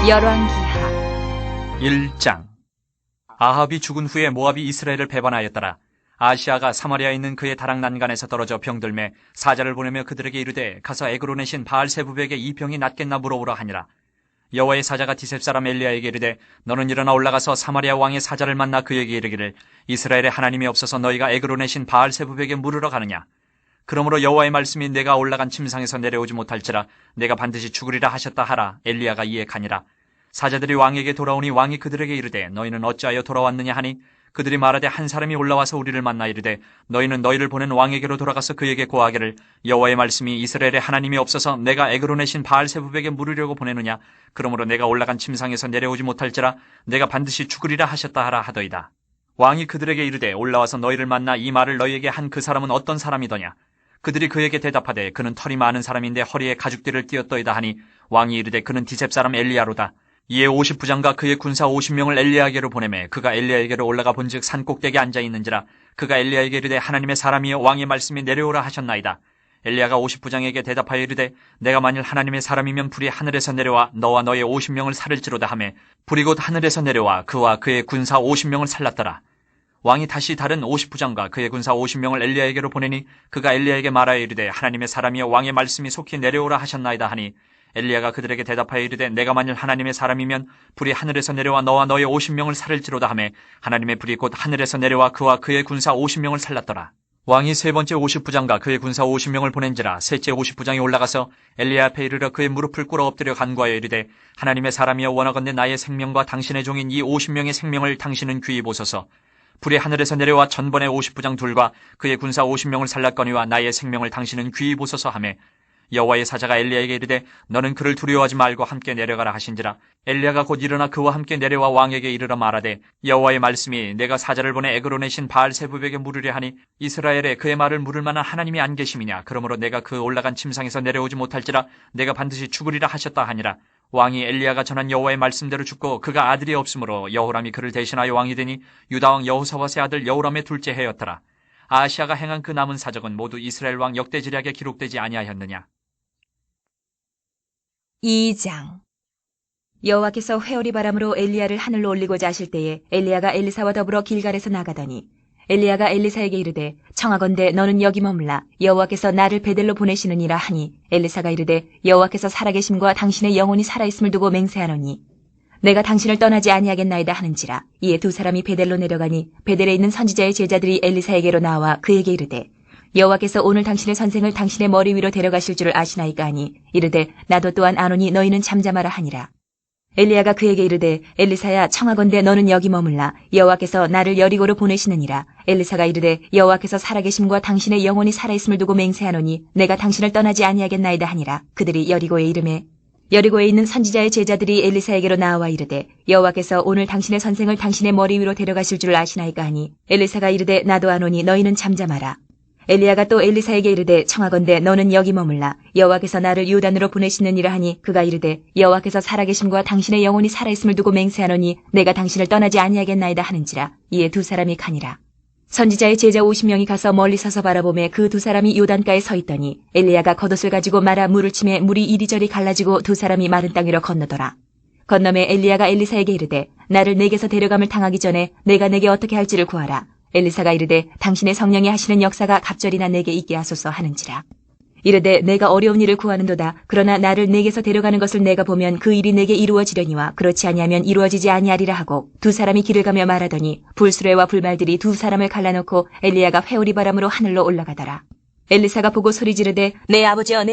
열왕기하 1장. 아합이 죽은 후에 모압이 이스라엘을 배반하였더라. 아시아가 사마리아에 있는 그의 다락 난간에서 떨어져 병들매 사자를 보내며 그들에게 이르되 가서 에그론의 신 바알세부백에 이 병이 낫겠나 물어오라 하니라. 여호와의 사자가 디셉 사람 엘리야에게 이르되 너는 일어나 올라가서 사마리아 왕의 사자를 만나 그에게 이르기를 이스라엘의 하나님이 없어서 너희가 에그론의 신 바알세부백에 물으러 가느냐. 그러므로 여호와의 말씀이 내가 올라간 침상에서 내려오지 못할지라 내가 반드시 죽으리라 하셨다 하라. 엘리야가 이에 가니라. 사자들이 왕에게 돌아오니 왕이 그들에게 이르되 너희는 어찌하여 돌아왔느냐 하니 그들이 말하되 한 사람이 올라와서 우리를 만나 이르되 너희는 너희를 보낸 왕에게로 돌아가서 그에게 고하기를 여호와의 말씀이 이스라엘의 하나님이 없어서 내가 에그론의 신 바알세부백에 물으려고 보내느냐. 그러므로 내가 올라간 침상에서 내려오지 못할지라 내가 반드시 죽으리라 하셨다 하라 하더이다. 왕이 그들에게 이르되 올라와서 너희를 만나 이 말을 너희에게 한 그 사람은 어떤 사람이더냐. 그들이 그에게 대답하되 그는 털이 많은 사람인데 허리에 가죽띠를 띄었더이다 하니 왕이 이르되 그는 디셉 사람 엘리야로다. 이에 50부장과 그의 군사 50명을 엘리야에게로 보내매 그가 엘리야에게로 올라가 본즉 산 꼭대기에 앉아 있는지라. 그가 엘리야에게 이르되 하나님의 사람이여 왕의 말씀이 내려오라 하셨나이다. 엘리야가 50부장에게 대답하여 이르되 내가 만일 하나님의 사람이면 불이 하늘에서 내려와 너와 너의 50명을 살릴지로다 하매 불이 곧 하늘에서 내려와 그와 그의 군사 50명을 살랐더라. 왕이 다시 다른 50부장과 그의 군사 50명을 엘리야에게로 보내니 그가 엘리야에게 말하여 이르되 하나님의 사람이여 왕의 말씀이 속히 내려오라 하셨나이다 하니 엘리야가 그들에게 대답하여 이르되 내가 만일 하나님의 사람이면 불이 하늘에서 내려와 너와 너의 50명을 살릴지로다 하매 하나님의 불이 곧 하늘에서 내려와 그와 그의 군사 50명을 살랐더라. 왕이 세 번째 50부장과 그의 군사 50명을 보낸지라 셋째 50부장이 올라가서 엘리야 앞에 이르러 그의 무릎을 꿇어 엎드려 간구하여 이르되 하나님의 사람이여 원하건대 나의 생명과 당신의 종인 이 50명의 생명을 당신은 귀히 보소서. 불이 하늘에서 내려와 전번의 50부장 둘과 그의 군사 50명을 살랐거니와 나의 생명을 당신은 귀히 보소서 하매 여호와의 사자가 엘리야에게 이르되 너는 그를 두려워하지 말고 함께 내려가라 하신지라. 엘리야가 곧 일어나 그와 함께 내려와 왕에게 이르러 말하되 여호와의 말씀이 내가 사자를 보내 에그론의 신 바알세부백에 물으려 하니 이스라엘에 그의 말을 물을 만한 하나님이 안 계심이냐. 그러므로 내가 그 올라간 침상에서 내려오지 못할지라 내가 반드시 죽으리라 하셨다 하니라. 왕이 엘리야가 전한 여호와의 말씀대로 죽고 그가 아들이 없으므로 여호람이 그를 대신하여 왕이 되니 유다왕 여호사밧의 아들 여호람의 둘째 해였더라. 아시아가 행한 그 남은 사적은 모두 이스라엘 왕 역대지략에 기록되지 아니하였느냐. 2장. 여호와께서 회오리 바람으로 엘리야를 하늘로 올리고자 하실 때에 엘리야가 엘리사와 더불어 길갈에서 나가더니 엘리야가 엘리사에게 이르되 청하건대 너는 여기 머물라 여호와께서 나를 베델로 보내시느니라 하니 엘리사가 이르되 여호와께서 살아계심과 당신의 영혼이 살아있음을 두고 맹세하노니 내가 당신을 떠나지 아니하겠나이다 하는지라. 이에 두 사람이 베델로 내려가니 베델에 있는 선지자의 제자들이 엘리사에게로 나와 그에게 이르되 여호와께서 오늘 당신의 선생을 당신의 머리 위로 데려가실 줄을 아시나이까 하니 이르되 나도 또한 아노니 너희는 잠잠하라 하니라. 엘리야가 그에게 이르되 엘리사야 청하건대 너는 여기 머물라 여호와께서 나를 여리고로 보내시느니라. 엘리사가 이르되 여호와께서 살아계심과 당신의 영혼이 살아있음을 두고 맹세하노니 내가 당신을 떠나지 아니하겠나이다 하니라. 그들이 여리고에 이르매 여리고에 있는 선지자의 제자들이 엘리사에게로 나와 이르되 여호와께서 오늘 당신의 선생을 당신의 머리 위로 데려가실 줄을 아시나이까 하니 엘리사가 이르되 나도 아노니 너희는 잠잠하라. 엘리야가 또 엘리사에게 이르되 청하건대 너는 여기 머물라 여호와께서 나를 요단으로 보내시느니라 하니 그가 이르되 여호와께서 살아계심과 당신의 영혼이 살아있음을 두고 맹세하노니 내가 당신을 떠나지 아니하겠나이다 하는지라. 이에 두 사람이 가니라. 선지자의 제자 50명이 가서 멀리 서서 바라보매 그 두 사람이 요단가에 서 있더니 엘리야가 겉옷을 가지고 말아 물을 치매 물이 이리저리 갈라지고 두 사람이 마른 땅 위로 건너더라. 건너매 엘리야가 엘리사에게 이르되 나를 내게서 데려감을 당하기 전에 내가 내게 어떻게 할지를 구하라. 엘리사가 이르되 당신의 성령이 하시는 역사가 갑절이나 내게 있게 하소서 하는지라. 이르되 내가 어려운 일을 구하는도다. 그러나 나를 내게서 데려가는 것을 내가 보면 그 일이 내게 이루어지려니와 그렇지 아니하면 이루어지지 아니하리라 하고 두 사람이 길을 가며 말하더니 불수레와 불말들이 두 사람을 갈라놓고 엘리야가 회오리 바람으로 하늘로 올라가더라. 엘리사가 보고 소리 지르되 내 아버지여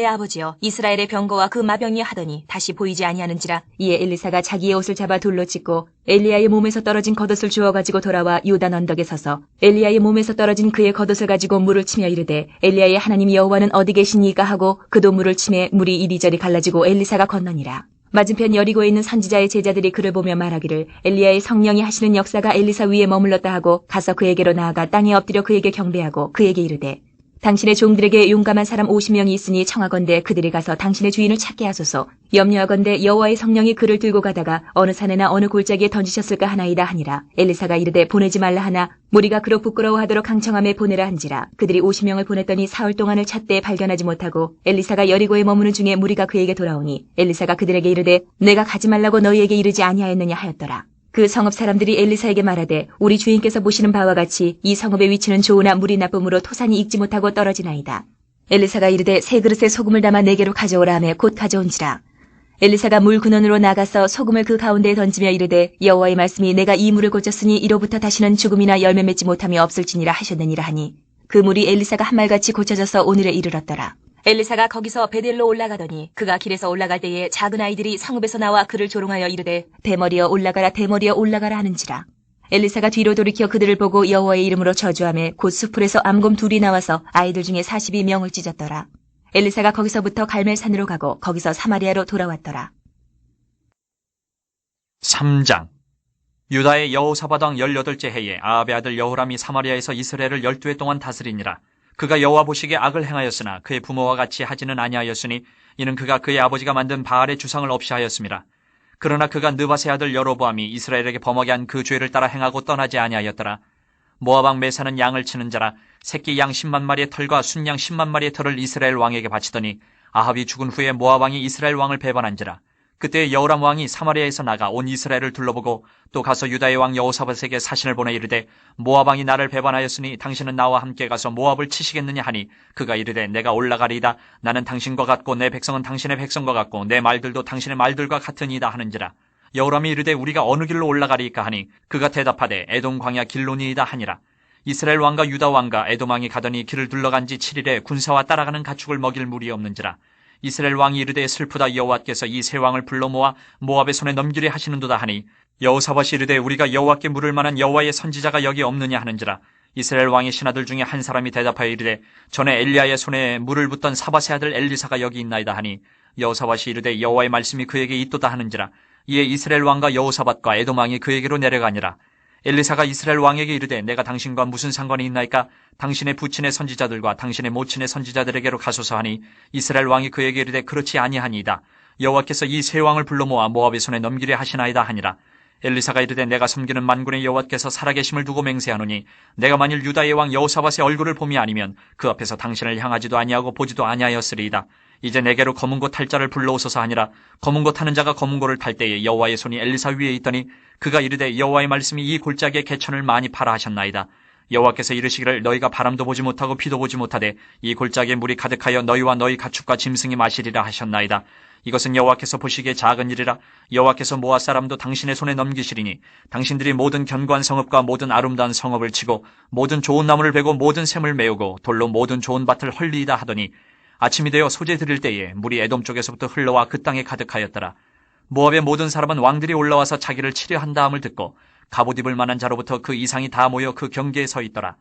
이스라엘의 병거와 그 마병이 하더니 다시 보이지 아니하는지라. 이에 엘리사가 자기의 옷을 잡아 돌로 찢고 엘리야의 몸에서 떨어진 겉옷을 주워가지고 돌아와 요단 언덕에 서서 엘리야의 몸에서 떨어진 그의 겉옷을 가지고 물을 치며 이르되 엘리야의 하나님 여호와는 어디 계시니까 하고 그도 물을 치매 물이 이리저리 갈라지고 엘리사가 건너니라. 맞은편 여리고에 있는 선지자의 제자들이 그를 보며 말하기를 엘리야의 성령이 하시는 역사가 엘리사 위에 머물렀다 하고 가서 그에게로 나아가 땅에 엎드려 그에게 경배하고 그에게 이르되 당신의 종들에게 용감한 사람 50명이 있으니 청하건대 그들이 가서 당신의 주인을 찾게 하소서. 염려하건대 여호와의 성령이 그를 들고 가다가 어느 산에나 어느 골짜기에 던지셨을까 하나이다 하니라. 엘리사가 이르되 보내지 말라 하나 무리가 그로 부끄러워하도록 강청함에 보내라 한지라. 그들이 50명을 보냈더니 사흘 동안을 찾되 발견하지 못하고 엘리사가 여리고에 머무는 중에 무리가 그에게 돌아오니 엘리사가 그들에게 이르되 내가 가지 말라고 너희에게 이르지 아니하였느냐 하였더라. 그 성읍 사람들이 엘리사에게 말하되 우리 주인께서 보시는 바와 같이 이 성읍의 위치는 좋으나 물이 나쁨으로 토산이 익지 못하고 떨어지나이다. 엘리사가 이르되 세 그릇에 소금을 담아 내게로 가져오라 하며 곧 가져온지라. 엘리사가 물 근원으로 나가서 소금을 그 가운데에 던지며 이르되 여호와의 말씀이 내가 이 물을 고쳤으니 이로부터 다시는 죽음이나 열매 맺지 못함이 없을지니라 하셨느니라 하니 그 물이 엘리사가 한 말같이 고쳐져서 오늘에 이르렀더라. 엘리사가 거기서 베델로 올라가더니 그가 길에서 올라갈 때에 작은 아이들이 성읍에서 나와 그를 조롱하여 이르되 대머리여 올라가라 대머리여 올라가라 하는지라. 엘리사가 뒤로 돌이켜 그들을 보고 여호와의 이름으로 저주하며 곧 수풀에서 암곰 둘이 나와서 아이들 중에 42명을 찢었더라. 엘리사가 거기서부터 갈멜산으로 가고 거기서 사마리아로 돌아왔더라. 3장. 유다의 여호사밧 왕 18째 해에 아합의 아들 여호람이 사마리아에서 이스라엘을 12해 동안 다스리니라. 그가 여호와 보시기에 악을 행하였으나 그의 부모와 같이 하지는 아니하였으니 이는 그가 그의 아버지가 만든 바알의 주상을 없이 하였음이라. 그러나 그가 느밧의 아들 여로보암이 이스라엘에게 범하게 한 그 죄를 따라 행하고 떠나지 아니하였더라. 모압 왕 메사는 양을 치는 자라 새끼 양 10만 마리의 털과 순양 10만 마리의 털을 이스라엘 왕에게 바치더니 아합이 죽은 후에 모압 왕이 이스라엘 왕을 배반한지라. 그때 여호람 왕이 사마리아에서 나가 온 이스라엘을 둘러보고 또 가서 유다의 왕 여호사밧에게 사신을 보내 이르되 모압 왕이 나를 배반하였으니 당신은 나와 함께 가서 모압을 치시겠느냐 하니 그가 이르되 내가 올라가리이다. 나는 당신과 같고 내 백성은 당신의 백성과 같고 내 말들도 당신의 말들과 같으니이다 하는지라. 여호람이 이르되 우리가 어느 길로 올라가리이까 하니 그가 대답하되 에돔 광야 길로니이다 하니라. 이스라엘 왕과 유다 왕과 에돔 왕이 가더니 길을 둘러간 지 7일에 군사와 따라가는 가축을 먹일 물이 없는지라. 이스라엘 왕이 이르되 슬프다 여호와께서 이 세 왕을 불러 모아 모압의 손에 넘기려 하시는도다 하니 여호사밧이 이르되 우리가 여호와께 물을 만한 여호와의 선지자가 여기 없느냐 하는지라. 이스라엘 왕의 신하들 중에 한 사람이 대답하여 이르되 전에 엘리야의 손에 물을 붓던 사밧의 아들 엘리사가 여기 있나이다 하니 여호사밧이 이르되 여호와의 말씀이 그에게 있도다 하는지라. 이에 이스라엘 왕과 여호사밧과 에돔 왕이 그에게로 내려가니라. 엘리사가 이스라엘 왕에게 이르되 내가 당신과 무슨 상관이 있나이까? 당신의 부친의 선지자들과 당신의 모친의 선지자들에게로 가소서 하니 이스라엘 왕이 그에게 이르되 그렇지 아니하니이다. 여호와께서 이 세 왕을 불러 모아 모압의 손에 넘기려 하시나이다 하니라. 엘리사가 이르되 내가 섬기는 만군의 여호와께서 살아계심을 두고 맹세하노니 내가 만일 유다의 왕 여호사밧의 얼굴을 봄이 아니면 그 앞에서 당신을 향하지도 아니하고 보지도 아니하였으리이다. 이제 내게로 검은 고 탈 자를 불러오소서 하니라. 검은 고 타는 자가 검은 고를 탈 때에 여호와의 손이 엘리사 위에 있더니 그가 이르되 여호와의 말씀이 이 골짜기에 개천을 많이 팔아 하셨나이다. 여호와께서 이르시기를 너희가 바람도 보지 못하고 비도 보지 못하되 이 골짜기에 물이 가득하여 너희와 너희 가축과 짐승이 마시리라 하셨나이다. 이것은 여호와께서 보시기에 작은 일이라. 여호와께서 모압 사람도 당신의 손에 넘기시리니 당신들이 모든 견고한 성읍과 모든 아름다운 성읍을 치고 모든 좋은 나무를 베고 모든 샘을 메우고 돌로 모든 좋은 밭을 헐리이다 하더니 아침이 되어 소재 드릴 때에 물이 에돔 쪽에서부터 흘러와 그 땅에 가득하였더라. 모압의 모든 사람은 왕들이 올라와서 자기를 치려 한다함을 듣고 갑옷 입을 만한 자로부터 그 이상이 다 모여 그 경계에 서 있더라.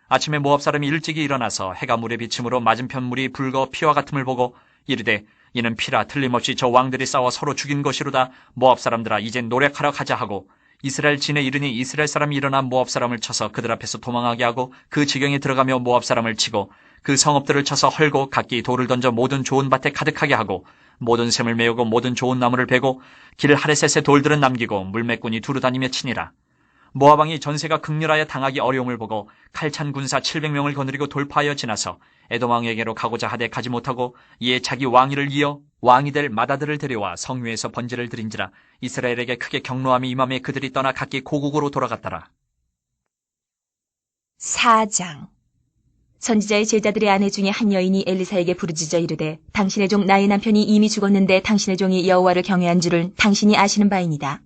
아침에 모압 사람이 일찍이 일어나서 해가 물에 비침으로 맞은편 물이 붉어 피와 같음을 보고 이르되 이는 피라 틀림없이 저 왕들이 싸워 서로 죽인 것이로다. 모압 사람들아 이제 노력하러 가자 하고 이스라엘 진에 이르니 이스라엘 사람이 일어나 모압 사람을 쳐서 그들 앞에서 도망하게 하고 그 지경에 들어가며 모압 사람을 치고 그 성읍들을 쳐서 헐고 각기 돌을 던져 모든 좋은 밭에 가득하게 하고 모든 샘을 메우고 모든 좋은 나무를 베고 길 하레셋의 돌들은 남기고 물매꾼이 두루다니며 치니라. 모압 왕이 전세가 극렬하여 당하기 어려움을 보고 칼찬 군사 700명을 거느리고 돌파하여 지나서 에돔 왕에게로 가고자 하되 가지 못하고 이에 자기 왕위를 이어 왕이 될 마다들을 데려와 성위에서 번제를 드린지라. 이스라엘에게 크게 경노함이 임함에 그들이 떠나 각기 고국으로 돌아갔더라. 4장. 선지자의 제자들의 아내 중에 한 여인이 엘리사에게 부르짖어 이르되 당신의 종 나의 남편이 이미 죽었는데 당신의 종이 여호와를 경외한 줄은 당신이 아시는 바이니이다.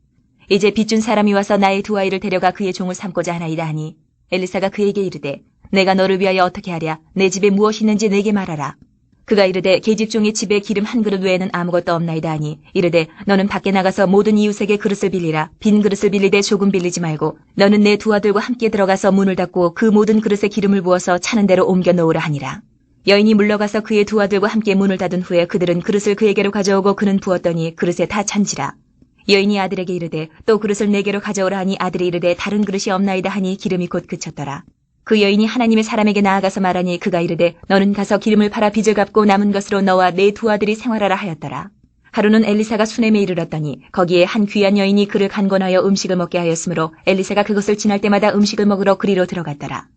이제 빚준 사람이 와서 나의 두 아이를 데려가 그의 종을 삼고자 하나이다 하니 엘리사가 그에게 이르되 내가 너를 위하여 어떻게 하랴? 내 집에 무엇이 있는지 내게 말하라. 그가 이르되 계집종의 집에 기름 한 그릇 외에는 아무것도 없나이다 하니 이르되 너는 밖에 나가서 모든 이웃에게 그릇을 빌리라. 빈 그릇을 빌리되 조금 빌리지 말고 너는 내 두 아들과 함께 들어가서 문을 닫고 그 모든 그릇에 기름을 부어서 차는 대로 옮겨 놓으라 하니라. 여인이 물러가서 그의 두 아들과 함께 문을 닫은 후에 그들은 그릇을 그에게로 가져오고 그는 부었더니 그릇에 다 찬지라. 여인이 아들에게 이르되 또 그릇을 내게로 가져오라 하니 아들이 이르되 다른 그릇이 없나이다 하니 기름이 곧 그쳤더라. 그 여인이 하나님의 사람에게 나아가서 말하니 그가 이르되 너는 가서 기름을 팔아 빚을 갚고 남은 것으로 너와 내 두 아들이 생활하라 하였더라. 하루는 엘리사가 수넴에 이르렀더니 거기에 한 귀한 여인이 그를 간권하여 음식을 먹게 하였으므로 엘리사가 그것을 지날 때마다 음식을 먹으러 그리로 들어갔더라.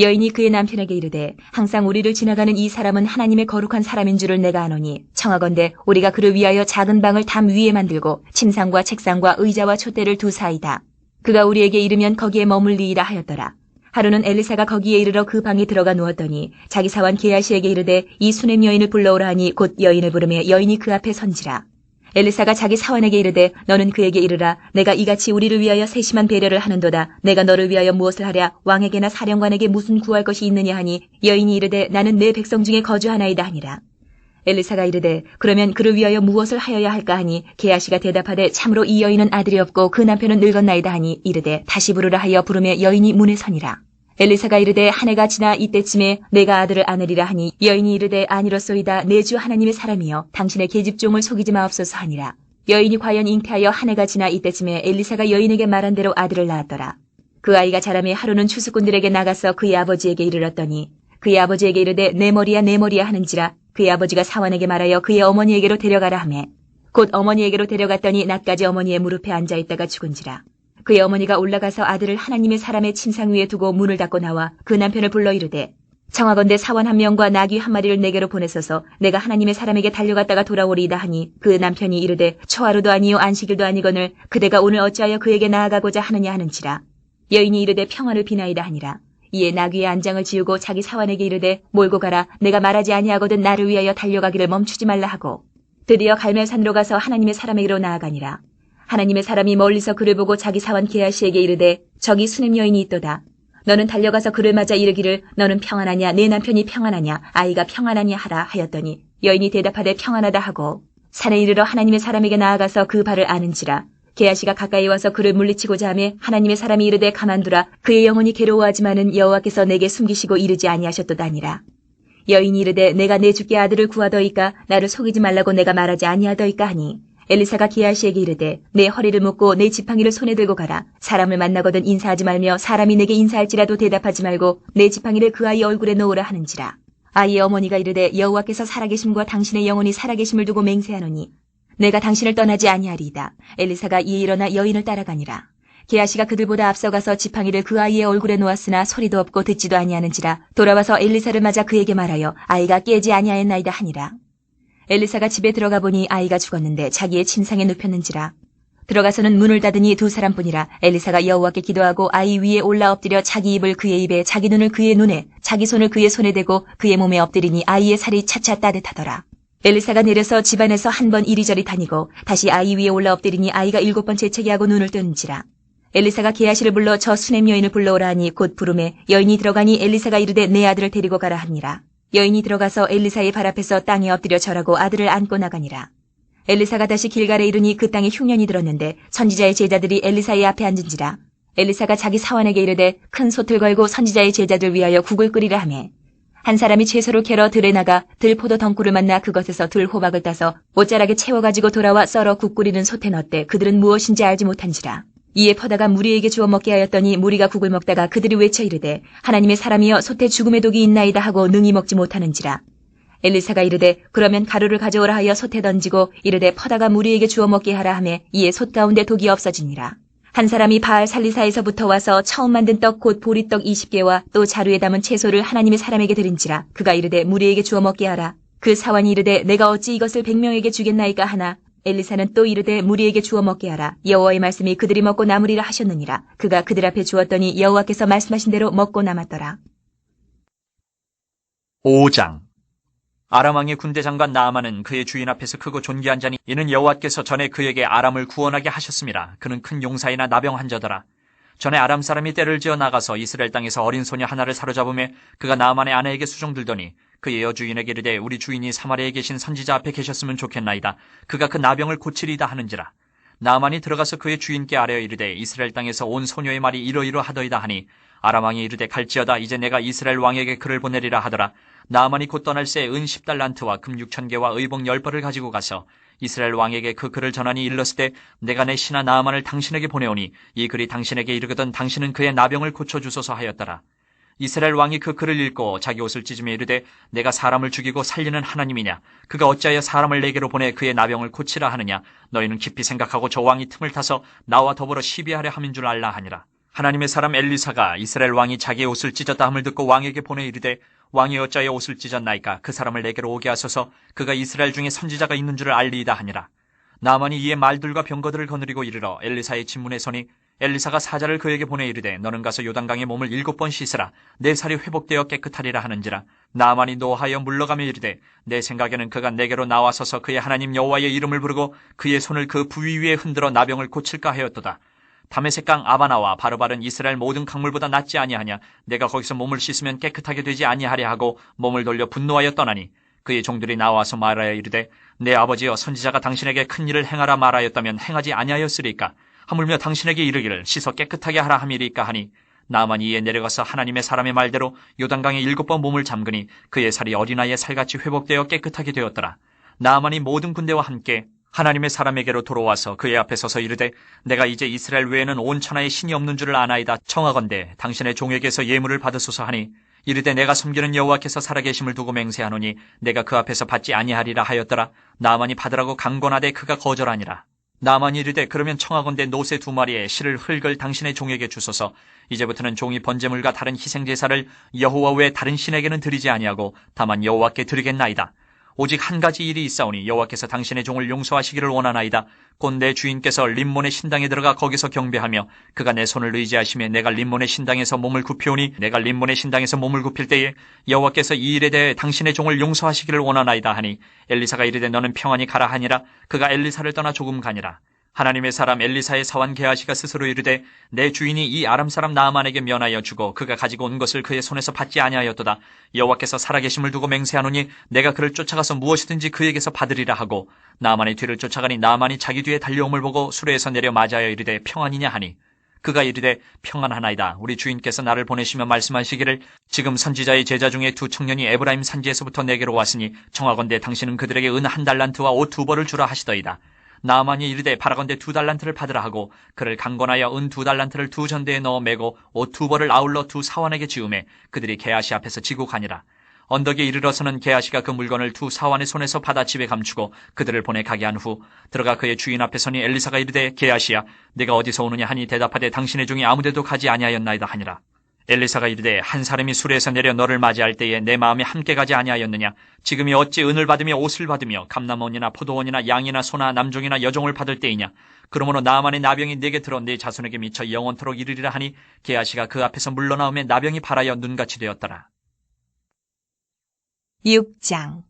여인이 그의 남편에게 이르되 항상 우리를 지나가는 이 사람은 하나님의 거룩한 사람인 줄을 내가 아노니 청하건대 우리가 그를 위하여 작은 방을 담 위에 만들고 침상과 책상과 의자와 촛대를 두사이다. 그가 우리에게 이르면 거기에 머물리이다 하였더라. 하루는 엘리사가 거기에 이르러 그 방에 들어가 누웠더니 자기 사환 게하시에게 이르되 이 수넴 여인을 불러오라 하니 곧 여인을 부르매 여인이 그 앞에 선지라. 엘리사가 자기 사환에게 이르되 너는 그에게 이르라 내가 이같이 우리를 위하여 세심한 배려를 하는도다. 내가 너를 위하여 무엇을 하랴 왕에게나 사령관에게 무슨 구할 것이 있느냐 하니 여인이 이르되 나는 내 백성 중에 거주하나이다 하니라. 엘리사가 이르되 그러면 그를 위하여 무엇을 하여야 할까 하니 게하시가 대답하되 참으로 이 여인은 아들이 없고 그 남편은 늙었나이다 하니 이르되 다시 부르라 하여 부르매 여인이 문에 서니라. 엘리사가 이르되 한 해가 지나 이때쯤에 내가 아들을 안으리라 하니 여인이 이르되 아니로소이다. 내 주 하나님의 사람이여 당신의 계집종을 속이지 마옵소서 하니라. 여인이 과연 잉태하여 한 해가 지나 이때쯤에 엘리사가 여인에게 말한 대로 아들을 낳았더라. 그 아이가 자라매 하루는 추수꾼들에게 나가서 그의 아버지에게 이르렀더니 그의 아버지에게 이르되 내 머리야 하는지라. 그의 아버지가 사환에게 말하여 그의 어머니에게로 데려가라 하매 곧 어머니에게로 데려갔더니 낮까지 어머니의 무릎에 앉아있다가 죽은지라. 그의 어머니가 올라가서 아들을 하나님의 사람의 침상 위에 두고 문을 닫고 나와 그 남편을 불러 이르되 청하건대 사환 한 명과 나귀 한 마리를 내게로 보내소서 내가 하나님의 사람에게 달려갔다가 돌아오리이다 하니 그 남편이 이르되 초하루도 아니요 안식일도 아니거늘 그대가 오늘 어찌하여 그에게 나아가고자 하느냐 하는지라. 여인이 이르되 평안을 비나이다 하니라. 이에 나귀의 안장을 지우고 자기 사환에게 이르되 몰고 가라. 내가 말하지 아니하거든 나를 위하여 달려가기를 멈추지 말라 하고 드디어 갈멜산으로 가서 하나님의 사람에게로 나아가니라. 하나님의 사람이 멀리서 그를 보고 자기 사환 게하시에게 이르되 저기 수넴 여인이 있도다. 너는 달려가서 그를 맞아 이르기를 너는 평안하냐 내 남편이 평안하냐 아이가 평안하냐 하라 하였더니 여인이 대답하되 평안하다 하고 산에 이르러 하나님의 사람에게 나아가서 그 발을 아는지라. 게하시가 가까이 와서 그를 물리치고자 하며 하나님의 사람이 이르되 가만두라. 그의 영혼이 괴로워하지만은 여호와께서 내게 숨기시고 이르지 아니하셨도다니라. 여인이 이르되 내가 내 주께 아들을 구하더이까 나를 속이지 말라고 내가 말하지 아니하더이까 하니 엘리사가 게하시에게 이르되 내 허리를 묶고 내 지팡이를 손에 들고 가라. 사람을 만나거든 인사하지 말며 사람이 내게 인사할지라도 대답하지 말고 내 지팡이를 그 아이 얼굴에 놓으라 하는지라. 아이의 어머니가 이르되 여호와께서 살아계심과 당신의 영혼이 살아계심을 두고 맹세하노니 내가 당신을 떠나지 아니하리이다. 엘리사가 이에 일어나 여인을 따라가니라. 게하시가 그들보다 앞서가서 지팡이를 그 아이의 얼굴에 놓았으나 소리도 없고 듣지도 아니하는지라. 돌아와서 엘리사를 맞아 그에게 말하여 아이가 깨지 아니하였나이다 하니라. 엘리사가 집에 들어가 보니 아이가 죽었는데 자기의 침상에 눕혔는지라. 들어가서는 문을 닫으니 두 사람뿐이라. 엘리사가 여호와께 기도하고 아이 위에 올라 엎드려 자기 입을 그의 입에 자기 눈을 그의 눈에 자기 손을 그의 손에 대고 그의 몸에 엎드리니 아이의 살이 차차 따뜻하더라. 엘리사가 내려서 집안에서 한 번 이리저리 다니고 다시 아이 위에 올라 엎드리니 아이가 7번 재채기하고 눈을 뜨는지라. 엘리사가 게하시를 불러 저 수넴 여인을 불러오라 하니 곧 부르매 여인이 들어가니 엘리사가 이르되 내 아들을 데리고 가라 하니라. 여인이 들어가서 엘리사의 발 앞에서 땅에 엎드려 절하고 아들을 안고 나가니라. 엘리사가 다시 길갈에 이르니 그 땅에 흉년이 들었는데 선지자의 제자들이 엘리사의 앞에 앉은지라. 엘리사가 자기 사환에게 이르되 큰 솥을 걸고 선지자의 제자들 위하여 국을 끓이라 하매 한 사람이 채소를 캐러 들에 나가 들포도 덩굴을 만나 그것에서 들호박을 따서 옷자락에 채워가지고 돌아와 썰어 국 끓이는 솥에 넣었대. 그들은 무엇인지 알지 못한지라. 이에 퍼다가 무리에게 주어 먹게 하였더니 무리가 국을 먹다가 그들이 외쳐 이르되 하나님의 사람이여 솥에 죽음의 독이 있나이다 하고 능히 먹지 못하는지라. 엘리사가 이르되 그러면 가루를 가져오라 하여 솥에 던지고 이르되 퍼다가 무리에게 주어 먹게 하라 하매 이에 솥 가운데 독이 없어지니라. 한 사람이 바알 살리사에서부터 와서 처음 만든 떡 곧 보리떡 20개와 또 자루에 담은 채소를 하나님의 사람에게 드린지라. 그가 이르되 무리에게 주어 먹게 하라. 그 사환이 이르되 내가 어찌 이것을 100명에게 주겠나이까 하나 엘리사는 또 이르되 무리에게 주어 먹게 하라. 여호와의 말씀이 그들이 먹고 남으리라 하셨느니라. 그가 그들 앞에 주었더니 여호와께서 말씀하신 대로 먹고 남았더라. 5장. 아람 왕의 군대 장관 나아만은 그의 주인 앞에서 크고 존귀한 자니 이는 여호와께서 전에 그에게 아람을 구원하게 하셨습니다. 그는 큰 용사이나 나병한 자더라. 전에 아람 사람이 떼를 지어 나가서 이스라엘 땅에서 어린 소녀 하나를 사로잡으매 그가 나아만의 아내에게 수종들더니 그의 여주인에게 이르되 우리 주인이 사마리아에 계신 선지자 앞에 계셨으면 좋겠나이다. 그가 그 나병을 고치리다 하는지라. 나아만이 들어가서 그의 주인께 아뢰어 이르되 이스라엘 땅에서 온 소녀의 말이 이러이러하더이다 하니 아람 왕이 이르되 갈지어다. 이제 내가 이스라엘 왕에게 글을 보내리라 하더라. 나아만이 곧 떠날 새 은 10달란트와 금 6,000개와 의복 10벌을 가지고 가서 이스라엘 왕에게 그 글을 전하니 일렀을 때 내가 내 신하 나아만을 당신에게 보내오니 이 글이 당신에게 이르거든 당신은 그의 나병을 고쳐주소서 하였더라. 이스라엘 왕이 그 글을 읽고 자기 옷을 찢으며 이르되 내가 사람을 죽이고 살리는 하나님이냐? 그가 어찌하여 사람을 내게로 보내 그의 나병을 고치라 하느냐? 너희는 깊이 생각하고 저 왕이 틈을 타서 나와 더불어 시비하려 함인 줄 알라 하니라. 하나님의 사람 엘리사가 이스라엘 왕이 자기의 옷을 찢었다 함을 듣고 왕에게 보내 이르되 왕이 어찌하여 옷을 찢었나이까? 그 사람을 내게로 오게 하소서. 그가 이스라엘 중에 선지자가 있는 줄을 알리이다 하니라. 나아만이 이에 말들과 병거들을 거느리고 이르러 엘리사의 진문에 서니 엘리사가 사자를 그에게 보내 이르되 너는 가서 요단강에 몸을 7번 씻으라. 내 살이 회복되어 깨끗하리라 하는지라. 나아만이 노하여 물러가며 이르되 내 생각에는 그가 내게로 나와서서 그의 하나님 여호와의 이름을 부르고 그의 손을 그 부위 위에 흔들어 나병을 고칠까 하였도다. 다메섹강 아바나와 바로바른 이스라엘 모든 강물보다 낫지 아니하냐? 내가 거기서 몸을 씻으면 깨끗하게 되지 아니하랴 하고 몸을 돌려 분노하여 떠나니 그의 종들이 나와서 말하여 이르되 내 아버지여 선지자가 당신에게 큰 일을 행하라 말하였다면 행하지 아니하였으리까? 하물며 당신에게 이르기를 씻어 깨끗하게 하라 함이리까 하니 나아만이 이에 내려가서 하나님의 사람의 말대로 요단강에 7번 몸을 잠그니 그의 살이 어린아이의 살같이 회복되어 깨끗하게 되었더라. 나아만이 모든 군대와 함께 하나님의 사람에게로 돌아와서 그의 앞에 서서 이르되 내가 이제 이스라엘 외에는 온 천하에 신이 없는 줄을 아나이다. 청하건대 당신의 종에게서 예물을 받으소서 하니 이르되 내가 섬기는 여호와께서 살아계심을 두고 맹세하노니 내가 그 앞에서 받지 아니하리라 하였더라. 나아만이 받으라고 강권하되 그가 거절하니라. 나아만이 이르되 그러면 청하건대 노새 2마리에 실을 흙을 당신의 종에게 주소서. 이제부터는 종이 번제물과 다른 희생제사를 여호와 외 다른 신에게는 드리지 아니하고 다만 여호와께 드리겠나이다. 오직 한 가지 일이 있사오니 여호와께서 당신의 종을 용서하시기를 원하나이다. 곧 내 주인께서 림몬의 신당에 들어가 거기서 경배하며 그가 내 손을 의지하시며 내가 림몬의 신당에서 몸을 굽히오니 내가 림몬의 신당에서 몸을 굽힐 때에 여호와께서 이 일에 대해 당신의 종을 용서하시기를 원하나이다 하니 엘리사가 이르되 너는 평안히 가라 하니라. 그가 엘리사를 떠나 조금 가니라. 하나님의 사람 엘리사의 사환 게하시가 스스로 이르되 내 주인이 이 아람 사람 나아만에게 면하여 주고 그가 가지고 온 것을 그의 손에서 받지 아니하였도다. 여호와께서 살아계심을 두고 맹세하노니 내가 그를 쫓아가서 무엇이든지 그에게서 받으리라 하고 나아만의 뒤를 쫓아가니 나아만이 자기 뒤에 달려옴을 보고 수레에서 내려 맞아여 이르되 평안이냐 하니 그가 이르되 평안하나이다. 우리 주인께서 나를 보내시며 말씀하시기를 지금 선지자의 제자 중에 2 청년이 에브라임 산지에서부터 내게로 왔으니 청하건대 당신은 그들에게 은 1달란트와 옷 2벌을 주라 하시더이다. 나아만이 이르되 바라건대 2달란트를 받으라 하고 그를 강권하여 은 2달란트를 2전대에 넣어 매고 옷 2벌을 아울러 2 사환에게 지우매 그들이 게하시 앞에서 지고 가니라. 언덕에 이르러서는 게하시가 그 물건을 2 사환의 손에서 받아 집에 감추고 그들을 보내 가게 한 후 들어가 그의 주인 앞에 서니 엘리사가 이르되 게하시야 내가 어디서 오느냐 하니 대답하되 당신의 종이 아무데도 가지 아니하였나이다 하니라. 엘리사가 이르되 한 사람이 수레에서 내려 너를 맞이할 때에 내 마음이 함께 가지 아니하였느냐? 지금이 어찌 은을 받으며 옷을 받으며 감람원이나 포도원이나 양이나 소나 남종이나 여종을 받을 때이냐? 그러므로 나아만의 나병이 내게 들어 내 자손에게 미쳐 영원토록 이르리라 하니 게하시가 그 앞에서 물러나오며 나병이 발하여 눈같이 되었더라. 6장.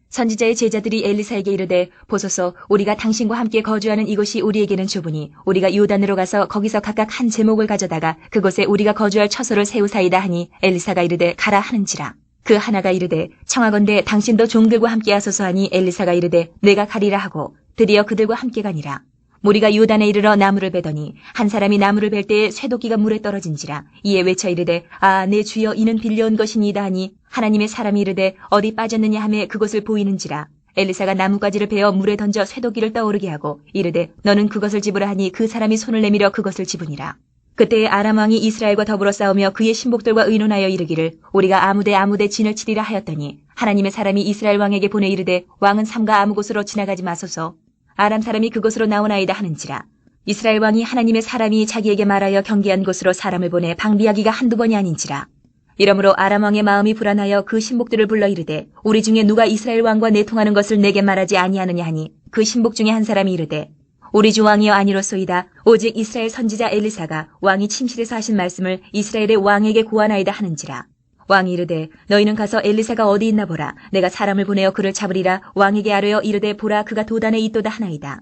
선지자의 제자들이 엘리사에게 이르되 보소서 우리가 당신과 함께 거주하는 이곳이 우리에게는 좁으니 우리가 요단으로 가서 거기서 각각 한 제목을 가져다가 그곳에 우리가 거주할 처소를 세우사이다 하니 엘리사가 이르되 가라 하는지라. 그 하나가 이르되 청하건대 당신도 종들과 함께 하소서 하니 엘리사가 이르되 내가 가리라 하고 드디어 그들과 함께 가니라. 무리가 요단에 이르러 나무를 베더니 한 사람이 나무를 벨 때에 쇠도끼가 물에 떨어진지라. 이에 외쳐 이르되 아 내 주여 이는 빌려온 것이니이다 하니 하나님의 사람이 이르되 어디 빠졌느냐 하매 그곳을 보이는지라. 엘리사가 나뭇가지를 베어 물에 던져 쇠도끼를 떠오르게 하고 이르되 너는 그것을 집으라 하니 그 사람이 손을 내밀어 그것을 집으니라. 그때에 아람 왕이 이스라엘과 더불어 싸우며 그의 신복들과 의논하여 이르기를 우리가 아무데 진을 치리라 하였더니 하나님의 사람이 이스라엘 왕에게 보내 이르되 왕은 삼가 아무 곳으로 지나가지 마소서. 아람 사람이 그곳으로 나오나이다 하는지라. 이스라엘 왕이 하나님의 사람이 자기에게 말하여 경계한 곳으로 사람을 보내 방비하기가 한두 번이 아닌지라. 이러므로 아람 왕의 마음이 불안하여 그 신복들을 불러 이르되 우리 중에 누가 이스라엘 왕과 내통하는 것을 내게 말하지 아니하느냐 하니 그 신복 중에 한 사람이 이르되 우리 주 왕이여 아니로소이다. 오직 이스라엘 선지자 엘리사가 왕이 침실에서 하신 말씀을 이스라엘의 왕에게 고하나이다 하는지라. 왕이 이르되 너희는 가서 엘리사가 어디 있나 보라. 내가 사람을 보내어 그를 잡으리라. 왕에게 아뢰어 이르되 보라 그가 도단에 있도다 하나이다.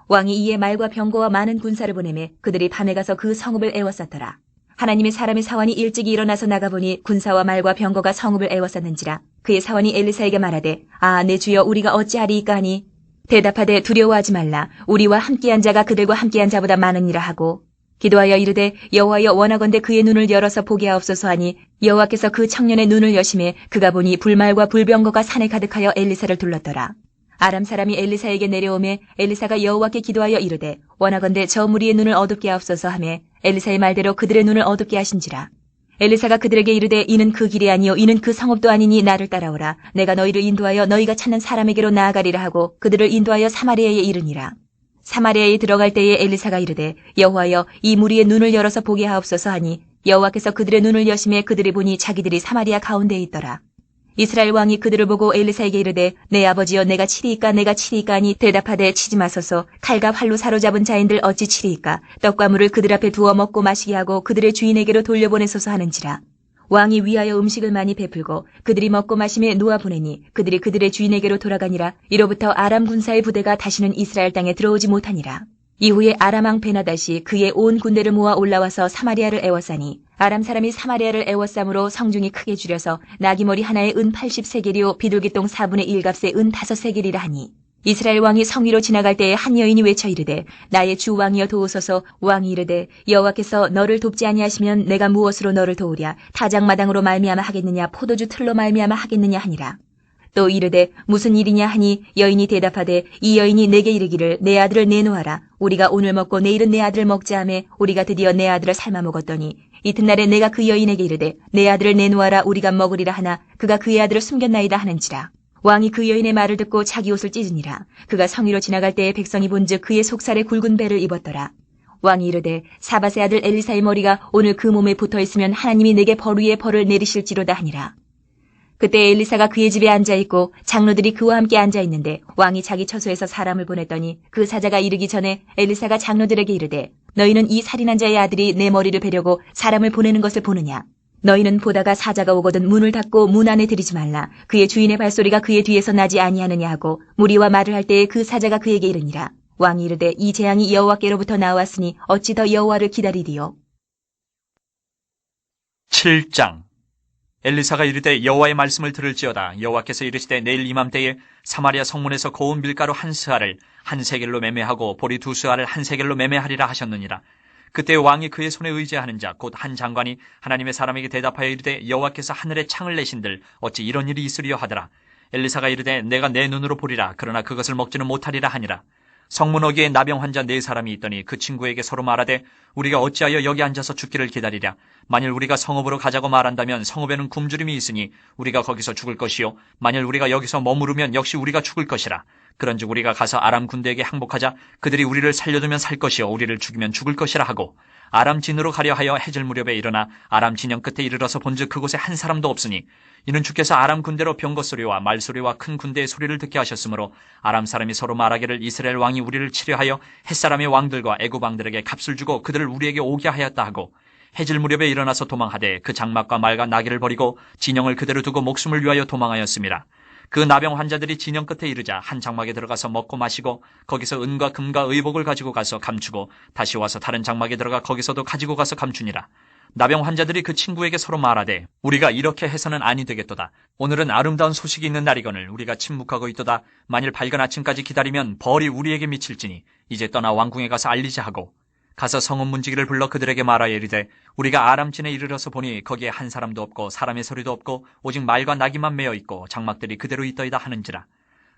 왕이 이에 말과 병거와 많은 군사를 보내매 그들이 밤에 가서 그 성읍을 에워쌌더라. 하나님의 사람의 사환이 일찍이 일어나서 나가보니 군사와 말과 병거가 성읍을 에워쌌는지라. 그의 사환이 엘리사에게 말하되 아 내 주여 우리가 어찌하리이까 하니 대답하되 두려워하지 말라. 우리와 함께한 자가 그들과 함께한 자보다 많으니라 하고 기도하여 이르되 여호와여 원하건대 그의 눈을 열어서 보게 하옵소서 하니 여호와께서 그 청년의 눈을 여심해 그가 보니 불말과 불병거가 산에 가득하여 엘리사를 둘렀더라. 아람 사람이 엘리사에게 내려오매 엘리사가 여호와께 기도하여 이르되 원하건대 저 무리의 눈을 어둡게 하옵소서 하매 엘리사의 말대로 그들의 눈을 어둡게 하신지라. 엘리사가 그들에게 이르되 이는 그 길이 아니요 이는 그 성읍도 아니니 나를 따라오라. 내가 너희를 인도하여 너희가 찾는 사람에게로 나아가리라 하고 그들을 인도하여 사마리아에 이르니라. 사마리아에 들어갈 때에 엘리사가 이르되 여호와여 이 무리의 눈을 열어서 보게 하옵소서 하니 여호와께서 그들의 눈을 여심해 그들이 보니 자기들이 사마리아 가운데에 있더라. 이스라엘 왕이 그들을 보고 엘리사에게 이르되 내 아버지여 내가 치리이까 하니 대답하되 치지 마소서. 칼과 활로 사로잡은 자인들 어찌 치리이까. 떡과 물을 그들 앞에 두어 먹고 마시게 하고 그들의 주인에게로 돌려보내소서 하는지라. 왕이 위하여 음식을 많이 베풀고 그들이 먹고 마심에 놓아 보내니 그들이 그들의 주인에게로 돌아가니라. 이로부터 아람 군사의 부대가 다시는 이스라엘 땅에 들어오지 못하니라. 이후에 아람 왕 베나닷이 그의 온 군대를 모아 올라와서 사마리아를 애워싸니 아람 사람이 사마리아를 애워싸므로 성중이 크게 줄여서 나귀머리 하나에 은 80세겔이요 비둘기똥 4분의 1값에 은 5세겔이라 하니 이스라엘 왕이 성 위로 지나갈 때에 한 여인이 외쳐 이르되 나의 주 왕이여 도우소서. 왕이 이르되 여호와께서 너를 돕지 아니하시면 내가 무엇으로 너를 도우랴. 타작마당으로 말미암아 하겠느냐 포도주 틀로 말미암아 하겠느냐 하니라. 또 이르되 무슨 일이냐 하니 여인이 대답하되 이 여인이 내게 이르기를 내 아들을 내놓아라. 우리가 오늘 먹고 내일은 내 아들을 먹자 하매 우리가 드디어 내 아들을 삶아 먹었더니 이튿날에 내가 그 여인에게 이르되 내 아들을 내놓아라 우리가 먹으리라 하나 그가 그의 아들을 숨겼나이다 하는지라. 왕이 그 여인의 말을 듣고 자기 옷을 찢으니라. 그가 성 위로 지나갈 때에 백성이 본즉 그의 속살에 굵은 배를 입었더라. 왕이 이르되 사밧의 아들 엘리사의 머리가 오늘 그 몸에 붙어있으면 하나님이 내게 벌 위에 벌을 내리실지로다 하니라. 그때 엘리사가 그의 집에 앉아있고 장로들이 그와 함께 앉아있는데 왕이 자기 처소에서 사람을 보냈더니 그 사자가 이르기 전에 엘리사가 장로들에게 이르되 너희는 이 살인한 자의 아들이 내 머리를 베려고 사람을 보내는 것을 보느냐. 너희는 보다가 사자가 오거든 문을 닫고 문 안에 들이지 말라. 그의 주인의 발소리가 그의 뒤에서 나지 아니하느냐 하고 무리와 말을 할 때에 그 사자가 그에게 이르니라. 왕이 이르되 이 재앙이 여호와께로부터 나왔으니 어찌 더 여호와를 기다리리요. 7장. 엘리사가 이르되 여호와의 말씀을 들을지어다. 여호와께서 이르시되 내일 이맘때에 사마리아 성문에서 고운 밀가루 한 스아를 한 세겔로 매매하고 보리 두 스아를 한 세겔로 매매하리라 하셨느니라. 그때 왕이 그의 손에 의지하는 자 곧 한 장관이 하나님의 사람에게 대답하여 이르되 여호와께서 하늘에 창을 내신들 어찌 이런 일이 있으리요 하더라. 엘리사가 이르되 내가 내 눈으로 보리라. 그러나 그것을 먹지는 못하리라 하니라. 성문 어귀에 나병 환자 4사람이 있더니 그 친구에게 서로 말하되 우리가 어찌하여 여기 앉아서 죽기를 기다리랴. 만일 우리가 성읍으로 가자고 말한다면 성읍에는 굶주림이 있으니 우리가 거기서 죽을 것이요 만일 우리가 여기서 머무르면 역시 우리가 죽을 것이라. 그런즉 우리가 가서 아람 군대에게 항복하자. 그들이 우리를 살려두면 살 것이요 우리를 죽이면 죽을 것이라 하고 아람 진으로 가려 하여 해질 무렵에 일어나 아람 진영 끝에 이르러서 본즉 그곳에 한 사람도 없으니 이는 주께서 아람 군대로 병거 소리와 말소리와 큰 군대의 소리를 듣게 하셨으므로 아람 사람이 서로 말하기를 이스라엘 왕이 우리를 치려하여 햇사람의 왕들과 애굽 왕들에게 값을 주고 그들을 우리에게 오게 하였다 하고 해질 무렵에 일어나서 도망하되 그 장막과 말과 나귀를 버리고 진영을 그대로 두고 목숨을 위하여 도망하였습니다. 그 나병 환자들이 진영 끝에 이르자 한 장막에 들어가서 먹고 마시고 거기서 은과 금과 의복을 가지고 가서 감추고 다시 와서 다른 장막에 들어가 거기서도 가지고 가서 감추니라. 나병 환자들이 그 친구에게 서로 말하되 우리가 이렇게 해서는 아니 되겠도다. 오늘은 아름다운 소식이 있는 날이거늘 우리가 침묵하고 있도다. 만일 밝은 아침까지 기다리면 벌이 우리에게 미칠지니 이제 떠나 왕궁에 가서 알리자 하고 가서 성읍 문지기를 불러 그들에게 말하여 이르되 우리가 아람진에 이르러서 보니 거기에 한 사람도 없고 사람의 소리도 없고 오직 말과 나귀만 매어 있고 장막들이 그대로 있더이다 하는지라.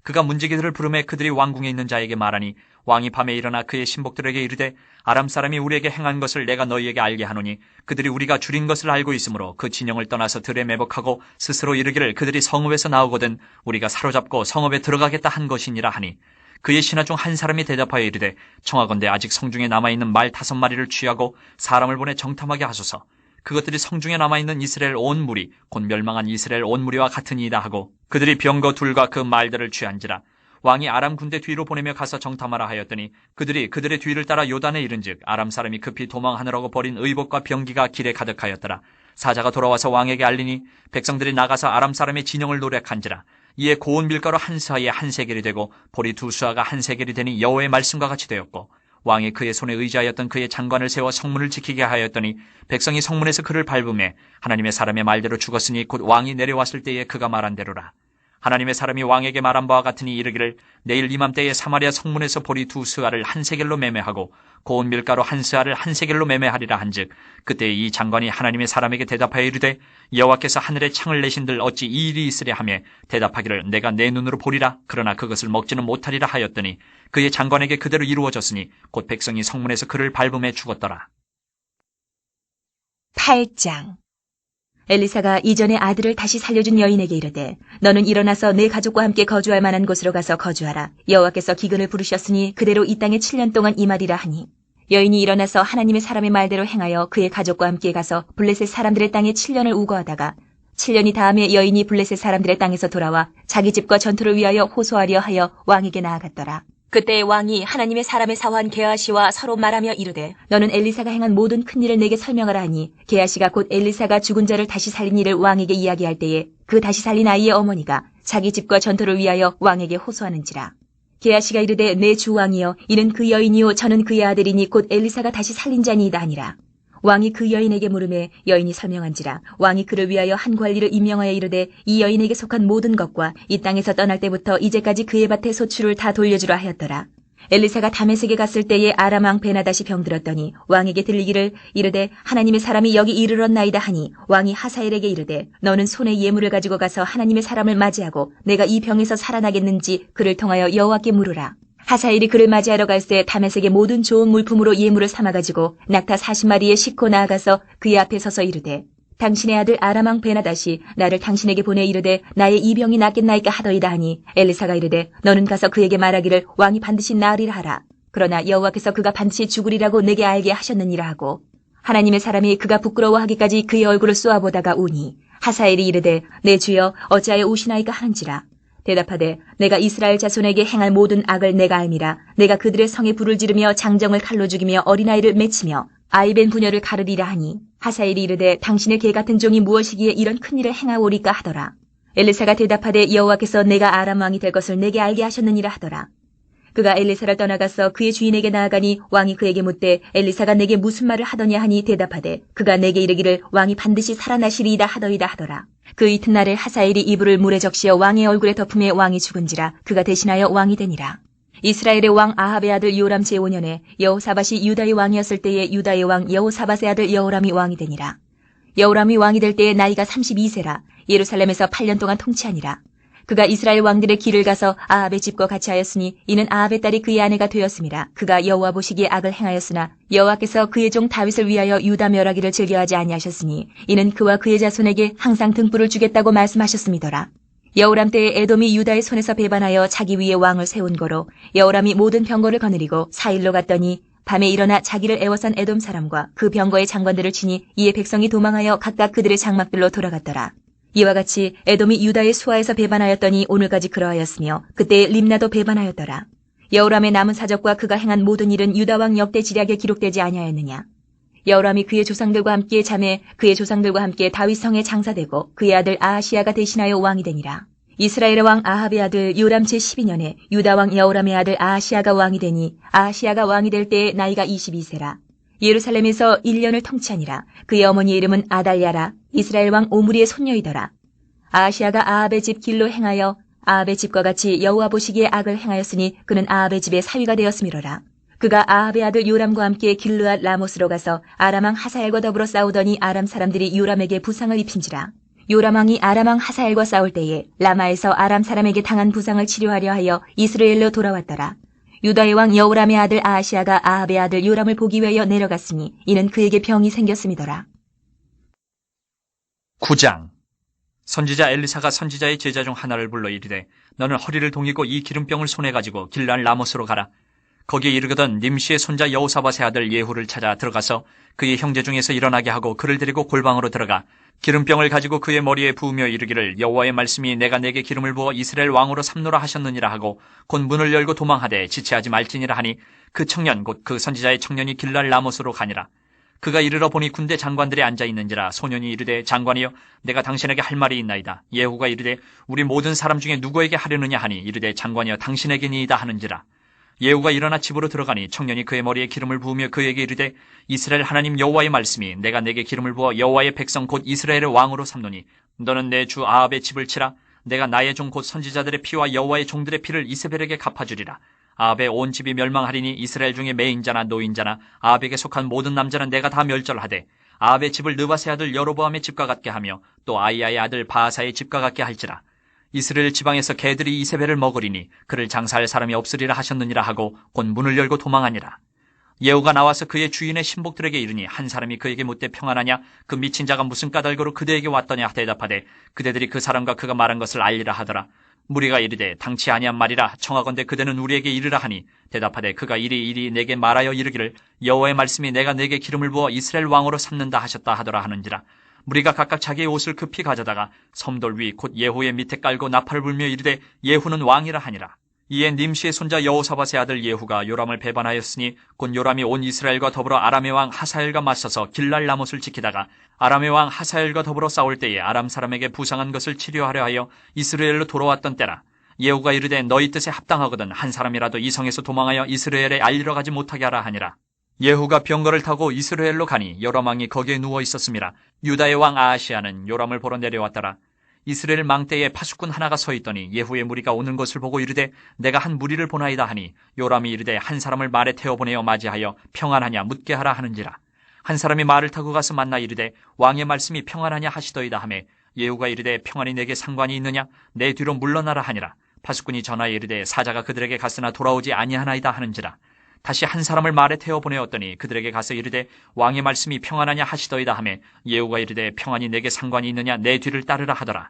그가 문지기들을 부르매 그들이 왕궁에 있는 자에게 말하니 왕이 밤에 일어나 그의 신복들에게 이르되 아람 사람이 우리에게 행한 것을 내가 너희에게 알게 하노니 그들이 우리가 줄인 것을 알고 있으므로 그 진영을 떠나서 들에 매복하고 스스로 이르기를 그들이 성읍에서 나오거든 우리가 사로잡고 성읍에 들어가겠다 한 것이니라 하니 그의 신하 중 한 사람이 대답하여 이르되 청하건대 아직 성중에 남아있는 말 5마리를 취하고 사람을 보내 정탐하게 하소서. 그것들이 성중에 남아있는 이스라엘 온 무리 곧 멸망한 이스라엘 온 무리와 같으니이다 하고 그들이 병거 둘과 그 말들을 취한지라. 왕이 아람 군대 뒤로 보내며 가서 정탐하라 하였더니 그들이 그들의 뒤를 따라 요단에 이른즉 아람 사람이 급히 도망하느라고 버린 의복과 병기가 길에 가득하였더라. 사자가 돌아와서 왕에게 알리니 백성들이 나가서 아람 사람의 진영을 노략한지라. 이에 고운 밀가루 한 스아에 한 세겔이 되고 보리 2수아가 한 세겔이 되니 여호와의 말씀과 같이 되었고 왕이 그의 손에 의지하였던 그의 장관을 세워 성문을 지키게 하였더니 백성이 성문에서 그를 밟음에 하나님의 사람의 말대로 죽었으니 곧 왕이 내려왔을 때에 그가 말한 대로라. 하나님의 사람이 왕에게 말한 바와 같으니 이르기를 내일 이맘때에 사마리아 성문에서 보리 2스아를 한 세겔로 매매하고 고운 밀가루 한 스아를 한 세겔로 매매하리라 한즉 그때 이 장관이 하나님의 사람에게 대답하여 이르되 여호와께서 하늘에 창을 내신들 어찌 이 일이 있으랴 하며 대답하기를 내가 내 눈으로 보리라 그러나 그것을 먹지는 못하리라 하였더니 그의 장관에게 그대로 이루어졌으니 곧 백성이 성문에서 그를 밟음에 죽었더라. 8장. 엘리사가 이전에 아들을 다시 살려준 여인에게 이르되 너는 일어나서 내 가족과 함께 거주할 만한 곳으로 가서 거주하라. 여호와께서 기근을 부르셨으니 그대로 이 땅에 7년 동안 임하리라 하니 여인이 일어나서 하나님의 사람의 말대로 행하여 그의 가족과 함께 가서 블레셋 사람들의 땅에 7년을 우거하다가 7년이 다음에 여인이 블레셋 사람들의 땅에서 돌아와 자기 집과 전투를 위하여 호소하려 하여 왕에게 나아갔더라. 그때 왕이 하나님의 사람의 사환 게하시와 서로 말하며 이르되 너는 엘리사가 행한 모든 큰 일을 내게 설명하라 하니 게하시가 곧 엘리사가 죽은 자를 다시 살린 일을 왕에게 이야기할 때에 그 다시 살린 아이의 어머니가 자기 집과 전투를 위하여 왕에게 호소하는지라. 게하시가 이르되 내 주 왕이여 이는 그 여인이요 저는 그의 아들이니 곧 엘리사가 다시 살린 자니이다 하니라. 왕이 그 여인에게 물으매 여인이 설명한지라. 왕이 그를 위하여 한 관리를 임명하여 이르되 이 여인에게 속한 모든 것과 이 땅에서 떠날 때부터 이제까지 그의 밭의 소출을 다 돌려주라 하였더라. 엘리사가 다메섹에 갔을 때에 아람 왕 베나다시 병들었더니 왕에게 들리기를 이르되 하나님의 사람이 여기 이르렀나이다 하니 왕이 하사엘에게 이르되 너는 손에 예물을 가지고 가서 하나님의 사람을 맞이하고 내가 이 병에서 살아나겠는지 그를 통하여 여호와께 물으라. 하사엘이 그를 맞이하러 갈새 다메섹의 모든 좋은 물품으로 예물을 삼아가지고 낙타 40마리에 싣고 나아가서 그의 앞에 서서 이르되 당신의 아들 아람 왕 베나다시 나를 당신에게 보내 이르되 나의 이 병이 낫겠나이까 하더이다 하니 엘리사가 이르되 너는 가서 그에게 말하기를 왕이 반드시 나으리라 하라. 그러나 여호와께서 그가 반드시 죽으리라고 내게 알게 하셨느니라 하고 하나님의 사람이 그가 부끄러워하기까지 그의 얼굴을 쏘아보다가 우니 하사엘이 이르되 내 주여 어찌하여 우시나이까 하는지라. 대답하되 내가 이스라엘 자손에게 행할 모든 악을 내가 알미라. 내가 그들의 성에 불을 지르며 장정을 칼로 죽이며 어린아이를 맺히며 아이벤 부녀를 가르리라 하니 하사엘이 이르되 당신의 개 같은 종이 무엇이기에 이런 큰일을 행하오리까 하더라. 엘리사가 대답하되 여호와께서 내가 아람 왕이 될 것을 내게 알게 하셨느니라 하더라. 그가 엘리사를 떠나가서 그의 주인에게 나아가니 왕이 그에게 묻되 엘리사가 내게 무슨 말을 하더냐 하니 대답하되 그가 내게 이르기를 왕이 반드시 살아나시리이다 하더이다 하더라. 그 이튿날에 하사엘이 이불을 물에 적시어 왕의 얼굴에 덮음에 왕이 죽은지라 그가 대신하여 왕이 되니라. 이스라엘의 왕 아합의 아들 요람 제5년에 여호사밧이 유다의 왕이었을 때에 유다의 왕 여호사밧의 아들 여호람이 왕이 되니라. 여호람이 왕이 될 때에 나이가 32세라 예루살렘에서 8년 동안 통치하니라. 그가 이스라엘 왕들의 길을 가서 아합의 집과 같이 하였으니 이는 아합의 딸이 그의 아내가 되었음이라. 그가 여호와 보시기에 악을 행하였으나 여호와께서 그의 종 다윗을 위하여 유다 멸하기를 즐겨하지 아니하셨으니 이는 그와 그의 자손에게 항상 등불을 주겠다고 말씀하셨음이더라. 여호람 때에 에돔이 유다의 손에서 배반하여 자기 위에 왕을 세운 거로 여호람이 모든 병거를 거느리고 사일로 갔더니 밤에 일어나 자기를 애워싼 에돔 사람과 그 병거의 장관들을 치니 이에 백성이 도망하여 각각 그들의 장막들로 돌아갔더라. 이와 같이 에돔이 유다의 수하에서 배반하였더니 오늘까지 그러하였으며 그때 림나도 배반하였더라. 여호람의 남은 사적과 그가 행한 모든 일은 유다 왕 역대 지략에 기록되지 아니하였느냐. 여호람이 그의 조상들과 함께 잠에 그의 조상들과 함께 다윗 성에 장사되고 그의 아들 아하시야가 대신하여 왕이 되니라. 이스라엘의 왕 아합의 아들 요람 제12년에 유다 왕 여호람의 아들 아하시야가 왕이 되니 아하시야가 왕이 될 때에 나이가 22세라. 예루살렘에서 1년을 통치하니라. 그의 어머니의 이름은 아달랴라. 이스라엘 왕 오므리의 손녀이더라. 아하시야가 아합의 집 길로 행하여 아합의 집과 같이 여호와 보시기에 악을 행하였으니 그는 아합의 집의 사위가 되었음이로라. 그가 아합의 아들 요람과 함께 길르앗 라못으로 가서 아람 왕 하사엘과 더불어 싸우더니 아람 사람들이 요람에게 부상을 입힌지라. 요람 왕이 아람 왕 하사엘과 싸울 때에 라마에서 아람 사람에게 당한 부상을 치료하려 하여 이스라엘로 돌아왔더라. 유다의 왕 여호람의 아들 아하시야가 아합의 아들 요람을 보기 위하여 내려갔으니 이는 그에게 병이 생겼음이더라. 9장. 선지자 엘리사가 선지자의 제자 중 하나를 불러 이르되 너는 허리를 동이고 이 기름병을 손에 가지고 길르앗 라못으로 가라. 거기에 이르거든 님시의 손자 여호사밧의 아들 예후를 찾아 들어가서 그의 형제 중에서 일어나게 하고 그를 데리고 골방으로 들어가 기름병을 가지고 그의 머리에 부으며 이르기를 여호와의 말씀이 내가 내게 기름을 부어 이스라엘 왕으로 삼노라 하셨느니라 하고 곧 문을 열고 도망하되 지체하지 말지니라 하니 그 청년 곧 그 선지자의 청년이 길르앗 라못으로 가니라. 그가 이르러 보니 군대 장관들이 앉아 있는지라 소년이 이르되 장관이여 내가 당신에게 할 말이 있나이다. 예후가 이르되 우리 모든 사람 중에 누구에게 하려느냐 하니 이르되 장관이여 당신에게니이다 하는지라. 예후가 일어나 집으로 들어가니 청년이 그의 머리에 기름을 부으며 그에게 이르되 이스라엘 하나님 여호와의 말씀이 내가 내게 기름을 부어 여호와의 백성 곧 이스라엘의 왕으로 삼노니 너는 내 주 아합의 집을 치라. 내가 나의 종 곧 선지자들의 피와 여호와의 종들의 피를 이세벨에게 갚아주리라. 아합의 온 집이 멸망하리니 이스라엘 중에 매인자나 노인자나 아합에게 속한 모든 남자는 내가 다 멸절하되 아합의 집을 느바세 아들 여로보암의 집과 같게 하며 또 아이야의 아들 바하사의 집과 같게 할지라. 이스라엘 지방에서 개들이 이세벨을 먹으리니 그를 장사할 사람이 없으리라 하셨느니라 하고 곧 문을 열고 도망하니라. 예후가 나와서 그의 주인의 신복들에게 이르니 한 사람이 그에게 묻되 평안하냐? 그 미친 자가 무슨 까닭으로 그대에게 왔더냐? 대답하되 그대들이 그 사람과 그가 말한 것을 알리라 하더라. 무리가 이르되 당치 아니한 말이라. 청하건대 그대는 우리에게 이르라 하니 대답하되 그가 이리 내게 말하여 이르기를 여호와의 말씀이 내가 내게 기름을 부어 이스라엘 왕으로 삼는다 하셨다 하더라 하는지라. 무리가 각각 자기의 옷을 급히 가져다가 섬돌 위 곧 예후의 밑에 깔고 나팔을 불며 이르되 예후는 왕이라 하니라. 이에 님시의 손자 여호사밧의 아들 예후가 요람을 배반하였으니 곧 요람이 온 이스라엘과 더불어 아람의 왕 하사엘과 맞서서 길랄 라못을 지키다가 아람의 왕 하사엘과 더불어 싸울 때에 아람 사람에게 부상한 것을 치료하려 하여 이스라엘로 돌아왔던 때라. 예후가 이르되 너희 뜻에 합당하거든 한 사람이라도 이 성에서 도망하여 이스라엘에 알리러 가지 못하게 하라 하니라. 예후가 병거를 타고 이스라엘로 가니 요람 왕이 거기에 누워 있었음이라. 유다의 왕 아하시아는 요람을 보러 내려왔더라. 이스라엘 망대에 파수꾼 하나가 서 있더니 예후의 무리가 오는 것을 보고 이르되 내가 한 무리를 보나이다 하니 요람이 이르되 한 사람을 말에 태워보내어 맞이하여 평안하냐 묻게 하라 하는지라. 한 사람이 말을 타고 가서 만나 이르되 왕의 말씀이 평안하냐 하시더이다 하매 예후가 이르되 평안이 내게 상관이 있느냐? 내 뒤로 물러나라 하니라. 파수꾼이 전하에 이르되 사자가 그들에게 갔으나 돌아오지 아니하나이다 하는지라. 다시 한 사람을 말에 태워 보내었더니 그들에게 가서 이르되 왕의 말씀이 평안하냐 하시더이다 하매 예후가 이르되 평안이 내게 상관이 있느냐? 내 뒤를 따르라 하더라.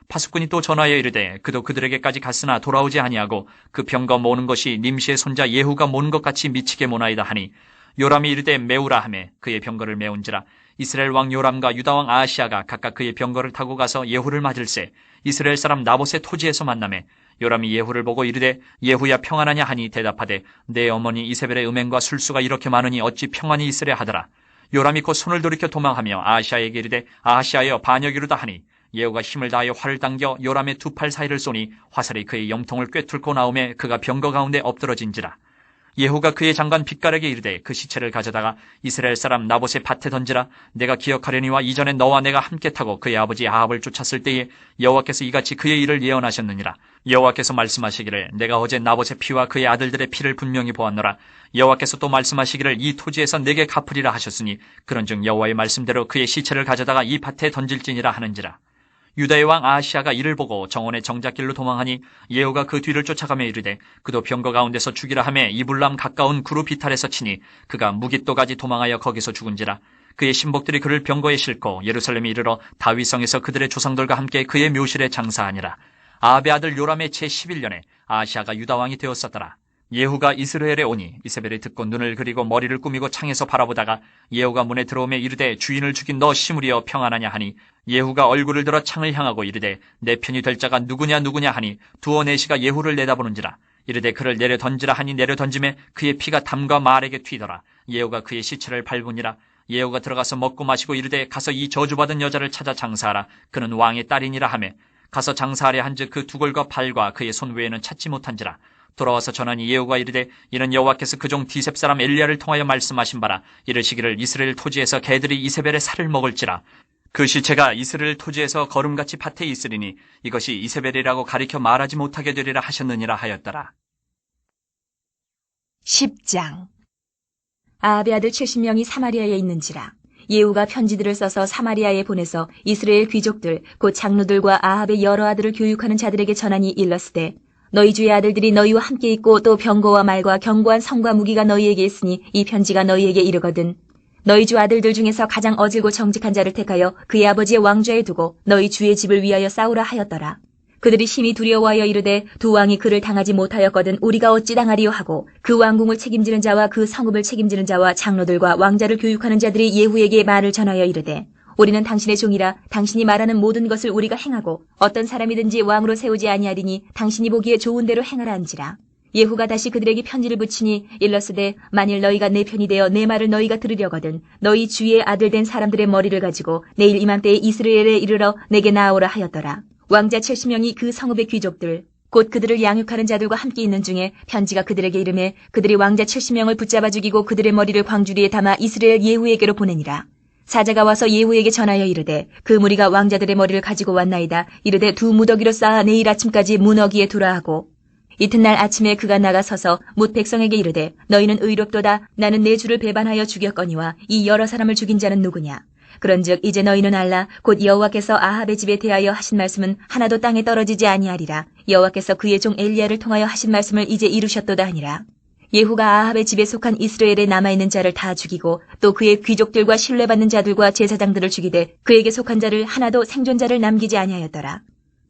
파수꾼이 또 전하여 이르되 그도 그들에게까지 갔으나 돌아오지 아니하고 그 병거 모는 것이 님시의 손자 예후가 모는 것 같이 미치게 모나이다 하니 요람이 이르되 메우라 하매 그의 병거를 메운지라. 이스라엘 왕 요람과 유다 왕 아하시아가 각각 그의 병거를 타고 가서 예후를 맞을세 이스라엘 사람 나봇의 토지에서 만나매 요람이 예후를 보고 이르되 예후야 평안하냐 하니 대답하되 내 어머니 이세벨의 음행과 술수가 이렇게 많으니 어찌 평안이 있으랴 하더라. 요람이 곧 손을 돌이켜 도망하며 아하시아에게 이르되 아하시아여 반역이로다 하니 예후가 힘을 다하여 활을 당겨 요람의 두 팔 사이를 쏘니 화살이 그의 염통을 꿰뚫고 나오매 그가 병거 가운데 엎드러진지라. 예후가 그의 장관 빗갈에게 이르되 그 시체를 가져다가 이스라엘 사람 나봇의 밭에 던지라. 내가 기억하려니와 이전에 너와 내가 함께 타고 그의 아버지 아합을 쫓았을 때에 여호와께서 이같이 그의 일을 예언하셨느니라. 여호와께서 말씀하시기를 내가 어제 나봇의 피와 그의 아들들의 피를 분명히 보았노라. 여호와께서 또 말씀하시기를 이 토지에서 내게 갚으리라 하셨으니 그런즉 여호와의 말씀대로 그의 시체를 가져다가 이 밭에 던질지니라 하는지라. 유다의 왕 아하시아가 이를 보고 정원의 정작길로 도망하니 예후가 그 뒤를 쫓아가며 이르되 그도 병거 가운데서 죽이라 하매 이불람 가까운 구루 비탈에서 치니 그가 무깃도까지 도망하여 거기서 죽은지라. 그의 신복들이 그를 병거에 싣고 예루살렘에 이르러 다윗성에서 그들의 조상들과 함께 그의 묘실에 장사하니라. 아합의 아들 요람의 제11년에 아하시아가 유다 왕이 되었었더라. 예후가 이스라엘에 오니 이세벨이 듣고 눈을 그리고 머리를 꾸미고 창에서 바라보다가 예후가 문에 들어오며 이르되 주인을 죽인 너 시므리여 평안하냐 하니 예후가 얼굴을 들어 창을 향하고 이르되 내 편이 될 자가 누구냐 하니 두어 내시가 예후를 내다보는지라. 이르되 그를 내려 던지라 하니 내려 던짐에 그의 피가 담과 말에게 튀더라. 예후가 그의 시체를 밟으니라. 예후가 들어가서 먹고 마시고 이르되 가서 이 저주받은 여자를 찾아 장사하라. 그는 왕의 딸이니라 하매 가서 장사하려 한즉 그 두골과 발과 그의 손 외에는 찾지 못한지라. 돌아와서 전하니 예후가 이르되 이는 여호와께서 그종 디셉 사람 엘리야를 통하여 말씀하신 바라. 이르시기를 이스라엘 토지에서 개들이 이세벨의 살을 먹을지라. 그 시체가 이스라엘 토지에서 거름같이 밭에 있으리니 이것이 이세벨이라고 가리켜 말하지 못하게 되리라 하셨느니라 하였더라. 10장. 아합의 아들 70명이 사마리아에 있는지라. 예후가 편지들을 써서 사마리아에 보내서 이스라엘 귀족들 곧 장로들과 아합의 여러 아들을 교육하는 자들에게 전하니 일렀으되 너희 주의 아들들이 너희와 함께 있고 또 병거와 말과 견고한 성과 무기가 너희에게 있으니 이 편지가 너희에게 이르거든. 너희 주 아들들 중에서 가장 어질고 정직한 자를 택하여 그의 아버지의 왕좌에 두고 너희 주의 집을 위하여 싸우라 하였더라. 그들이 심히 두려워하여 이르되 두 왕이 그를 당하지 못하였거든 우리가 어찌 당하리요 하고 그 왕궁을 책임지는 자와 그 성읍을 책임지는 자와 장로들과 왕자를 교육하는 자들이 예후에게 말을 전하여 이르되 우리는 당신의 종이라 당신이 말하는 모든 것을 우리가 행하고 어떤 사람이든지 왕으로 세우지 아니하리니 당신이 보기에 좋은 대로 행하라 한지라. 예후가 다시 그들에게 편지를 붙이니 일렀으되 만일 너희가 내 편이 되어 내 말을 너희가 들으려거든 너희 주의 아들 된 사람들의 머리를 가지고 내일 이맘때에 이스라엘에 이르러 내게 나아오라 하였더라. 왕자 70명이 그 성읍의 귀족들 곧 그들을 양육하는 자들과 함께 있는 중에 편지가 그들에게 이르매 그들이 왕자 70명을 붙잡아 죽이고 그들의 머리를 광주리에 담아 이스라엘 예후에게로 보내니라. 사자가 와서 예후에게 전하여 이르되 그 무리가 왕자들의 머리를 가지고 왔나이다. 이르되 두 무더기로 쌓아 내일 아침까지 문어기에 두라 하고 이튿날 아침에 그가 나가서서 뭇 백성에게 이르되 너희는 의롭도다. 나는 내 주를 배반하여 죽였거니와 이 여러 사람을 죽인 자는 누구냐. 그런즉 이제 너희는 알라. 곧 여호와께서 아합의 집에 대하여 하신 말씀은 하나도 땅에 떨어지지 아니하리라. 여호와께서 그의 종 엘리야를 통하여 하신 말씀을 이제 이루셨도다 하니라. 예후가 아합의 집에 속한 이스라엘에 남아있는 자를 다 죽이고 또 그의 귀족들과 신뢰받는 자들과 제사장들을 죽이되 그에게 속한 자를 하나도 생존자를 남기지 아니하였더라.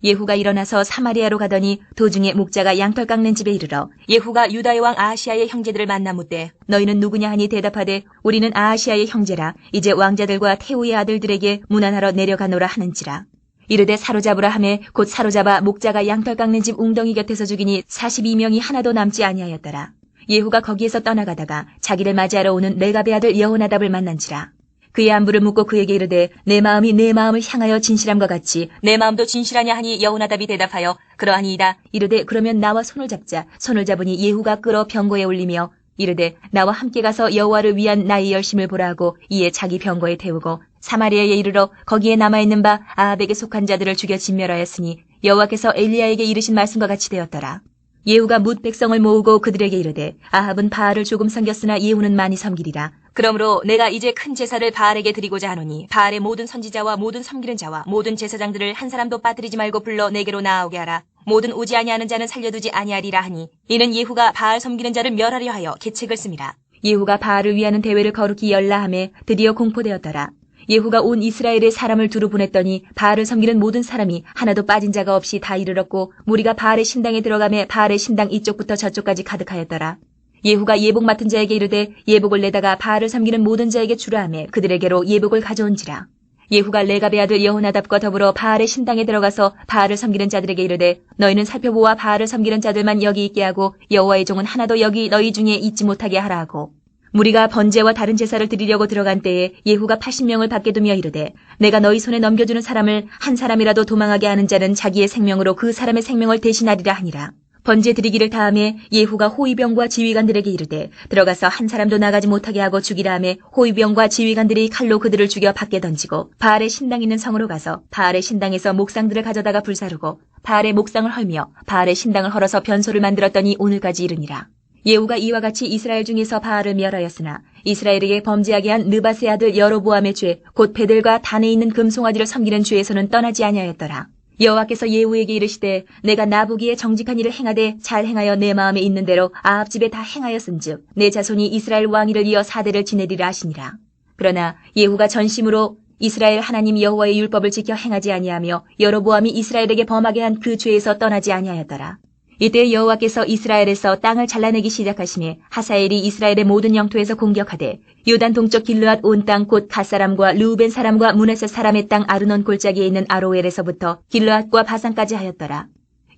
예후가 일어나서 사마리아로 가더니 도중에 목자가 양털 깎는 집에 이르러 예후가 유다의 왕 아하시아의 형제들을 만나 묻되 너희는 누구냐 하니 대답하되 우리는 아하시아의 형제라 이제 왕자들과 태우의 아들들에게 문안하러 내려가노라 하는지라. 이르되 사로잡으라 하매 곧 사로잡아 목자가 양털 깎는 집 웅덩이 곁에서 죽이니 42명이 하나도 남지 아니하였더라. 예후가 거기에서 떠나가다가 자기를 맞이하러 오는 레갑의 아들 여호나답을 만난지라. 그의 안부를 묻고 그에게 이르되 내 마음이 내 마음을 향하여 진실함과 같이 내 마음도 진실하냐 하니 여호나답이 대답하여 그러하니이다. 이르되 그러면 나와 손을 잡자. 손을 잡으니 예후가 끌어 병거에 올리며 이르되 나와 함께 가서 여호와를 위한 나의 열심을 보라 하고 이에 자기 병거에 태우고 사마리아에 이르러 거기에 남아있는 바 아합에게 속한 자들을 죽여 진멸하였으니 여호와께서 엘리야에게 이르신 말씀과 같이 되었더라. 예후가 뭇 백성을 모으고 그들에게 이르되 아합은 바알을 조금 섬겼으나 예후는 많이 섬기리라. 그러므로 내가 이제 큰 제사를 바알에게 드리고자 하노니 바알의 모든 선지자와 모든 섬기는 자와 모든 제사장들을 한 사람도 빠뜨리지 말고 불러 내게로 나아오게 하라. 모든 오지 아니하는 자는 살려두지 아니하리라 하니 이는 예후가 바알 섬기는 자를 멸하려 하여 계책을 씁니다. 예후가 바알을 위하는 대회를 거룩히 열라 하매 드디어 공포되었더라. 예후가 온 이스라엘의 사람을 두루 보냈더니 바알을 섬기는 모든 사람이 하나도 빠진 자가 없이 다 이르렀고 무리가 바알의 신당에 들어가매 바알의 신당 이쪽부터 저쪽까지 가득하였더라. 예후가 예복 맡은 자에게 이르되 예복을 내다가 바알을 섬기는 모든 자에게 주라 하매 그들에게로 예복을 가져온지라. 예후가 레갑의 아들 여호나답과 더불어 바알의 신당에 들어가서 바알을 섬기는 자들에게 이르되 너희는 살펴보아 바알을 섬기는 자들만 여기 있게 하고 여호와의 종은 하나도 여기 너희 중에 있지 못하게 하라 하고 무리가 번제와 다른 제사를 드리려고 들어간 때에 예후가 80명을 밖에 두며 이르되 내가 너희 손에 넘겨주는 사람을 한 사람이라도 도망하게 하는 자는 자기의 생명으로 그 사람의 생명을 대신하리라 하니라. 번제 드리기를 다음에 예후가 호위병과 지휘관들에게 이르되 들어가서 한 사람도 나가지 못하게 하고 죽이라 하매 호위병과 지휘관들이 칼로 그들을 죽여 밖에 던지고 바알의 신당 있는 성으로 가서 바알의 신당에서 목상들을 가져다가 불사르고 바알의 목상을 헐며 바알의 신당을 헐어서 변소를 만들었더니 오늘까지 이르니라. 예후가 이와 같이 이스라엘 중에서 바알을 멸하였으나 이스라엘에게 범죄하게 한 느밧의 아들 여로보암의 죄 곧 베들과 단에 있는 금송아지를 섬기는 죄에서는 떠나지 아니하였더라. 여호와께서 예후에게 이르시되 내가 나보기에 정직한 일을 행하되 잘 행하여 내 마음에 있는 대로 아합 집에 다 행하였은즉 내 자손이 이스라엘 왕위를 이어 사대를 지내리라 하시니라. 그러나 예후가 전심으로 이스라엘 하나님 여호와의 율법을 지켜 행하지 아니하며 여로보암이 이스라엘에게 범하게 한 그 죄에서 떠나지 아니하였더라. 이때 여호와께서 이스라엘에서 땅을 잘라내기 시작하시매 하사엘이 이스라엘의 모든 영토에서 공격하되 요단 동쪽 길르앗 온 땅 곧 갓사람과 르우벤 사람과 므낫세 사람의 땅 아르논 골짜기에 있는 아로엘에서부터 길르앗과 바산까지 하였더라.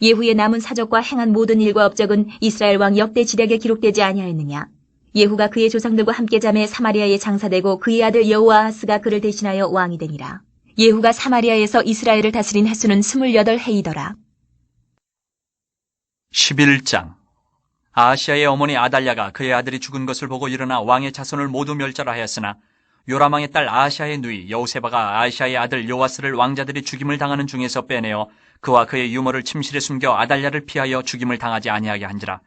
예후의 남은 사적과 행한 모든 일과 업적은 이스라엘 왕 역대 지략에 기록되지 아니하였느냐. 예후가 그의 조상들과 함께 잠에 사마리아에 장사되고 그의 아들 여호아하스가 그를 대신하여 왕이 되니라. 예후가 사마리아에서 이스라엘을 다스린 횟수는 28해이더라. 11장. 아하시아의 어머니 아달랴가 그의 아들이 죽은 것을 보고 일어나 왕의 자손을 모두 멸절하 하였으나 요람왕의 딸 아하시아의 누이 여호세바가 아하시아의 아들 요아스를 왕자들이 죽임을 당하는 중에서 빼내어 그와 그의 유모를 침실에 숨겨 아달랴를 피하여 죽임을 당하지 아니하게 한지라.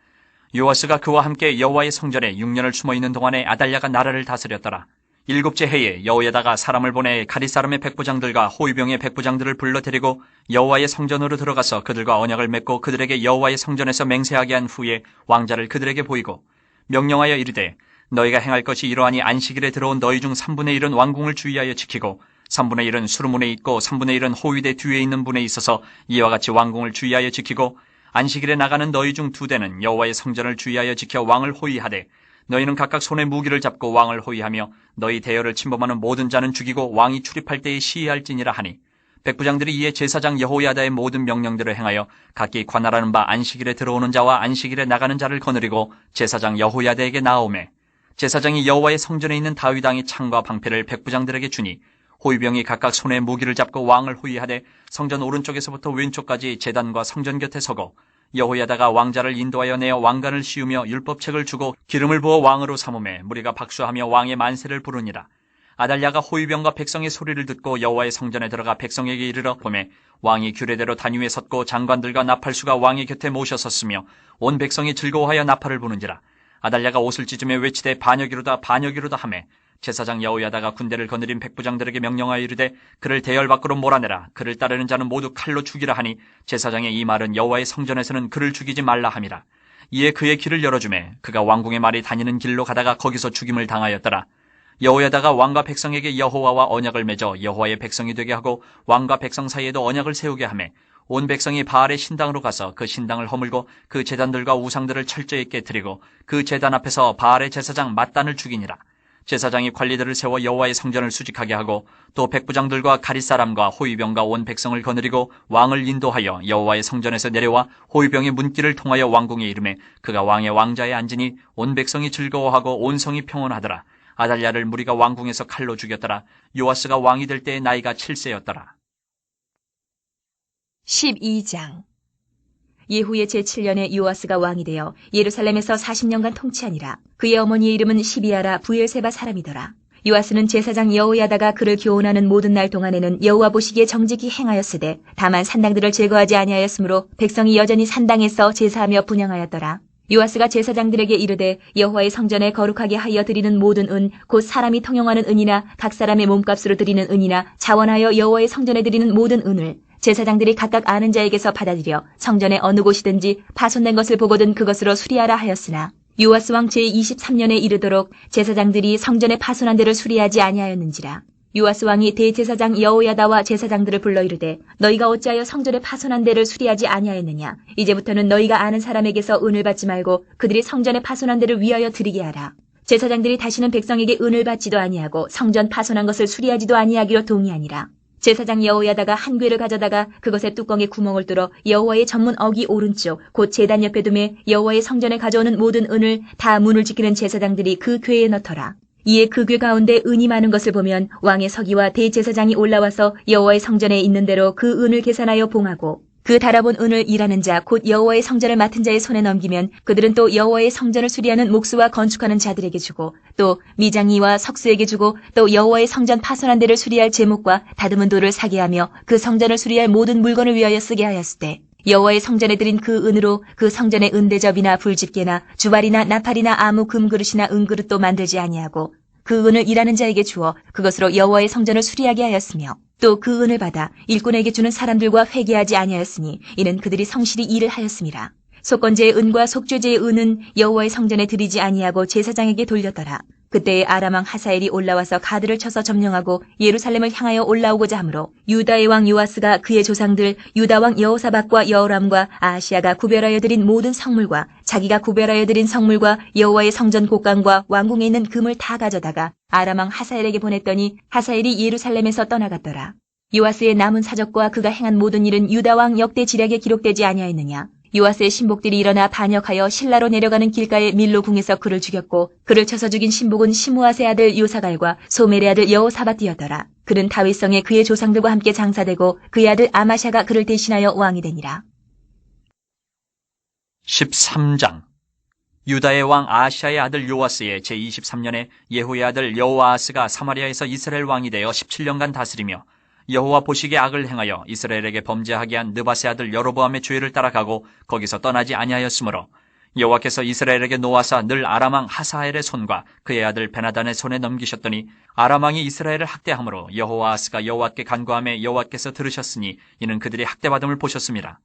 요아스가 그와 함께 여호와의 성전에 6년을 숨어있는 동안에 아달랴가 나라를 다스렸더라. 7째 해에 여호야다가 사람을 보내 가릿 사람의 백부장들과 호위병의 백부장들을 불러 데리고 여호와의 성전으로 들어가서 그들과 언약을 맺고 그들에게 여호와의 성전에서 맹세하게 한 후에 왕자를 그들에게 보이고 명령하여 이르되 너희가 행할 것이 이러하니 안식일에 들어온 너희 중 3분의 1은 왕궁을 주의하여 지키고 3분의 1은 수르문에 있고 3분의 1은 호위대 뒤에 있는 분에 있어서 이와 같이 왕궁을 주의하여 지키고 안식일에 나가는 너희 중 2대는 여호와의 성전을 주의하여 지켜 왕을 호위하되 너희는 각각 손에 무기를 잡고 왕을 호위하며 너희 대열을 침범하는 모든 자는 죽이고 왕이 출입할 때에 시해할지니라 하니 백부장들이 이에 제사장 여호야다의 모든 명령들을 행하여 각기 관할하는 바 안식일에 들어오는 자와 안식일에 나가는 자를 거느리고 제사장 여호야다에게 나아오매 제사장이 여호와의 성전에 있는 다윗 왕의 창과 방패를 백부장들에게 주니 호위병이 각각 손에 무기를 잡고 왕을 호위하되 성전 오른쪽에서부터 왼쪽까지 제단과 성전 곁에 서고 여호야다가 왕자를 인도하여 내어 왕관을 씌우며 율법책을 주고 기름을 부어 왕으로 삼음에 무리가 박수하며 왕의 만세를 부르니라. 아달랴가 호위병과 백성의 소리를 듣고 여호와의 성전에 들어가 백성에게 이르러 보매 왕이 규례대로 단 위에 섰고 장관들과 나팔수가 왕의 곁에 모셔섰으며 온 백성이 즐거워하여 나팔을 부는지라. 아달랴가 옷을 찢으며 외치되 반역이로다 반역이로다 하매 제사장 여호야다가 군대를 거느린 백부장들에게 명령하여 이르되 그를 대열 밖으로 몰아내라. 그를 따르는 자는 모두 칼로 죽이라 하니 제사장의 이 말은 여호와의 성전에서는 그를 죽이지 말라 함이라. 이에 그의 길을 열어주매 그가 왕궁의 말이 다니는 길로 가다가 거기서 죽임을 당하였더라. 여호야다가 왕과 백성에게 여호와와 언약을 맺어 여호와의 백성이 되게 하고 왕과 백성 사이에도 언약을 세우게 하매 온 백성이 바알의 신당으로 가서 그 신당을 허물고 그 제단들과 우상들을 철저히 깨뜨리고 그 제단 앞에서 바알의 제사장 맏단을 죽이니라. 제사장이 관리들을 세워 여호와의 성전을 수직하게 하고 또 백부장들과 가릿사람과 호위병과 온 백성을 거느리고 왕을 인도하여 여호와의 성전에서 내려와 호위병의 문길을 통하여 왕궁에 이르매 그가 왕의 왕자에 앉으니 온 백성이 즐거워하고 온 성이 평온하더라. 아달랴를 무리가 왕궁에서 칼로 죽였더라. 요아스가 왕이 될 때의 나이가 7세였더라. 12장. 예후의 제7년에 요아스가 왕이 되어 예루살렘에서 40년간 통치하니라. 그의 어머니의 이름은 시비아라 부엘세바 사람이더라. 요아스는 제사장 여호야다가 그를 교훈하는 모든 날 동안에는 여호와 보시기에 정직히 행하였으되 다만 산당들을 제거하지 아니하였으므로 백성이 여전히 산당에서 제사하며 분향하였더라. 요아스가 제사장들에게 이르되 여호와의 성전에 거룩하게 하여 드리는 모든 은 곧 사람이 통용하는 은이나 각 사람의 몸값으로 드리는 은이나 자원하여 여호와의 성전에 드리는 모든 은을 제사장들이 각각 아는 자에게서 받아들여 성전의 어느 곳이든지 파손된 것을 보거든 그것으로 수리하라 하였으나 요아스 왕 제23년에 이르도록 제사장들이 성전의 파손한 데를 수리하지 아니하였는지라. 요아스 왕이 대제사장 여호야다와 제사장들을 불러 이르되 너희가 어찌하여 성전의 파손한 데를 수리하지 아니하였느냐. 이제부터는 너희가 아는 사람에게서 은을 받지 말고 그들이 성전의 파손한 데를 위하여 드리게 하라. 제사장들이 다시는 백성에게 은을 받지도 아니하고 성전 파손한 것을 수리하지도 아니하기로 동의하니라. 제사장 여호야다가 한 궤를 가져다가 그것의 뚜껑에 구멍을 뚫어 여호와의 전문 어기 오른쪽 곧 제단 옆에 두매 여호와의 성전에 가져오는 모든 은을 다 문을 지키는 제사장들이 그 궤에 넣더라. 이에 그 궤 가운데 은이 많은 것을 보면 왕의 서기와 대제사장이 올라와서 여호와의 성전에 있는 대로 그 은을 계산하여 봉하고 그 달아본 은을 일하는 자 곧 여호와의 성전을 맡은 자의 손에 넘기면 그들은 또 여호와의 성전을 수리하는 목수와 건축하는 자들에게 주고 또 미장이와 석수에게 주고 또 여호와의 성전 파손한 데를 수리할 제목과 다듬은 돌을 사게 하며 그 성전을 수리할 모든 물건을 위하여 쓰게 하였으되 여호와의 성전에 드린 그 은으로 그 성전의 은대접이나 불집게나 주발이나 나팔이나 아무 금그릇이나 은그릇도 만들지 아니하고 그 은을 일하는 자에게 주어 그것으로 여호와의 성전을 수리하게 하였으며 또 그 은을 받아 일꾼에게 주는 사람들과 회개하지 아니하였으니 이는 그들이 성실히 일을 하였음이라. 속건제의 은과 속죄제의 은은 여호와의 성전에 드리지 아니하고 제사장에게 돌렸더라. 그때에 아람 왕 하사엘이 올라와서 가드를 쳐서 점령하고 예루살렘을 향하여 올라오고자 하므로 유다의 왕 요아스가 그의 조상들 유다 왕 여호사밧과 여호람과 아하시아가 구별하여 드린 모든 성물과 자기가 구별하여 드린 성물과 여호와의 성전 곡간과 왕궁에 있는 금을 다 가져다가 아람 왕 하사엘에게 보냈더니 하사엘이 예루살렘에서 떠나갔더라. 요아스의 남은 사적과 그가 행한 모든 일은 유다 왕 역대 지략에 기록되지 아니하였느냐. 요아스의 신복들이 일어나 반역하여 실라로 내려가는 길가의 밀로 궁에서 그를 죽였고 그를 쳐서 죽인 신복은 시므아세 아들 요사갈과 소멜의 아들 여호사밧이었더라. 그는 다윗성에 그의 조상들과 함께 장사되고 그의 아들 아마샤가 그를 대신하여 왕이 되니라. 13장. 유다의 왕 아하시아의 아들 요아스의 제23년에 예후의 아들 여호아하스가 사마리아에서 이스라엘 왕이 되어 17년간 다스리며 여호와 보시기에 악을 행하여 이스라엘에게 범죄하게 한 느밧의 아들 여로보암의 죄를 따라가고 거기서 떠나지 아니하였으므로 여호와께서 이스라엘에게 노하사 늘 아람 왕 하사엘의 손과 그의 아들 베나단의 손에 넘기셨더니 아람 왕이 이스라엘을 학대함으로 여호아하스가 여호와께 간구하며 여호와께서 들으셨으니 이는 그들이 학대받음을 보셨습니다.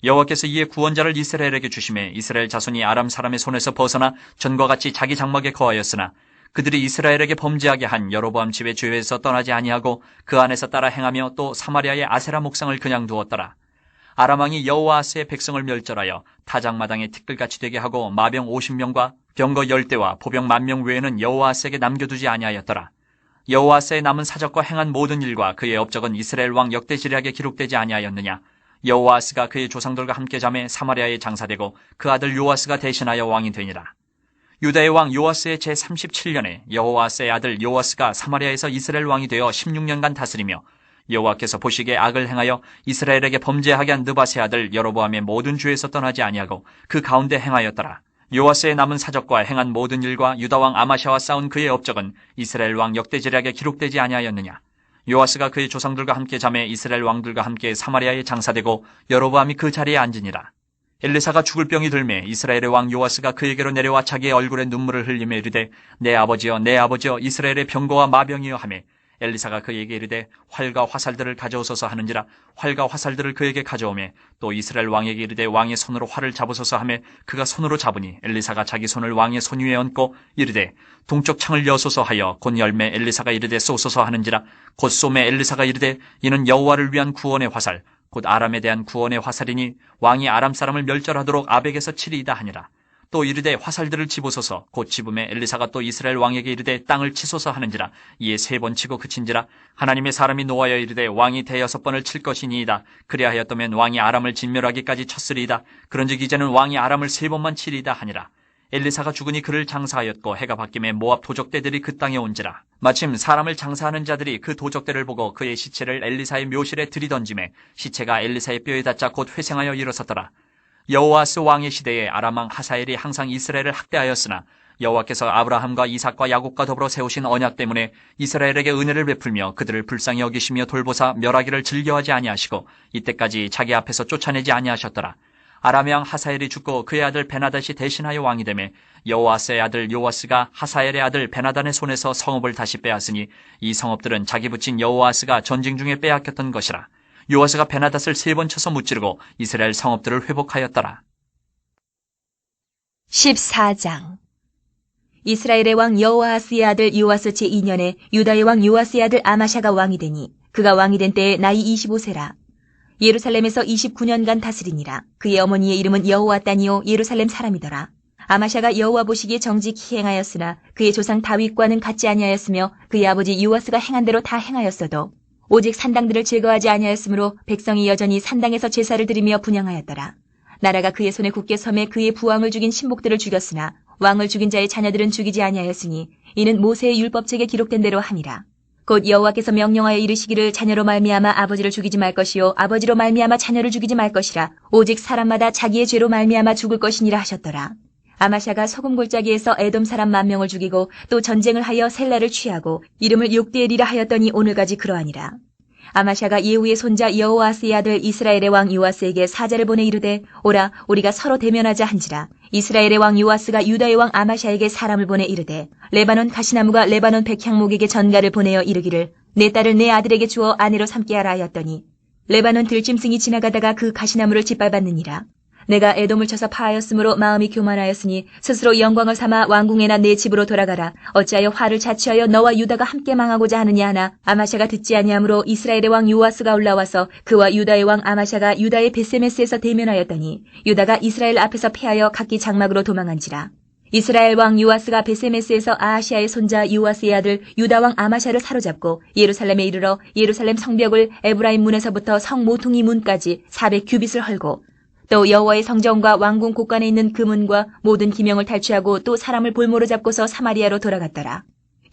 여호와께서 이에 구원자를 이스라엘에게 주심에 이스라엘 자손이 아람 사람의 손에서 벗어나 전과 같이 자기 장막에 거하였으나 그들이 이스라엘에게 범죄하게 한 여로보암 집의 죄에서 떠나지 아니하고 그 안에서 따라 행하며 또 사마리아의 아세라 목상을 그냥 두었더라. 아람 왕이 여호아스의 백성을 멸절하여 타작마당에 티끌같이 되게 하고 마병 50명과 병거 10대와 보병 10,000명 외에는 여호아스에게 남겨두지 아니하였더라. 여호아스의 남은 사적과 행한 모든 일과 그의 업적은 이스라엘 왕 역대 지략에 기록되지 아니하였느냐. 여호아스가 그의 조상들과 함께 잠에 사마리아에 장사되고 그 아들 요아스가 대신하여 왕이 되니라. 유다의 왕 요아스의 제37년에 여호아스의 아들 요아스가 사마리아에서 이스라엘 왕이 되어 16년간 다스리며 여호와께서 보시기에 악을 행하여 이스라엘에게 범죄하게 한 느밧의 아들 여로보암의 모든 죄에서 떠나지 아니하고 그 가운데 행하였더라. 요아스의 남은 사적과 행한 모든 일과 유다 왕 아마샤와 싸운 그의 업적은 이스라엘 왕 역대 지략에 기록되지 아니하였느냐. 요아스가 그의 조상들과 함께 잠에 이스라엘 왕들과 함께 사마리아에 장사되고 여로보암이 그 자리에 앉으니라. 엘리사가 죽을 병이 들매 이스라엘의 왕 요아스가 그에게로 내려와 자기의 얼굴에 눈물을 흘리며 이르되 내 아버지여 이스라엘의 병거와 마병이여 하매 엘리사가 그에게 이르되 활과 화살들을 가져오소서 하는지라 활과 화살들을 그에게 가져오매 또 이스라엘 왕에게 이르되 왕의 손으로 활을 잡으소서 하매 그가 손으로 잡으니 엘리사가 자기 손을 왕의 손 위에 얹고 이르되 동쪽 창을 여소서 하여 곧 열매 엘리사가 이르되 쏘소서 하는지라 곧 쏘매 엘리사가 이르되 이는 여호와를 위한 구원의 화살 곧 아람에 대한 구원의 화살이니 왕이 아람 사람을 멸절하도록 아벡에서 치리이다 하니라. 또 이르되 화살들을 집으소서 곧 집음에 엘리사가 또 이스라엘 왕에게 이르되 땅을 치소서 하는지라 이에 3번 치고 그친지라 하나님의 사람이 노하여 이르되 왕이 6번을 칠 것이니이다. 그리하였더면 왕이 아람을 진멸하기까지 쳤으리이다. 그런즉 이제는 왕이 아람을 3번만 치리이다 하니라. 엘리사가 죽으니 그를 장사하였고 해가 바뀜에 모압 도적대들이 그 땅에 온지라. 마침 사람을 장사하는 자들이 그 도적대를 보고 그의 시체를 엘리사의 묘실에 들이던지매 시체가 엘리사의 뼈에 닿자 곧 회생하여 일어섰더라. 여호아스 왕의 시대에 아람 왕 하사엘이 항상 이스라엘을 학대하였으나 여호와께서 아브라함과 이삭과 야곱과 더불어 세우신 언약 때문에 이스라엘에게 은혜를 베풀며 그들을 불쌍히 여기시며 돌보사 멸하기를 즐겨하지 아니하시고 이때까지 자기 앞에서 쫓아내지 아니하셨더라. 아람 왕 하사엘이 죽고 그의 아들 베나닷이 대신하여 왕이 되매 여호아스의 아들 요아스가 하사엘의 아들 베나단의 손에서 성읍을 다시 빼앗으니 이 성읍들은 자기 붙인 여호아스가 전쟁 중에 빼앗겼던 것이라. 요아스가 베나닷을 3번 쳐서 무찌르고 이스라엘 성읍들을 회복하였더라. 14장. 이스라엘의 왕 여호아스의 아들 요아스 제2년에 유다의 왕 요아스의 아들 아마샤가 왕이 되니 그가 왕이 된 때에 나이 25세라. 예루살렘에서 29년간 다스리니라. 그의 어머니의 이름은 여호와따니요 예루살렘 사람이더라. 아마샤가 여호와 보시기에 정직히 행하였으나 그의 조상 다윗과는 같지 아니하였으며 그의 아버지 요아스가 행한 대로 다 행하였어도 오직 산당들을 제거하지 아니하였으므로 백성이 여전히 산당에서 제사를 드리며 분향하였더라. 나라가 그의 손에 굳게 섬에 그의 부왕을 죽인 신복들을 죽였으나 왕을 죽인 자의 자녀들은 죽이지 아니하였으니 이는 모세의 율법책에 기록된 대로 함이라. 곧 여호와께서 명령하여 이르시기를 자녀로 말미암아 아버지를 죽이지 말 것이요 아버지로 말미암아 자녀를 죽이지 말 것이라. 오직 사람마다 자기의 죄로 말미암아 죽을 것이니라 하셨더라. 아마샤가 소금 골짜기에서 에돔 사람 10,000명을 죽이고 또 전쟁을 하여 셀라를 취하고 이름을 욕대엘이라 하였더니 오늘까지 그러하니라. 아마샤가 예후의 손자 여호아스의 아들 이스라엘의 왕 요아스에게 사자를 보내 이르되 오라 우리가 서로 대면하자 한지라. 이스라엘의 왕 요아스가 유다의 왕 아마샤에게 사람을 보내 이르되 레바논 가시나무가 레바논 백향목에게 전가를 보내어 이르기를 내 딸을 내 아들에게 주어 아내로 삼게 하라 하였더니 레바논 들짐승이 지나가다가 그 가시나무를 짓밟았느니라. 내가 에돔을 쳐서 파하였으므로 마음이 교만하였으니 스스로 영광을 삼아 왕궁에나 내 집으로 돌아가라. 어찌하여 화를 자취하여 너와 유다가 함께 망하고자 하느냐 하나 아마샤가 듣지 아니하므로 이스라엘의 왕 요아스가 올라와서 그와 유다의 왕 아마샤가 유다의 베세메스에서 대면하였더니 유다가 이스라엘 앞에서 패하여 각기 장막으로 도망한지라. 이스라엘 왕 요아스가 베세메스에서 아하시아의 손자 요아스의 아들 유다 왕 아마샤를 사로잡고 예루살렘에 이르러 예루살렘 성벽을 에브라임 문에서부터 성 모퉁이 문까지 400규빗을 헐고 또 여호와의 성전과 왕궁 곳간에 있는 그 문과 모든 기명을 탈취하고 또 사람을 볼모로 잡고서 사마리아로 돌아갔더라.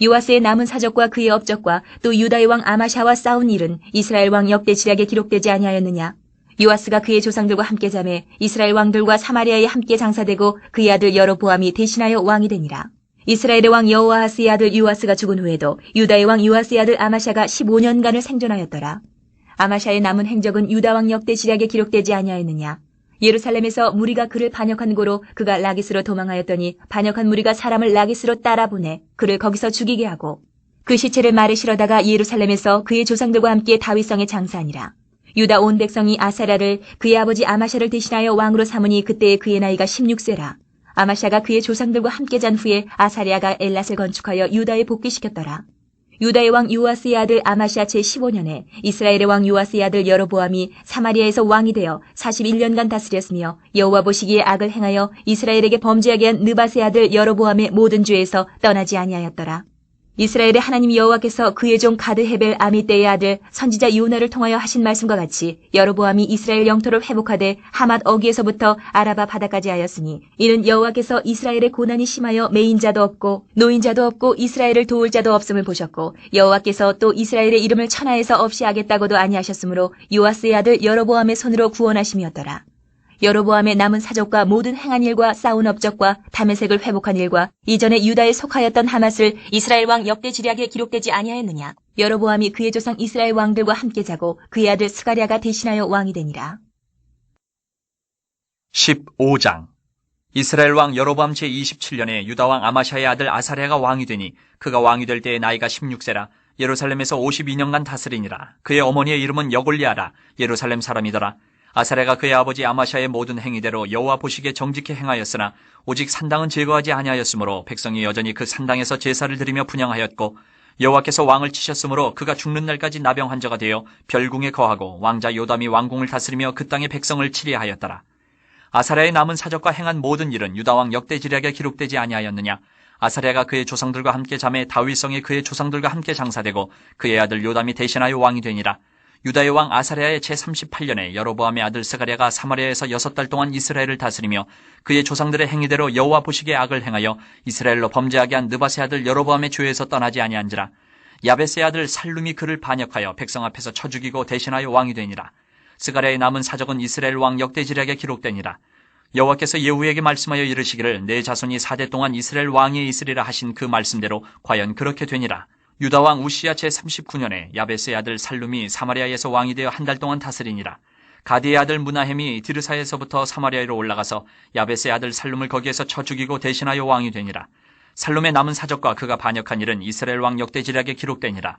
요아스의 남은 사적과 그의 업적과 또 유다의 왕 아마샤와 싸운 일은 이스라엘 왕 역대 지략에 기록되지 아니하였느냐. 요아스가 그의 조상들과 함께 잠에 이스라엘 왕들과 사마리아에 함께 장사되고 그의 아들 여로보암이 대신하여 왕이 되니라. 이스라엘의 왕 여호아스의 아들 요아스가 죽은 후에도 유다의 왕 요아스의 아들 아마샤가 15년간을 생존하였더라. 아마샤의 남은 행적은 유다 왕 역대 지략에 기록되지 아니하였느냐. 예루살렘에서 무리가 그를 반역한 고로 그가 라기스로 도망하였더니 반역한 무리가 사람을 라기스로 따라보내 그를 거기서 죽이게 하고 그 시체를 말에 실어다가 예루살렘에서 그의 조상들과 함께 다윗성에 장사하니라. 유다 온 백성이 아사랴를 그의 아버지 아마샤를 대신하여 왕으로 삼으니 그때에 그의 나이가 16세라. 아마샤가 그의 조상들과 함께 잔 후에 아사랴가 엘랏을 건축하여 유다에 복귀시켰더라. 유다의 왕 요아스의 아들 아마샤 제15년에 이스라엘의 왕 요아스의 아들 여로보암이 사마리아에서 왕이 되어 41년간 다스렸으며 여호와 보시기에 악을 행하여 이스라엘에게 범죄하게 한 느밧의 아들 여로보암의 모든 죄에서 떠나지 아니하였더라. 이스라엘의 하나님 여호와께서 그의 종 가드 헤벨 아미떼의 아들 선지자 요나를 통하여 하신 말씀과 같이 여로보암이 이스라엘 영토를 회복하되 하맛 어귀에서부터 아라바 바다까지 하였으니 이는 여호와께서 이스라엘의 고난이 심하여 매인자도 없고 노인자도 없고 이스라엘을 도울 자도 없음을 보셨고 여호와께서 또 이스라엘의 이름을 천하에서 없이 하겠다고도 아니하셨으므로 요아스의 아들 여로보암의 손으로 구원하심이었더라. 여로보암의 남은 사적과 모든 행한 일과 싸운 업적과 다메섹을 회복한 일과 이전에 유다에 속하였던 하맛을 이스라엘 왕 역대 지략에 기록되지 아니하였느냐. 여로보암이 그의 조상 이스라엘 왕들과 함께 자고 그의 아들 스가랴가 대신하여 왕이 되니라. 15장. 이스라엘 왕 여로보암 제27년에 유다 왕 아마샤의 아들 아사랴가 왕이 되니 그가 왕이 될 때의 나이가 16세라. 예루살렘에서 52년간 다스리니라. 그의 어머니의 이름은 여골리아라. 예루살렘 사람이더라. 아사랴가 그의 아버지 아마샤의 모든 행위대로 여호와 보시기에 정직히 행하였으나 오직 산당은 제거하지 아니하였으므로 백성이 여전히 그 산당에서 제사를 드리며 분향하였고, 여호와께서 왕을 치셨으므로 그가 죽는 날까지 나병 환자가 되어 별궁에 거하고 왕자 요담이 왕궁을 다스리며 그 땅의 백성을 치리하였더라. 아사랴의 남은 사적과 행한 모든 일은 유다왕 역대지략에 기록되지 아니하였느냐? 아사랴가 그의 조상들과 함께 잠에 다윗성에 그의 조상들과 함께 장사되고 그의 아들 요담이 대신하여 왕이 되니라. 유다의 왕 아사랴의 제38년에 여로보암의 아들 스가랴가 사마리아에서 6달 동안 이스라엘을 다스리며 그의 조상들의 행위대로 여호와 보시기에 악을 행하여 이스라엘로 범죄하게 한 느밧의 아들 여로보암의 죄에서 떠나지 아니한지라. 야벳의 아들 살룸이 그를 반역하여 백성 앞에서 쳐 죽이고 대신하여 왕이 되니라. 스가랴의 남은 사적은 이스라엘 왕 역대지략에 기록되니라. 여호와께서 예후에게 말씀하여 이르시기를 내 자손이 4대 동안 이스라엘 왕이 있으리라 하신 그 말씀대로 과연 그렇게 되니라. 유다 왕 우시야 제39년에 야벳의 아들 살룸이 사마리아에서 왕이 되어 1달 동안 다스리니라. 가디의 아들 무나헴이 디르사에서부터 사마리아로 올라가서 야벳의 아들 살룸을 거기에서 쳐 죽이고 대신하여 왕이 되니라. 살룸의 남은 사적과 그가 반역한 일은 이스라엘 왕 역대지략에 기록되니라.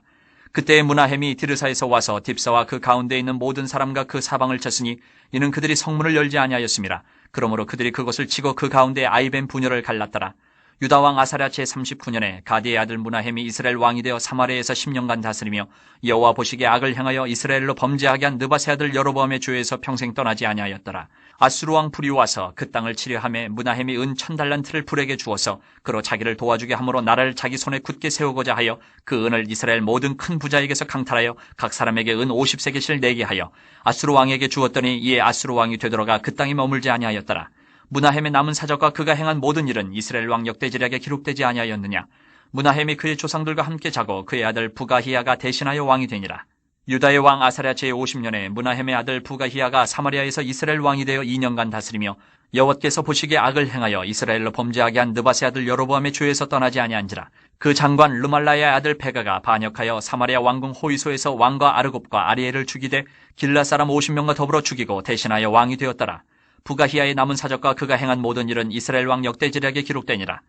그때 무나헴이 디르사에서 와서 딥사와 그 가운데 있는 모든 사람과 그 사방을 쳤으니 이는 그들이 성문을 열지 아니하였음이라. 그러므로 그들이 그것을 치고 그 가운데 아이벤 부녀를 갈랐더라. 유다 왕 아사랴 제39년에 가디의 아들 무나헴이 이스라엘 왕이 되어 사마리아에서 10년간 다스리며 여호와 보시기에 악을 행하여 이스라엘로 범죄하게 한 느밧의 아들 여로보암의 죄에서 평생 떠나지 아니하였더라. 아수르 왕 불이 와서 그 땅을 치려하며 무나헴이 은 1000달란트를 불에게 주어서 그로 자기를 도와주게 함으로 나라를 자기 손에 굳게 세우고자 하여 그 은을 이스라엘 모든 큰 부자에게서 강탈하여 각 사람에게 은 50세겔씩 내게 하여 아수르 왕에게 주었더니 이에 아수르 왕이 되돌아가 그 땅에 머물지 아니하였더라. 무나헴의 남은 사적과 그가 행한 모든 일은 이스라엘 왕 역대지략에 기록되지 아니하였느냐? 무나헴이 그의 조상들과 함께 자고 그의 아들 부가히야가 대신하여 왕이 되니라. 유다의 왕 아사랴 제50년에 무나헴의 아들 부가히야가 사마리아에서 이스라엘 왕이 되어 2년간 다스리며 여호와께서 보시기에 악을 행하여 이스라엘로 범죄하게 한 느밧의 아들 여로보암의 죄에서 떠나지 아니한지라. 그 장관 르말라야의 아들 베가가 반역하여 사마리아 왕궁 호이소에서 왕과 아르곱과 아리엘을 죽이되 길라 사람 50명과 더불어 죽이고 대신하여 왕이 되었더라. 부가히야의 남은 사적과 그가 행한 모든 일은 이스라엘 왕 역대지략에 기록되니라.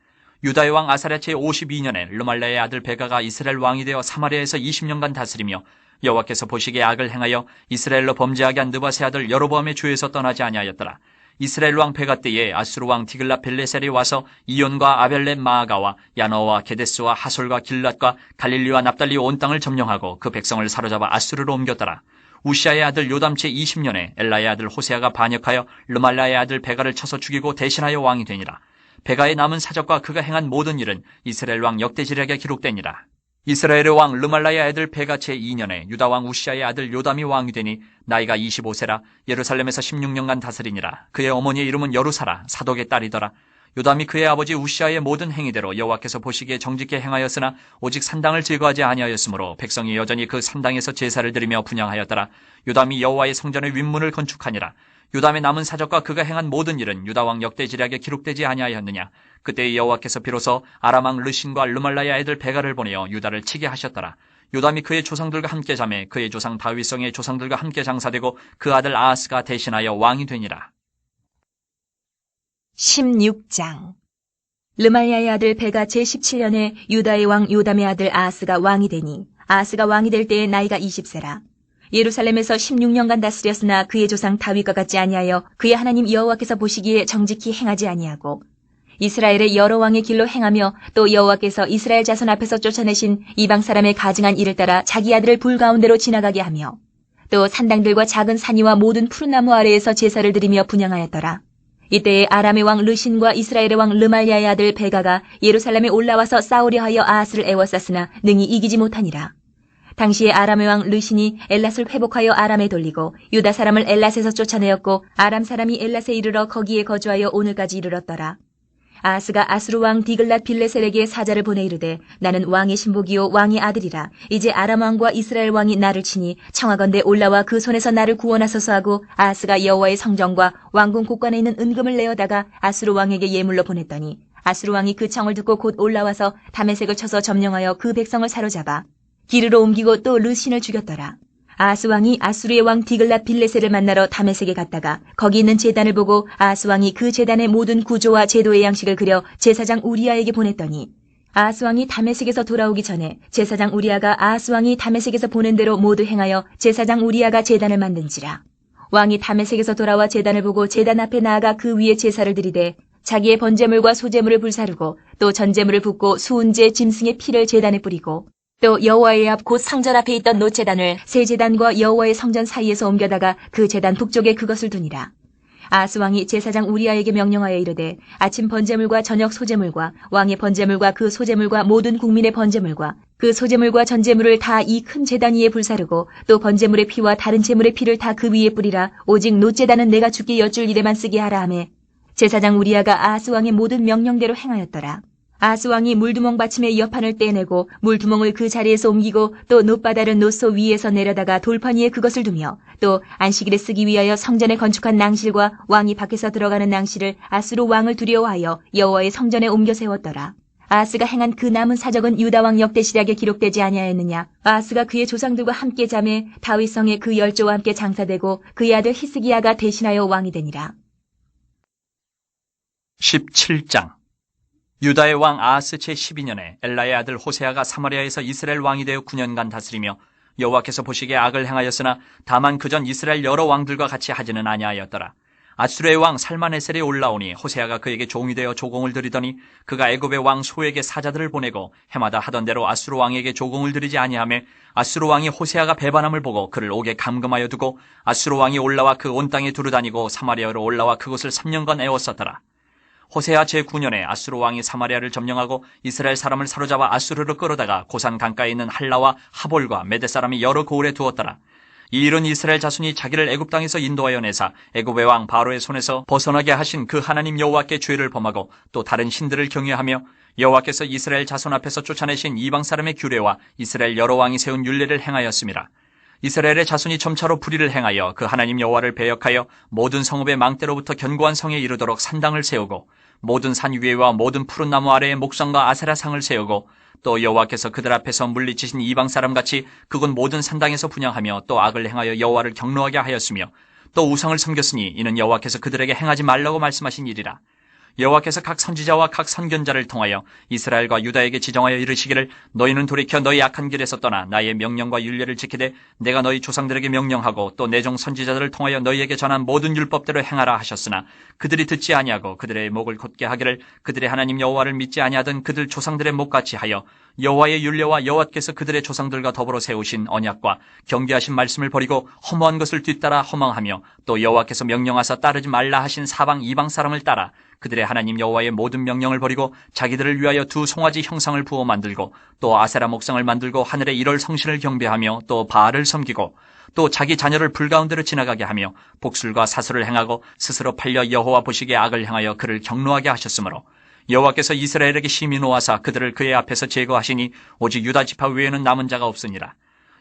유다의 왕 아사랴 제52년에 르말라의 아들 베가가 이스라엘 왕이 되어 사마리아에서 20년간 다스리며 여호와께서 보시기에 악을 행하여 이스라엘로 범죄하게 한 느밧의 아들 여로보암의 죄에서 떠나지 아니하였더라. 이스라엘 왕 베가 때에 아수르 왕 디글라 빌레셀이 와서 이온과 아벨렛 마아가와 야너와 게데스와 하솔과 길랏과 갈릴리와 납달리 온 땅을 점령하고 그 백성을 사로잡아 아수르로 옮겼더라. 우시아의 아들 요담 제20년에 엘라의 아들 호세아가 반역하여 르말라의 아들 베가를 쳐서 죽이고 대신하여 왕이 되니라. 베가의 남은 사적과 그가 행한 모든 일은 이스라엘 왕 역대지략에 기록되니라. 이스라엘의 왕 르말라의 아들 베가 제2년에 유다 왕 우시아의 아들 요담이 왕이 되니 나이가 25세라. 예루살렘에서 16년간 다스리니라. 그의 어머니의 이름은 여루사라. 사독의 딸이더라. 요담이 그의 아버지 우시아의 모든 행위대로 여호와께서 보시기에 정직히 행하였으나 오직 산당을 제거하지 아니하였으므로 백성이 여전히 그 산당에서 제사를 드리며 분향하였더라. 요담이 여호와의 성전의 윗문을 건축하니라. 요담의 남은 사적과 그가 행한 모든 일은 유다 왕 역대지략에 기록되지 아니하였느냐? 그때 여호와께서 비로소 아람 왕 르신과 르말라의 아들 베가를 보내어 유다를 치게 하셨더라. 요담이 그의 조상들과 함께 잠에 그의 조상 다윗성의 조상들과 함께 장사되고 그 아들 아하스가 대신하여 왕이 되니라. 16장. 르말야의 아들 베가 제17년에 유다의 왕 요담의 아들 아하스가 왕이 되니 아하스가 왕이 될 때의 나이가 20세라. 예루살렘에서 16년간 다스렸으나 그의 조상 다윗과 같지 아니하여 그의 하나님 여호와께서 보시기에 정직히 행하지 아니하고 이스라엘의 여러 왕의 길로 행하며 또 여호와께서 이스라엘 자손 앞에서 쫓아내신 이방 사람의 가증한 일을 따라 자기 아들을 불 가운데로 지나가게 하며 또 산당들과 작은 산이와 모든 푸른 나무 아래에서 제사를 드리며 분향하였더라. 이때에 아람의 왕 르신과 이스라엘의 왕 르말야의 아들 베가가 예루살렘에 올라와서 싸우려 하여 아하스를 애워쌌으나 능히 이기지 못하니라. 당시에 아람의 왕 르신이 엘랏을 회복하여 아람에 돌리고 유다 사람을 엘랏에서 쫓아내었고 아람 사람이 엘랏에 이르러 거기에 거주하여 오늘까지 이르렀더라. 아하스가 아수르 왕 디글랏 빌레셀에게 사자를 보내 이르되 나는 왕의 신복이요 왕의 아들이라. 이제 아람 왕과 이스라엘 왕이 나를 치니 청하건대 올라와 그 손에서 나를 구원하소서 하고 아하스가 여호와의 성전과 왕궁 곳간에 있는 은금을 내어다가 아수르 왕에게 예물로 보냈더니 아수르 왕이 그 청을 듣고 곧 올라와서 다메섹을 쳐서 점령하여 그 백성을 사로잡아 기르로 옮기고 또 르신을 죽였더라. 아하스 왕이 아수르의 왕 디글랏 빌레셀을 만나러 다메섹에 갔다가 거기 있는 제단을 보고 아하스 왕이 그 제단의 모든 구조와 제도의 양식을 그려 제사장 우리아에게 보냈더니 아하스 왕이 다메섹에서 돌아오기 전에 제사장 우리아가 아하스 왕이 다메섹에서 보낸 대로 모두 행하여 제사장 우리아가 제단을 만든지라. 왕이 다메섹에서 돌아와 제단을 보고 제단 앞에 나아가 그 위에 제사를 드리되 자기의 번제물과 소제물을 불사르고 또 전제물을 붓고 수은제 짐승의 피를 제단에 뿌리고 또 여호와의 앞 곧 성전 앞에 있던 노제단을 새 제단과 여호와의 성전 사이에서 옮겨다가 그 제단 북쪽에 그것을 두니라. 아하스 왕이 제사장 우리아에게 명령하여 이르되 아침 번제물과 저녁 소제물과 왕의 번제물과 그 소제물과 모든 국민의 번제물과 그 소제물과 전제물을 다 이 큰 제단 위에 불사르고 또 번제물의 피와 다른 제물의 피를 다 그 위에 뿌리라. 오직 노제단은 내가 주께 여쭐 일에만 쓰게 하라 하매 제사장 우리아가 아하스 왕의 모든 명령대로 행하였더라. 아하스 왕이 물두멍 받침의 여판을 떼내고 물두멍을 그 자리에서 옮기고 또 놋바다른 놋소 위에서 내려다가 돌판 위에 그것을 두며 또 안식일에 쓰기 위하여 성전에 건축한 낭실과 왕이 밖에서 들어가는 낭실을 아수르 왕을 두려워하여 여호와의 성전에 옮겨 세웠더라. 아하스가 행한 그 남은 사적은 유다왕 역대시략에 기록되지 아니하였느냐. 아하스가 그의 조상들과 함께 잠에 다윗성에 그 열조와 함께 장사되고 그의 아들 히스기야가 대신하여 왕이 되니라. 17장. 유다의 왕 아하스 제12년에 엘라의 아들 호세아가 사마리아에서 이스라엘 왕이 되어 9년간 다스리며 여호와께서 보시기에 악을 행하였으나 다만 그전 이스라엘 여러 왕들과 같이 하지는 아니하였더라. 아수르의 왕 살마네셀이 올라오니 호세아가 그에게 종이 되어 조공을 드리더니 그가 애굽의 왕 소에게 사자들을 보내고 해마다 하던 대로 아수르 왕에게 조공을 드리지 아니하며 아수르 왕이 호세아가 배반함을 보고 그를 옥에 감금하여 두고 아수르 왕이 올라와 그 온 땅에 두루다니고 사마리아로 올라와 그곳을 3년간 애웠었더라. 호세아 제9년에 아수르 왕이 사마리아를 점령하고 이스라엘 사람을 사로잡아 아수르로 끌어다가 고산 강가에 있는 할라와 하볼과 메대 사람이 여러 고을에 두었더라. 이 일은 이스라엘 자손이 자기를 애굽 땅에서 인도하여 내사 애굽의 왕 바로의 손에서 벗어나게 하신 그 하나님 여호와께 죄를 범하고 또 다른 신들을 경외하며 여호와께서 이스라엘 자손 앞에서 쫓아내신 이방 사람의 규례와 이스라엘 여러 왕이 세운 율례를 행하였음이라. 이스라엘의 자손이 점차로 불의를 행하여 그 하나님 여호와를 배역하여 모든 성읍의 망대로부터 견고한 성에 이르도록 산당을 세우고 모든 산 위에와 모든 푸른 나무 아래에 목상과 아세라상을 세우고 또 여호와께서 그들 앞에서 물리치신 이방 사람같이 그곳 모든 산당에서 분향하며 또 악을 행하여 여호와를 경노하게 하였으며 또 우상을 섬겼으니 이는 여호와께서 그들에게 행하지 말라고 말씀하신 일이라. 여호와께서 각 선지자와 각 선견자를 통하여 이스라엘과 유다에게 지정하여 이르시기를 너희는 돌이켜 너희 악한 길에서 떠나 나의 명령과 율례를 지키되 내가 너희 조상들에게 명령하고 또 내 종 선지자들을 통하여 너희에게 전한 모든 율법대로 행하라 하셨으나 그들이 듣지 아니하고 그들의 목을 곧게 하기를 그들의 하나님 여호와를 믿지 아니하던 그들 조상들의 목같이 하여 여호와의 율례와 여호와께서 그들의 조상들과 더불어 세우신 언약과 경계하신 말씀을 버리고 허무한 것을 뒤따라 허망하며 또 여호와께서 명령하사 따르지 말라 하신 사방 이방 사람을 따라 그들의 하나님 여호와의 모든 명령을 버리고 자기들을 위하여 두 송아지 형상을 부어 만들고 또 아세라 목상을 만들고 하늘의 일월 성신을 경배하며 또 바알을 섬기고 또 자기 자녀를 불가운데로 지나가게 하며 복술과 사술을 행하고 스스로 팔려 여호와 보시기에 악을 행하여 그를 경노하게 하셨으므로 여호와께서 이스라엘에게 심히 노하사 그들을 그의 앞에서 제거하시니 오직 유다 지파 외에는 남은 자가 없으니라.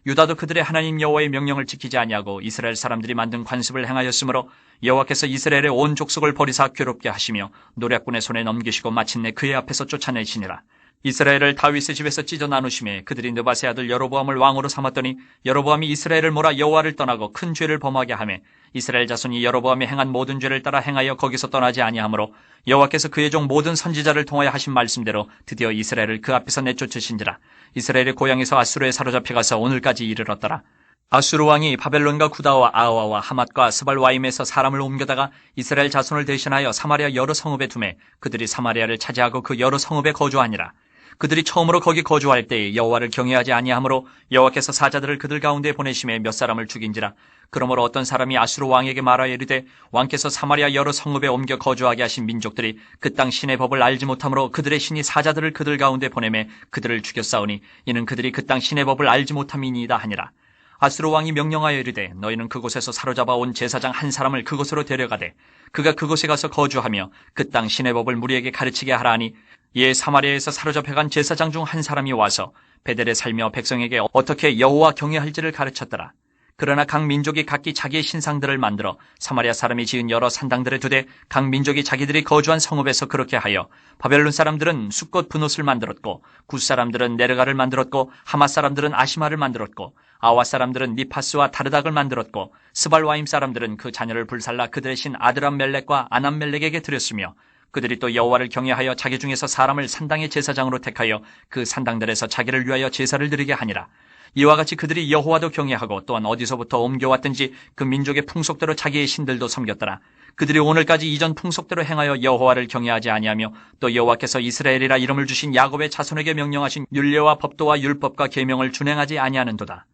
유다도 그들의 하나님 여호와의 명령을 지키지 아니하고 이스라엘 사람들이 만든 관습을 행하였으므로 여호와께서 이스라엘의 온 족속을 버리사 괴롭게 하시며 노략군의 손에 넘기시고 마침내 그의 앞에서 쫓아내시니라. 이스라엘을 다윗의 집에서 찢어 나누심에 그들이 느바세 아들 여로보암을 왕으로 삼았더니 여로보암이 이스라엘을 몰아 여호와를 떠나고 큰 죄를 범하게 하매 이스라엘 자손이 여로보암이 행한 모든 죄를 따라 행하여 거기서 떠나지 아니하므로 여호와께서 그의 종 모든 선지자를 통하여 하신 말씀대로 드디어 이스라엘을 그 앞에서 내쫓으신지라. 이스라엘의 고향에서 아수르에 사로잡혀 가서 오늘까지 이르렀더라. 아수르 왕이 바벨론과 구다와 아와와 하맛과 스발와임에서 사람을 옮겨다가 이스라엘 자손을 대신하여 사마리아 여러 성읍에 두매 그들이 사마리아를 차지하고 그 여러 성읍에 거주하니라. 그들이 처음으로 거기 거주할 때에 여호와를 경외하지 아니하므로 여호와께서 사자들을 그들 가운데 보내심에 몇 사람을 죽인지라. 그러므로 어떤 사람이 아수르 왕에게 말하여 이르되 왕께서 사마리아 여러 성읍에 옮겨 거주하게 하신 민족들이 그 땅 신의 법을 알지 못하므로 그들의 신이 사자들을 그들 가운데 보내매 그들을 죽였사오니 이는 그들이 그 땅 신의 법을 알지 못함이니이다 하니라. 아수르 왕이 명령하여 이르되 너희는 그곳에서 사로잡아 온 제사장 한 사람을 그곳으로 데려가되 그가 그곳에 가서 거주하며 그 땅 신의 법을 무리에게 가르치게 하라 하니 이에 사마리아에서 사로잡혀간 제사장 중 한 사람이 와서 베델에 살며 백성에게 어떻게 여호와 경외할지를 가르쳤더라. 그러나 각 민족이 각기 자기의 신상들을 만들어 사마리아 사람이 지은 여러 산당들에 두되 각 민족이 자기들이 거주한 성읍에서 그렇게 하여 바벨론 사람들은 숫꽃 분옷을 만들었고 굿 사람들은 네르가를 만들었고 하맛 사람들은 아시마를 만들었고 아와 사람들은 니파스와 다르닥을 만들었고 스발와임 사람들은 그 자녀를 불살라 그들의 신 아드람멜렉과 아남멜렉에게 드렸으며 그들이 또 여호와를 경외하여 자기 중에서 사람을 산당의 제사장으로 택하여 그 산당들에서 자기를 위하여 제사를 드리게 하니라. 이와 같이 그들이 여호와도 경외하고 또한 어디서부터 옮겨왔든지 그 민족의 풍속대로 자기의 신들도 섬겼더라. 그들이 오늘까지 이전 풍속대로 행하여 여호와를 경외하지 아니하며 또 여호와께서 이스라엘이라 이름을 주신 야곱의 자손에게 명령하신 율례와 법도와 율법과 계명을 준행하지 아니하는도다.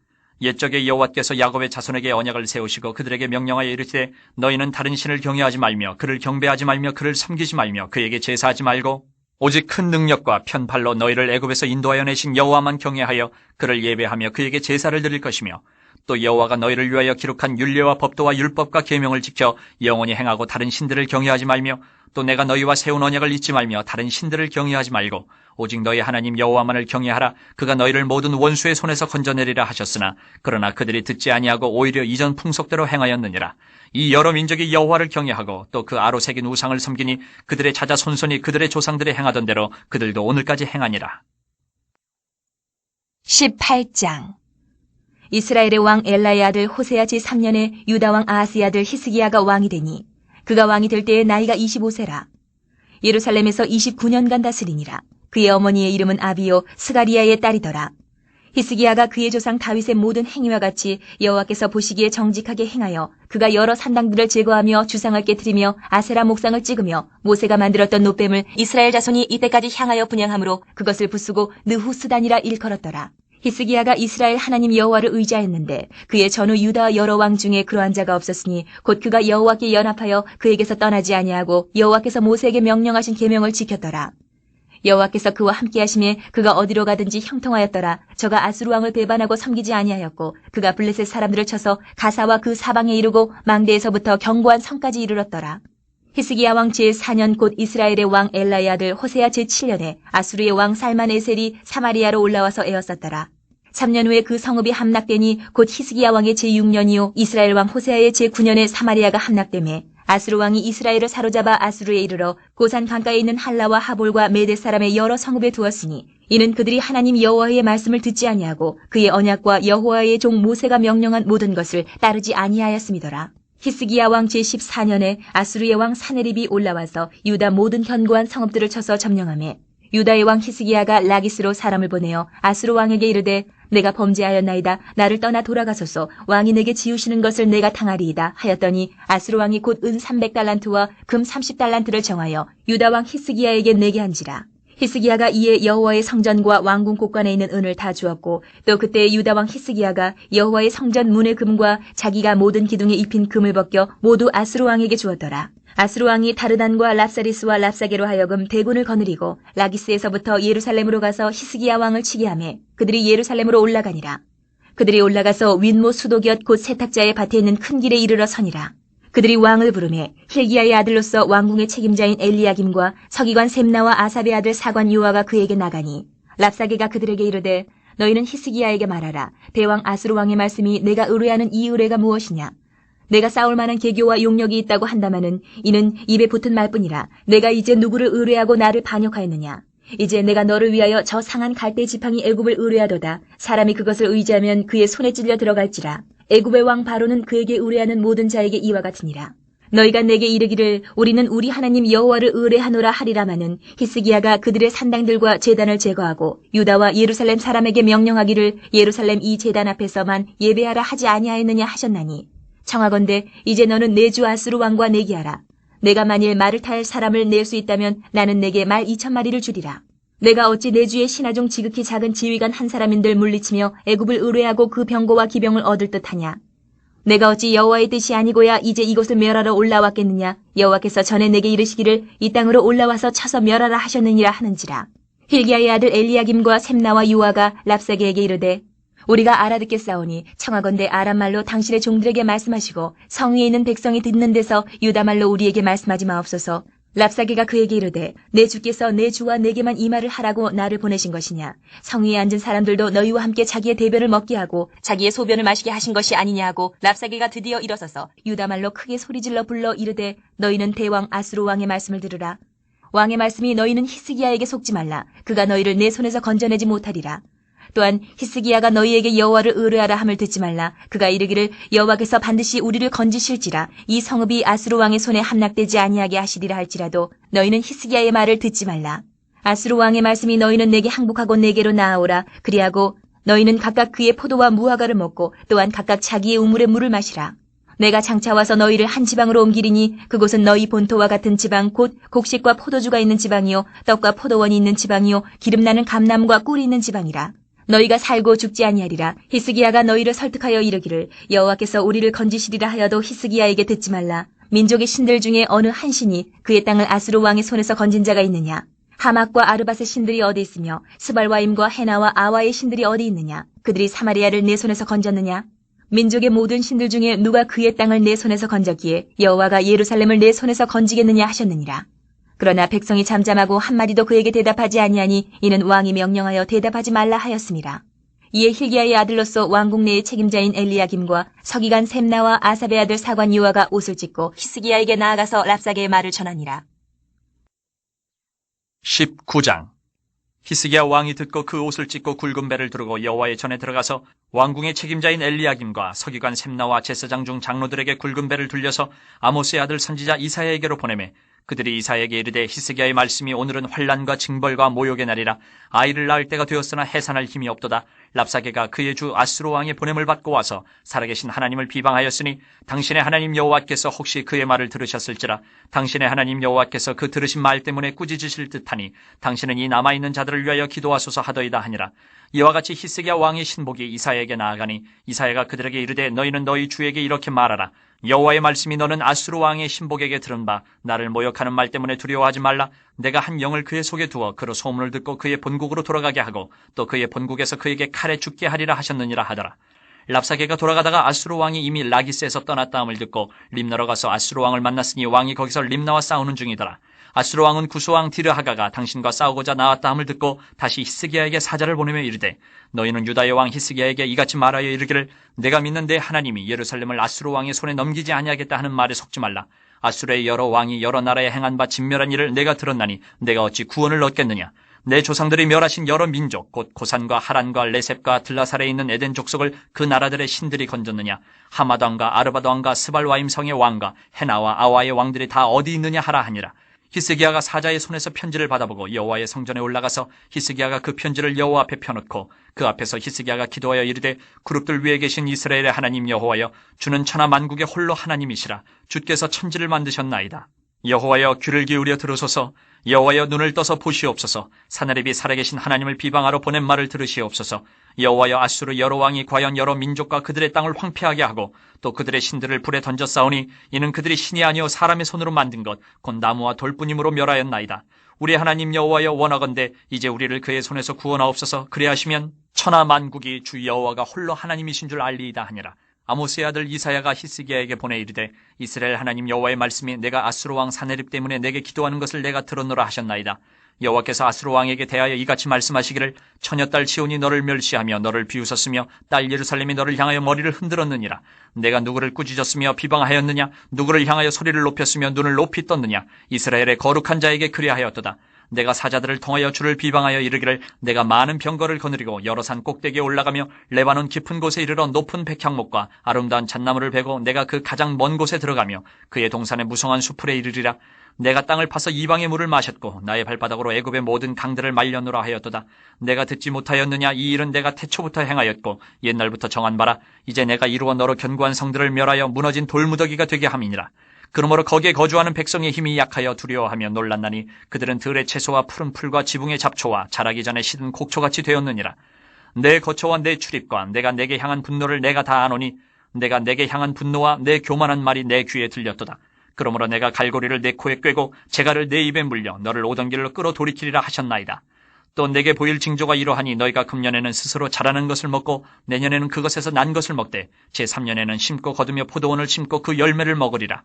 옛적에 여호와께서 야곱의 자손에게 언약을 세우시고 그들에게 명령하여 이르시되 너희는 다른 신을 경외하지 말며 그를 경배하지 말며 그를 섬기지 말며 그에게 제사하지 말고 오직 큰 능력과 편팔로 너희를 애굽에서 인도하여 내신 여호와만 경외하여 그를 예배하며 그에게 제사를 드릴 것이며 또 여호와가 너희를 위하여 기록한 율례와 법도와 율법과 계명을 지켜 영원히 행하고 다른 신들을 경외하지 말며 또 내가 너희와 세운 언약을 잊지 말며 다른 신들을 경외하지 말고 오직 너희 하나님 여호와만을 경외하라. 그가 너희를 모든 원수의 손에서 건져내리라 하셨으나 그러나 그들이 듣지 아니하고 오히려 이전 풍속대로 행하였느니라. 이 여러 민족이 여호와를 경외하고 또 그 아로 새긴 우상을 섬기니 그들의 자자 손손이 그들의 조상들이 행하던 대로 그들도 오늘까지 행하니라. 18장. 이스라엘의 왕 엘라의 아들 호세아 제3년에 유다 왕 아하스의 아들 히스기야가 왕이 되니 그가 왕이 될 때의 나이가 25세라. 예루살렘에서 29년간 다스리니라. 그의 어머니의 이름은 아비요 스가리야의 딸이더라. 히스기야가 그의 조상 다윗의 모든 행위와 같이 여호와께서 보시기에 정직하게 행하여 그가 여러 산당들을 제거하며 주상을 깨뜨리며 아세라 목상을 찍으며 모세가 만들었던 놋뱀을 이스라엘 자손이 이때까지 향하여 분향함으로 그것을 부수고 느후스단이라 일컬었더라. 히스기야가 이스라엘 하나님 여호와를 의지하였는데 그의 전후 유다 여러 왕 중에 그러한 자가 없었으니 곧 그가 여호와께 연합하여 그에게서 떠나지 아니하고 여호와께서 모세에게 명령하신 계명을 지켰더라. 여호와께서 그와 함께하심에 그가 어디로 가든지 형통하였더라. 저가 아수르 왕을 배반하고 섬기지 아니하였고 그가 블레셋 사람들을 쳐서 가사와 그 사방에 이르고 망대에서부터 견고한 성까지 이르렀더라. 히스기야 왕 제4년 곧 이스라엘의 왕 엘라의 아들 호세아 제7년에 아수르의 왕 살만에셀이 사마리아로 올라와서 에었었더라. 3년 후에 그 성읍이 함락되니 곧 히스기야 왕의 제6년이요 이스라엘 왕 호세아의 제9년에 사마리아가 함락되매 아수르 왕이 이스라엘을 사로잡아 아수르에 이르러 고산 강가에 있는 할라와 하볼과 메대 사람의 여러 성읍에 두었으니 이는 그들이 하나님 여호와의 말씀을 듣지 아니하고 그의 언약과 여호와의 종 모세가 명령한 모든 것을 따르지 아니하였음이더라. 히스기야 왕 제14년에 아수르의 왕 사네립이 올라와서 유다 모든 견고한 성읍들을 쳐서 점령하며 유다의 왕 히스기야가 라기스로 사람을 보내어 아수르 왕에게 이르되 내가 범죄하였나이다. 나를 떠나 돌아가소서. 왕이 내게 지우시는 것을 내가 당하리이다 하였더니 아수르 왕이 곧 은 300달란트와 금 30달란트를 정하여 유다 왕 히스기야에게 내게 한지라. 히스기야가 이에 여호와의 성전과 왕궁 곳간에 있는 은을 다 주었고 또 그때 유다 왕 히스기야가 여호와의 성전 문의 금과 자기가 모든 기둥에 입힌 금을 벗겨 모두 아수르 왕에게 주었더라. 아수르 왕이 다르단과 랍사리스와 랍사게로 하여금 대군을 거느리고 라기스에서부터 예루살렘으로 가서 히스기야 왕을 치게 하며 그들이 예루살렘으로 올라가니라. 그들이 올라가서 윗모 수도곁 곧 세탁자의 밭에 있는 큰 길에 이르러 서니라. 그들이 왕을 부르매 힐기야의 아들로서 왕궁의 책임자인 엘리야김과 서기관 셈나와 아삽의 아들 사관 요아가 그에게 나가니 랍사게가 그들에게 이르되 너희는 히스기야에게 말하라. 대왕 아수르 왕의 말씀이 내가 의뢰하는 이 의뢰가 무엇이냐. 내가 싸울 만한 계교와 용력이 있다고 한다마는 이는 입에 붙은 말뿐이라. 내가 이제 누구를 의뢰하고 나를 반역하였느냐. 이제 내가 너를 위하여 저 상한 갈대 지팡이 애굽을 의뢰하도다. 사람이 그것을 의지하면 그의 손에 찔려 들어갈지라. 애굽의 왕 바로는 그에게 의뢰하는 모든 자에게 이와 같으니라. 너희가 내게 이르기를 우리는 우리 하나님 여호와를 의뢰하노라 하리라마는 히스기야가 그들의 산당들과 제단을 제거하고 유다와 예루살렘 사람에게 명령하기를 예루살렘 이 제단 앞에서만 예배하라 하지 아니하였느냐 하셨나니 청하건대 이제 너는 내 주 아수르 왕과 내기하라. 내가 만일 말을 탈 사람을 낼 수 있다면 나는 내게 말 2,000마리를 주리라. 내가 어찌 내 주의 신하중 지극히 작은 지휘관 한 사람인들 물리치며 애굽을 의뢰하고 그 병거와 기병을 얻을 듯하냐. 내가 어찌 여호와의 뜻이 아니고야 이제 이곳을 멸하러 올라왔겠느냐. 여호와께서 전에 내게 이르시기를 이 땅으로 올라와서 쳐서 멸하라 하셨느니라 하는지라. 힐기야의 아들 엘리야김과 셈나와 유아가 랍사게에게 이르되 우리가 알아듣겠사오니 청하건대 아람말로 당신의 종들에게 말씀하시고 성위에 있는 백성이 듣는 데서 유다말로 우리에게 말씀하지 마옵소서. 랍사게가 그에게 이르되 내 주께서 내 주와 내게만 이 말을 하라고 나를 보내신 것이냐. 성위에 앉은 사람들도 너희와 함께 자기의 대변을 먹게 하고 자기의 소변을 마시게 하신 것이 아니냐 하고 랍사게가 드디어 일어서서 유다말로 크게 소리질러 불러 이르되 너희는 대왕 아수르 왕의 말씀을 들으라. 왕의 말씀이 너희는 히스기야에게 속지 말라. 그가 너희를 내 손에서 건져내지 못하리라. 또한 히스기야가 너희에게 여호와를 의뢰하라 함을 듣지 말라. 그가 이르기를 여호와께서 반드시 우리를 건지실지라 이 성읍이 아수르 왕의 손에 함락되지 아니하게 하시리라 할지라도 너희는 히스기야의 말을 듣지 말라. 아수르 왕의 말씀이 너희는 내게 항복하고 내게로 나아오라. 그리하고 너희는 각각 그의 포도와 무화과를 먹고 또한 각각 자기의 우물의 물을 마시라. 내가 장차 와서 너희를 한 지방으로 옮기리니 그곳은 너희 본토와 같은 지방 곧 곡식과 포도주가 있는 지방이요 떡과 포도원이 있는 지방이요 기름나는 감람과 꿀이 있는 지방이라. 너희가 살고 죽지 아니하리라. 히스기야가 너희를 설득하여 이르기를 여호와께서 우리를 건지시리라 하여도 히스기야에게 듣지 말라. 민족의 신들 중에 어느 한 신이 그의 땅을 아수르 왕의 손에서 건진 자가 있느냐? 하맛과 아르밧의 신들이 어디 있으며 스발와임과 헤나와 아와의 신들이 어디 있느냐? 그들이 사마리아를 내 손에서 건졌느냐? 민족의 모든 신들 중에 누가 그의 땅을 내 손에서 건졌기에 여호와가 예루살렘을 내 손에서 건지겠느냐 하셨느니라. 그러나 백성이 잠잠하고 한마디도 그에게 대답하지 아니하니 이는 왕이 명령하여 대답하지 말라 하였습니다. 이에 힐기야의 아들로서 왕궁 내의 책임자인 엘리야김과 서기관 셈나와 아삽의 아들 사관 요아가 옷을 찢고 히스기야에게 나아가서 랍사게의 말을 전하니라. 19장. 히스기야 왕이 듣고 그 옷을 찢고 굵은 배를 두르고 여호와의 전에 들어가서 왕궁의 책임자인 엘리야김과 서기관 셈나와 제사장 중 장로들에게 굵은 배를 둘려서 아모스의 아들 선지자 이사야에게로 보내매 그들이 이사야에게 이르되 히스기야의 말씀이 오늘은 환난과 징벌과 모욕의 날이라 아이를 낳을 때가 되었으나 해산할 힘이 없도다. 랍사게가 그의 주 아수르 왕의 보냄을 받고 와서 살아계신 하나님을 비방하였으니 당신의 하나님 여호와께서 혹시 그의 말을 들으셨을지라. 당신의 하나님 여호와께서 그 들으신 말 때문에 꾸짖으실 듯하니 당신은 이 남아있는 자들을 위하여 기도하소서 하더이다 하니라. 이와 같이 히스기야 왕의 신복이 이사야에게 나아가니 이사야가 그들에게 이르되 너희는 너희 주에게 이렇게 말하라. 여호와의 말씀이 너는 아수르 왕의 신복에게 들은 바 나를 모욕하는 말 때문에 두려워하지 말라. 내가 한 영을 그의 속에 두어 그로 소문을 듣고 그의 본국으로 돌아가게 하고 또 그의 본국에서 그에게 칼에 죽게 하리라 하셨느니라 하더라. 랍사게가 돌아가다가 아수르 왕이 이미 라기스에서 떠났다 함을 듣고 림나로 가서 아수르 왕을 만났으니 왕이 거기서 림나와 싸우는 중이더라. 아수르 왕은 구스왕 디르하가가 당신과 싸우고자 나왔다 함을 듣고 다시 히스기야에게 사자를 보내며 이르되 너희는 유다의 왕 히스기야에게 이같이 말하여 이르기를 내가 믿는 내 하나님이 예루살렘을 아수르 왕의 손에 넘기지 아니하겠다 하는 말에 속지 말라. 아수르의 여러 왕이 여러 나라에 행한 바 진멸한 일을 내가 들었나니 내가 어찌 구원을 얻겠느냐. 내 조상들이 멸하신 여러 민족 곧 고산과 하란과 레셉과 들라살에 있는 에덴 족속을 그 나라들의 신들이 건졌느냐. 하맛 왕과 아르밧 왕과 스발와임 성의 왕과 헤나와 아와의 왕들이 다 어디 있느냐 하라 하니라. 히스기야가 사자의 손에서 편지를 받아보고 여호와의 성전에 올라가서 히스기야가 그 편지를 여호와 앞에 펴놓고 그 앞에서 히스기야가 기도하여 이르되 그룹들 위에 계신 이스라엘의 하나님 여호와여 주는 천하 만국의 홀로 하나님이시라. 주께서 천지를 만드셨나이다. 여호와여 귀를 기울여 들으소서. 여호와여 눈을 떠서 보시옵소서. 사내립이 살아계신 하나님을 비방하러 보낸 말을 들으시옵소서. 여호와여 아수르 여러 왕이 과연 여러 민족과 그들의 땅을 황폐하게 하고 또 그들의 신들을 불에 던져 싸우니 이는 그들이 신이 아니요 사람의 손으로 만든 것 곧 나무와 돌뿐임으로 멸하였나이다. 우리 하나님 여호와여 원하건대 이제 우리를 그의 손에서 구원하옵소서. 그리하시면 천하 만국이 주 여호와가 홀로 하나님이신 줄 알리이다 하니라. 아모스의 아들 이사야가 히스기야에게 보내 이르되 이스라엘 하나님 여호와의 말씀이 내가 아수르 왕 사네립 때문에 내게 기도하는 것을 내가 들었노라 하셨나이다. 여호와께서 아수르 왕에게 대하여 이같이 말씀하시기를 처녀딸 시온이 너를 멸시하며 너를 비웃었으며 딸 예루살렘이 너를 향하여 머리를 흔들었느니라. 내가 누구를 꾸짖었으며 비방하였느냐. 누구를 향하여 소리를 높였으며 눈을 높이 떴느냐. 이스라엘의 거룩한 자에게 그리하였도다. 내가 사자들을 통하여 주를 비방하여 이르기를 내가 많은 병거를 거느리고 여러 산 꼭대기에 올라가며 레바논 깊은 곳에 이르러 높은 백향목과 아름다운 잣나무를 베고 내가 그 가장 먼 곳에 들어가며 그의 동산의 무성한 수풀에 이르리라. 내가 땅을 파서 이방의 물을 마셨고 나의 발바닥으로 애굽의 모든 강들을 말려놓으라 하였도다. 내가 듣지 못하였느냐. 이 일은 내가 태초부터 행하였고 옛날부터 정한 바라. 이제 내가 이루어 너로 견고한 성들을 멸하여 무너진 돌무더기가 되게 함이니라. 그러므로 거기에 거주하는 백성의 힘이 약하여 두려워하며 놀랐나니 그들은 들의 채소와 푸른 풀과 지붕의 잡초와 자라기 전에 시든 곡초같이 되었느니라. 내 거처와 내 출입과 내가 내게 향한 분노를 내가 다 아노니 내가 내게 향한 분노와 내 교만한 말이 내 귀에 들렸도다. 그러므로 내가 갈고리를 내 코에 꿰고 재갈을 내 입에 물려 너를 오던 길로 끌어 돌이키리라 하셨나이다. 또 내게 보일 징조가 이러하니 너희가 금년에는 스스로 자라는 것을 먹고 내년에는 그것에서 난 것을 먹되 제3년에는 심고 거두며 포도원을 심고 그 열매를 먹으리라.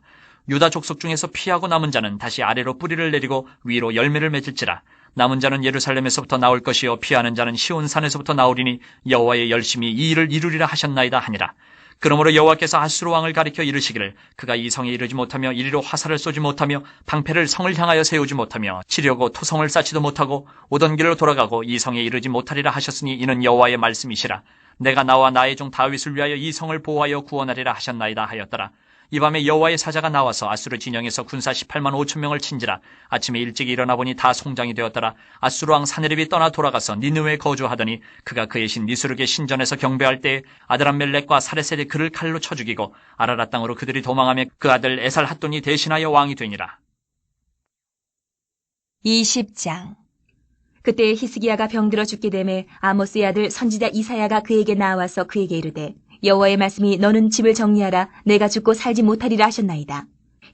유다 족속 중에서 피하고 남은 자는 다시 아래로 뿌리를 내리고 위로 열매를 맺을지라. 남은 자는 예루살렘에서부터 나올 것이요 피하는 자는 시온산에서부터 나오리니 여호와의 열심히 이 일을 이루리라 하셨나이다 하니라. 그러므로 여호와께서 아수르 왕을 가리켜 이르시기를 그가 이 성에 이르지 못하며 이리로 화살을 쏘지 못하며 방패를 성을 향하여 세우지 못하며 치려고 토성을 쌓지도 못하고 오던 길로 돌아가고 이 성에 이르지 못하리라 하셨으니 이는 여호와의 말씀이시라. 내가 나와 나의 종 다윗을 위하여 이 성을 보호하여 구원하리라 하셨나이다 하였더라. 이 밤에 여호와의 사자가 나와서 아수르 진영에서 군사 18만 5천 명을 친지라. 아침에 일찍 일어나 보니 다 송장이 되었더라. 아수르 왕 사네립이 떠나 돌아가서 니느웨에 거주하더니 그가 그의 신 니스룩의 신전에서 경배할 때에 아드람멜렉과 사레셀이 그를 칼로 쳐 죽이고 아라랏 땅으로 그들이 도망하며 그 아들 에살핫돈이 대신하여 왕이 되니라. 20장. 그때 히스기야가 병들어 죽게 되매 아모스의 아들 선지자 이사야가 그에게 나와서 그에게 이르되 여호와의 말씀이 너는 집을 정리하라. 내가 죽고 살지 못하리라 하셨나이다.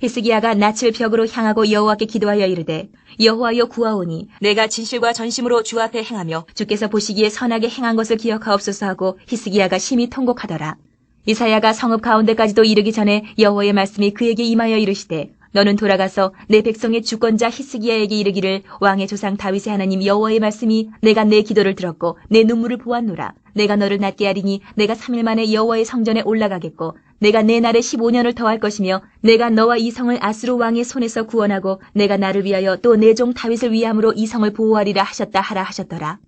히스기야가 낯을 벽으로 향하고 여호와께 기도하여 이르되 여호와여 구하오니 내가 진실과 전심으로 주 앞에 행하며 주께서 보시기에 선하게 행한 것을 기억하옵소서 하고 히스기야가 심히 통곡하더라. 이사야가 성읍 가운데까지도 이르기 전에 여호와의 말씀이 그에게 임하여 이르시되 너는 돌아가서 내 백성의 주권자 히스기야에게 이르기를 왕의 조상 다윗의 하나님 여호와의 말씀이 내가 내 기도를 들었고 내 눈물을 보았노라. 내가 너를 낫게 하리니 내가 3일 만에 여호와의 성전에 올라가겠고 내가 내 날에 15년을 더할 것이며 내가 너와 이 성을 아수르 왕의 손에서 구원하고 내가 나를 위하여 또 내 종 다윗을 위함으로 이 성을 보호하리라 하셨다 하라 하셨더라.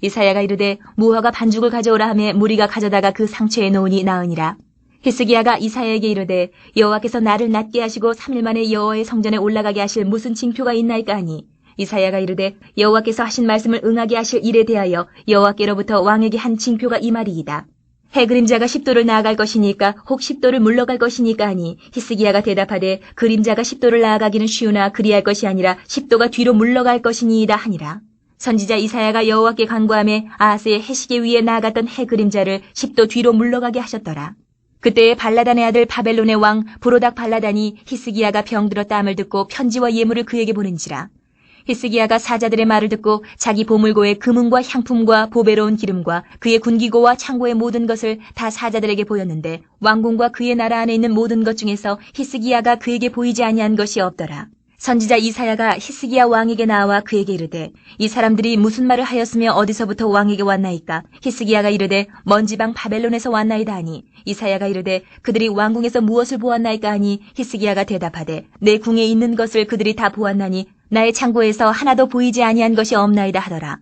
이사야가 이르되 무화과 반죽을 가져오라 하매 무리가 가져다가 그 상처에 놓으니 나으니라. 히스기야가 이사야에게 이르되 여호와께서 나를 낫게 하시고 3일 만에 여호와의 성전에 올라가게 하실 무슨 징표가 있나이까 하니 이사야가 이르되 여호와께서 하신 말씀을 응하게 하실 일에 대하여 여호와께로부터 왕에게 한 징표가 이 말이이다. 해 그림자가 10도를 나아갈 것이니까 혹 10도를 물러갈 것이니까 하니 히스기야가 대답하되 그림자가 10도를 나아가기는 쉬우나 그리할 것이 아니라 10도가 뒤로 물러갈 것이니이다 하니라. 선지자 이사야가 여호와께 간구하며 아하스의 해시계 위에 나아갔던 해 그림자를 10도 뒤로 물러가게 하셨더라. 그때에 발라단의 아들 바벨론의 왕 브로닥 발라단이 히스기야가 병들었다함을 듣고 편지와 예물을 그에게 보낸지라. 히스기야가 사자들의 말을 듣고 자기 보물고의 금은과 향품과 보배로운 기름과 그의 군기고와 창고의 모든 것을 다 사자들에게 보였는데 왕궁과 그의 나라 안에 있는 모든 것 중에서 히스기야가 그에게 보이지 아니한 것이 없더라. 선지자 이사야가 히스기야 왕에게 나와 그에게 이르되 이 사람들이 무슨 말을 하였으며 어디서부터 왕에게 왔나이까? 히스기야가 이르되 먼 지방 바벨론에서 왔나이다 하니 이사야가 이르되 그들이 왕궁에서 무엇을 보았나이까 하니 히스기야가 대답하되 내 궁에 있는 것을 그들이 다 보았나니 나의 창고에서 하나도 보이지 아니한 것이 없나이다 하더라.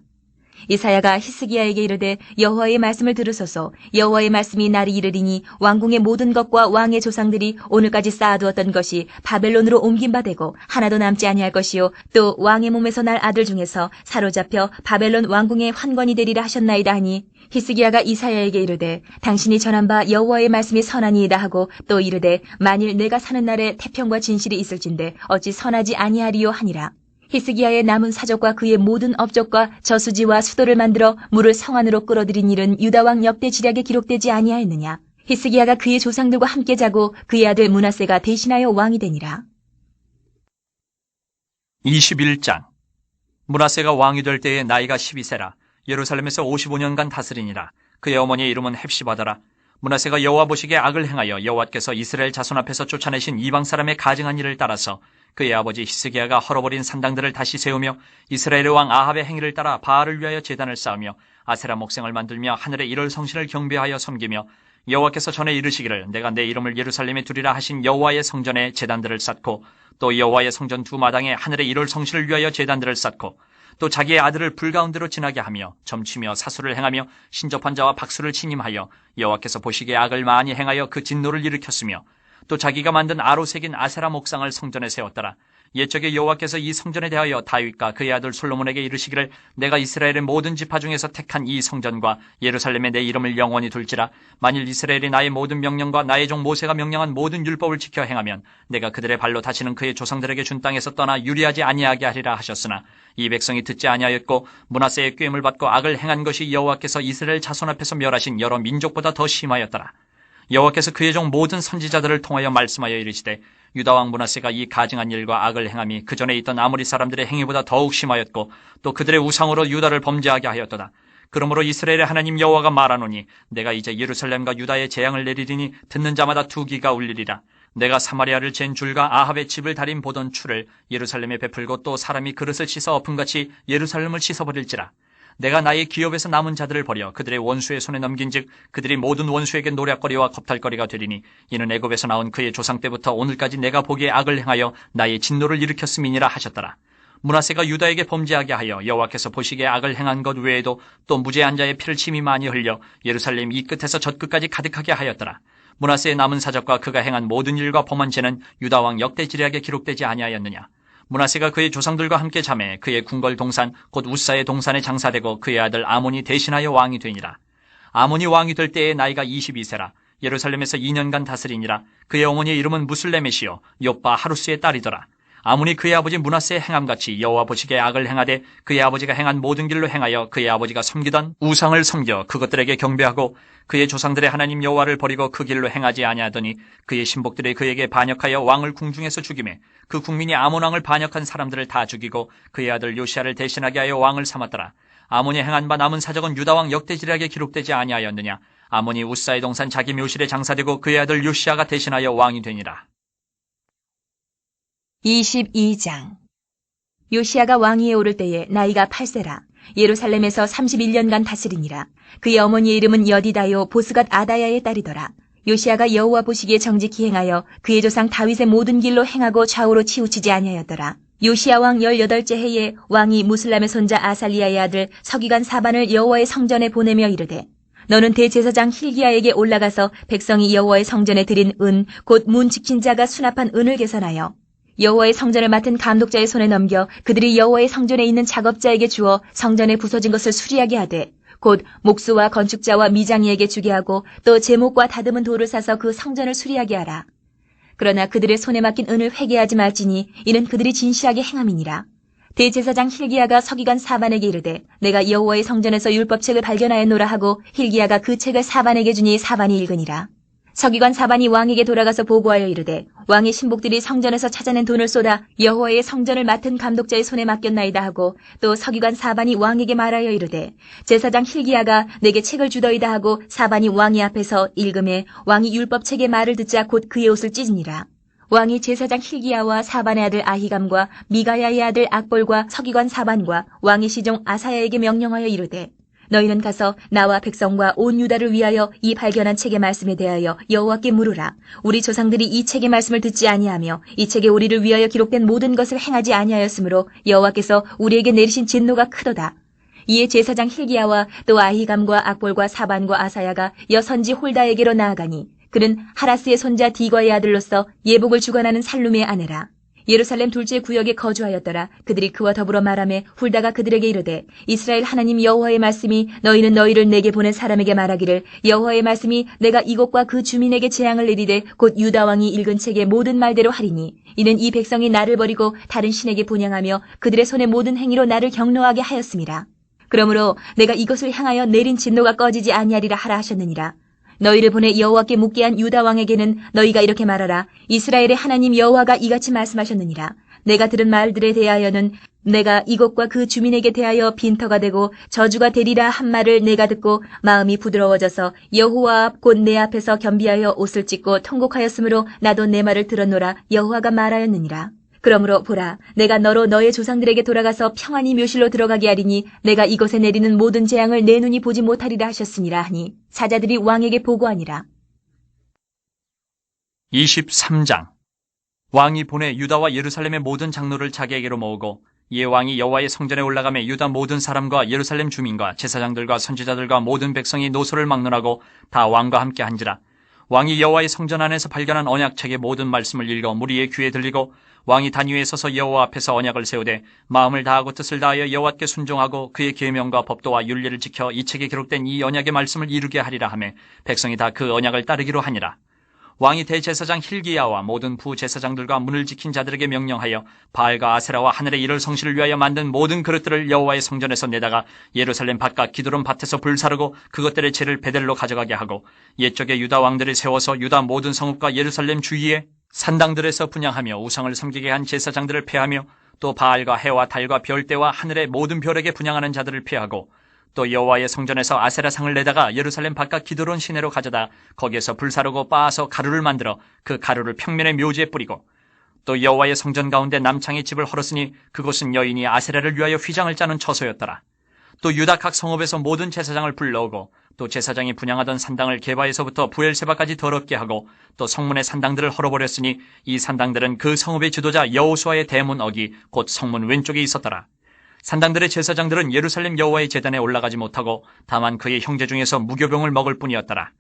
이사야가 히스기야에게 이르되 여호와의 말씀을 들으소서. 여호와의 말씀이 날이 이르리니 왕궁의 모든 것과 왕의 조상들이 오늘까지 쌓아두었던 것이 바벨론으로 옮긴 바 되고 하나도 남지 아니할 것이요 또 왕의 몸에서 날 아들 중에서 사로잡혀 바벨론 왕궁의 환관이 되리라 하셨나이다 하니 히스기야가 이사야에게 이르되 당신이 전한 바 여호와의 말씀이 선하니이다 하고 또 이르되 만일 내가 사는 날에 태평과 진실이 있을진데 어찌 선하지 아니하리요 하니라. 히스기야의 남은 사족과 그의 모든 업적과 저수지와 수도를 만들어 물을 성 안으로 끌어들인 일은 유다왕 역대 지략에 기록되지 아니하였느냐. 히스기야가 그의 조상들과 함께 자고 그의 아들 므낫세가 대신하여 왕이 되니라. 21장. 므낫세가 왕이 될 때에 나이가 12세라. 예루살렘에서 55년간 다스리니라. 그의 어머니의 이름은 헵시바더라. 므낫세가 여호와 보시기에 악을 행하여 여호와께서 이스라엘 자손 앞에서 쫓아내신 이방 사람의 가증한 일을 따라서 그의 아버지 히스기야가 헐어버린 산당들을 다시 세우며 이스라엘의 왕 아합의 행위를 따라 바알을 위하여 제단을 쌓으며 아세라 목생을 만들며 하늘의 일월 성신을 경배하여 섬기며 여호와께서 전에 이르시기를 내가 내 이름을 예루살렘에 두리라 하신 여호와의 성전에 제단들을 쌓고 또 여호와의 성전 두 마당에 하늘의 일월 성신을 위하여 제단들을 쌓고 또 자기의 아들을 불 가운데로 지나게 하며 점치며 사수를 행하며 신접한 자와 박수를 침임하여 여호와께서 보시기에 악을 많이 행하여 그 진노를 일으켰으며 또 자기가 만든 아로 새긴 아세라 목상을 성전에 세웠더라. 옛적에 여호와께서 이 성전에 대하여 다윗과 그의 아들 솔로몬에게 이르시기를 내가 이스라엘의 모든 지파 중에서 택한 이 성전과 예루살렘에 내 이름을 영원히 둘지라. 만일 이스라엘이 나의 모든 명령과 나의 종 모세가 명령한 모든 율법을 지켜 행하면 내가 그들의 발로 다시는 그의 조상들에게 준 땅에서 떠나 유리하지 아니하게 하리라 하셨으나 이 백성이 듣지 아니하였고 므낫세의 꾀임을 받고 악을 행한 것이 여호와께서 이스라엘 자손 앞에서 멸하신 여러 민족보다 더 심하였더라. 여호와께서 그의 종 모든 선지자들을 통하여 말씀하여 이르시되 유다왕 므낫세가 이 가증한 일과 악을 행함이 그 전에 있던 아모리 사람들의 행위보다 더욱 심하였고 또 그들의 우상으로 유다를 범죄하게 하였도다. 그러므로 이스라엘의 하나님 여호와가 말하노니 내가 이제 예루살렘과 유다에 재앙을 내리리니 듣는 자마다 투기가 울리리라. 내가 사마리아를 잰 줄과 아합의 집을 달인 보던 추를 예루살렘에 베풀고 또 사람이 그릇을 씻어 엎음같이 예루살렘을 씻어버릴지라. 내가 나의 기업에서 남은 자들을 버려 그들의 원수의 손에 넘긴즉 그들이 모든 원수에게 노략거리와 겁탈거리가 되리니 이는 애굽에서 나온 그의 조상 때부터 오늘까지 내가 보기에 악을 행하여 나의 진노를 일으켰음이니라 하셨더라. 므낫세가 유다에게 범죄하게 하여 여호와께서 보시기에 악을 행한 것 외에도 또 무죄한 자의 피를 침이 많이 흘려 예루살렘 이 끝에서 저 끝까지 가득하게 하였더라. 므낫세의 남은 사적과 그가 행한 모든 일과 범한 죄는 유다 왕 역대지략에 기록되지 아니하였느냐. 므낫세가 그의 조상들과 함께 잠에 그의 궁궐 동산 곧 우사의 동산에 장사되고 그의 아들 아몬이 대신하여 왕이 되니라. 아몬이 왕이 될 때에 나이가 22세라. 예루살렘에서 2년간 다스리니라. 그의 어머니의 이름은 무슬레메시요 욥바 하루스의 딸이더라. 아몬이 그의 아버지 므낫세의 행함같이 여호와 보시기에 악을 행하되 그의 아버지가 행한 모든 길로 행하여 그의 아버지가 섬기던 우상을 섬겨 그것들에게 경배하고 그의 조상들의 하나님 여호와를 버리고 그 길로 행하지 아니하더니 그의 신복들이 그에게 반역하여 왕을 궁중에서 죽이매 그 국민이 아몬 왕을 반역한 사람들을 다 죽이고 그의 아들 요시아를 대신하게 하여 왕을 삼았더라. 아몬이 행한 바 남은 사적은 유다 왕 역대지략에 기록되지 아니하였느냐. 아몬이 우사의 동산 자기 묘실에 장사되고 그의 아들 요시아가 대신하여 왕이 되니라. 22장. 요시아가 왕위에 오를 때에 나이가 8세라. 예루살렘에서 31년간 다스리니라. 그의 어머니의 이름은 여디다요 보스갓 아다야의 딸이더라. 요시아가 여호와 보시기에 정직히 행하여 그의 조상 다윗의 모든 길로 행하고 좌우로 치우치지 아니하였더라. 요시아 왕 18째 해에 왕이 무슬람의 손자 아살리아의 아들 서기관 사반을 여호와의 성전에 보내며 이르되 너는 대제사장 힐기야에게 올라가서 백성이 여호와의 성전에 드린 은 곧 문 지킨 자가 수납한 은을 계산하여 여호와의 성전을 맡은 감독자의 손에 넘겨 그들이 여호와의 성전에 있는 작업자에게 주어 성전에 부서진 것을 수리하게 하되 곧 목수와 건축자와 미장이에게 주게 하고 또 제목과 다듬은 돌을 사서 그 성전을 수리하게 하라. 그러나 그들의 손에 맡긴 은을 회개하지 말지니 이는 그들이 진실하게 행함이니라. 대제사장 힐기야가 서기관 사반에게 이르되 내가 여호와의 성전에서 율법책을 발견하였노라 하고 힐기야가 그 책을 사반에게 주니 사반이 읽으니라. 서기관 사반이 왕에게 돌아가서 보고하여 이르되 왕의 신복들이 성전에서 찾아낸 돈을 쏟아 여호와의 성전을 맡은 감독자의 손에 맡겼나이다 하고 또 서기관 사반이 왕에게 말하여 이르되 제사장 힐기야가 내게 책을 주더이다 하고 사반이 왕의 앞에서 읽음에 왕이 율법책의 말을 듣자 곧 그의 옷을 찢으니라. 왕이 제사장 힐기야와 사반의 아들 아히감과 미가야의 아들 악볼과 서기관 사반과 왕의 시종 아사야에게 명령하여 이르되 너희는 가서 나와 백성과 온 유다를 위하여 이 발견한 책의 말씀에 대하여 여호와께 물으라. 우리 조상들이 이 책의 말씀을 듣지 아니하며 이 책에 우리를 위하여 기록된 모든 것을 행하지 아니하였으므로 여호와께서 우리에게 내리신 진노가 크도다. 이에 제사장 힐기야와 또 아히감과 악볼과 사반과 아사야가 여선지 홀다에게로 나아가니 그는 하라스의 손자 디과의 아들로서 예복을 주관하는 살룸의 아내라. 예루살렘 둘째 구역에 거주하였더라. 그들이 그와 더불어 말하매 훌다가 그들에게 이르되 이스라엘 하나님 여호와의 말씀이 너희는 너희를 내게 보낸 사람에게 말하기를 여호와의 말씀이 내가 이곳과 그 주민에게 재앙을 내리되 곧 유다 왕이 읽은 책의 모든 말대로 하리니 이는 이 백성이 나를 버리고 다른 신에게 분향하며 그들의 손의 모든 행위로 나를 경노하게 하였음이라. 그러므로 내가 이것을 향하여 내린 진노가 꺼지지 아니하리라 하라 하셨느니라. 너희를 보내 여호와께 묻게 한 유다 왕에게는 너희가 이렇게 말하라. 이스라엘의 하나님 여호와가 이같이 말씀하셨느니라. 내가 들은 말들에 대하여는 내가 이곳과 그 주민에게 대하여 빈터가 되고 저주가 되리라 한 말을 내가 듣고 마음이 부드러워져서 여호와 앞 곧 내 앞에서 겸비하여 옷을 찢고 통곡하였으므로 나도 내 말을 들었노라. 여호와가 말하였느니라. 그러므로 보라, 내가 너로 너의 조상들에게 돌아가서 평안히 묘실로 들어가게 하리니 내가 이곳에 내리는 모든 재앙을 내 눈이 보지 못하리라 하셨으니라 하니 사자들이 왕에게 보고하니라. 23장. 왕이 보내 유다와 예루살렘의 모든 장로를 자기에게로 모으고 이에 왕이 여호와의 성전에 올라가며 유다 모든 사람과 예루살렘 주민과 제사장들과 선지자들과 모든 백성이 노소를 막론하고 다 왕과 함께 한지라. 왕이 여호와의 성전 안에서 발견한 언약책의 모든 말씀을 읽어 무리의 귀에 들리고 왕이 단 위에 서서 여호와 앞에서 언약을 세우되 마음을 다하고 뜻을 다하여 여호와께 순종하고 그의 계명과 법도와 율례를 지켜 이 책에 기록된 이 언약의 말씀을 이루게 하리라 하며 백성이 다 그 언약을 따르기로 하니라. 왕이 대제사장 힐기야와 모든 부제사장들과 문을 지킨 자들에게 명령하여 바알과 아세라와 하늘의 이를 성실을 위하여 만든 모든 그릇들을 여호와의 성전에서 내다가 예루살렘 바깥 기드론 밭에서 불사르고 그것들의 재를 베델로 가져가게 하고 옛적에 유다 왕들을 세워서 유다 모든 성읍과 예루살렘 주위에 산당들에서 분향하며 우상을 섬기게 한 제사장들을 폐하며 또 바알과 해와 달과 별대와 하늘의 모든 별에게 분향하는 자들을 폐하고 또 여호와의 성전에서 아세라상을 내다가 예루살렘 바깥 기드론 시내로 가져다 거기에서 불사르고 빻아서 가루를 만들어 그 가루를 평면의 묘지에 뿌리고 또 여호와의 성전 가운데 남창의 집을 헐었으니 그곳은 여인이 아세라를 위하여 휘장을 짜는 처소였더라. 또 유다 각 성읍에서 모든 제사장을 불러오고 또 제사장이 분향하던 산당을 게바에서부터 부엘세바까지 더럽게 하고 또 성문의 산당들을 헐어버렸으니 이 산당들은 그 성읍의 지도자 여호수아의 대문 어기 곧 성문 왼쪽에 있었더라. 산당들의 제사장들은 예루살렘 여호와의 제단에 올라가지 못하고 다만 그의 형제 중에서 무교병을 먹을 뿐이었더라.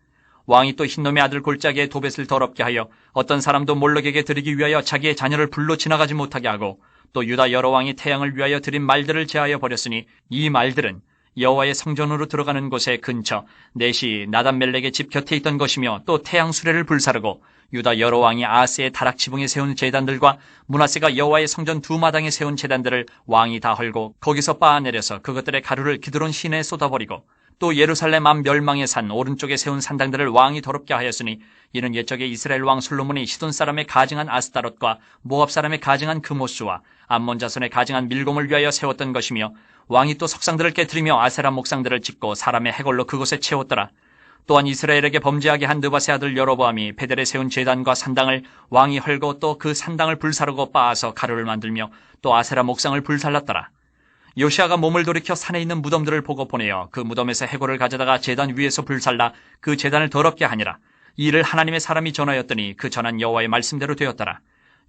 왕이 또 흰놈의 아들 골짜기에 도벳을 더럽게 하여 어떤 사람도 몰록에게 드리기 위하여 자기의 자녀를 불로 지나가지 못하게 하고 또 유다 여러 왕이 태양을 위하여 드린 말들을 제하여 버렸으니 이 말들은 여호와의 성전으로 들어가는 곳의 근처 넷이 나단멜렉의 집 곁에 있던 것이며 또 태양 수레를 불사르고 유다 여러 왕이 아하스의 다락 지붕에 세운 제단들과 므낫세가 여호와의 성전 두 마당에 세운 제단들을 왕이 다 헐고 거기서 빻아내려서 그것들의 가루를 기드론 시내에 쏟아버리고 또 예루살렘 앞 멸망의 산 오른쪽에 세운 산당들을 왕이 더럽게 하였으니 이는 옛적에 이스라엘 왕 솔로몬이 시돈 사람의 가증한 아스타롯과 모압 사람의 가증한 그모스와 암몬 자손의 가증한 밀곰을 위하여 세웠던 것이며 왕이 또 석상들을 깨뜨리며 아세라 목상들을 짓고 사람의 해골로 그곳에 채웠더라. 또한 이스라엘에게 범죄하게 한 느바세 아들 여로보암이 베델에 세운 제단과 산당을 왕이 헐고 또 그 산당을 불사르고 빻아서 가루를 만들며 또 아세라 목상을 불살랐더라. 요시아가 몸을 돌이켜 산에 있는 무덤들을 보고 보내어 그 무덤에서 해골을 가져다가 제단 위에서 불살라 그 제단을 더럽게 하니라. 이 일을 하나님의 사람이 전하였더니 그 전한 여호와의 말씀대로 되었더라.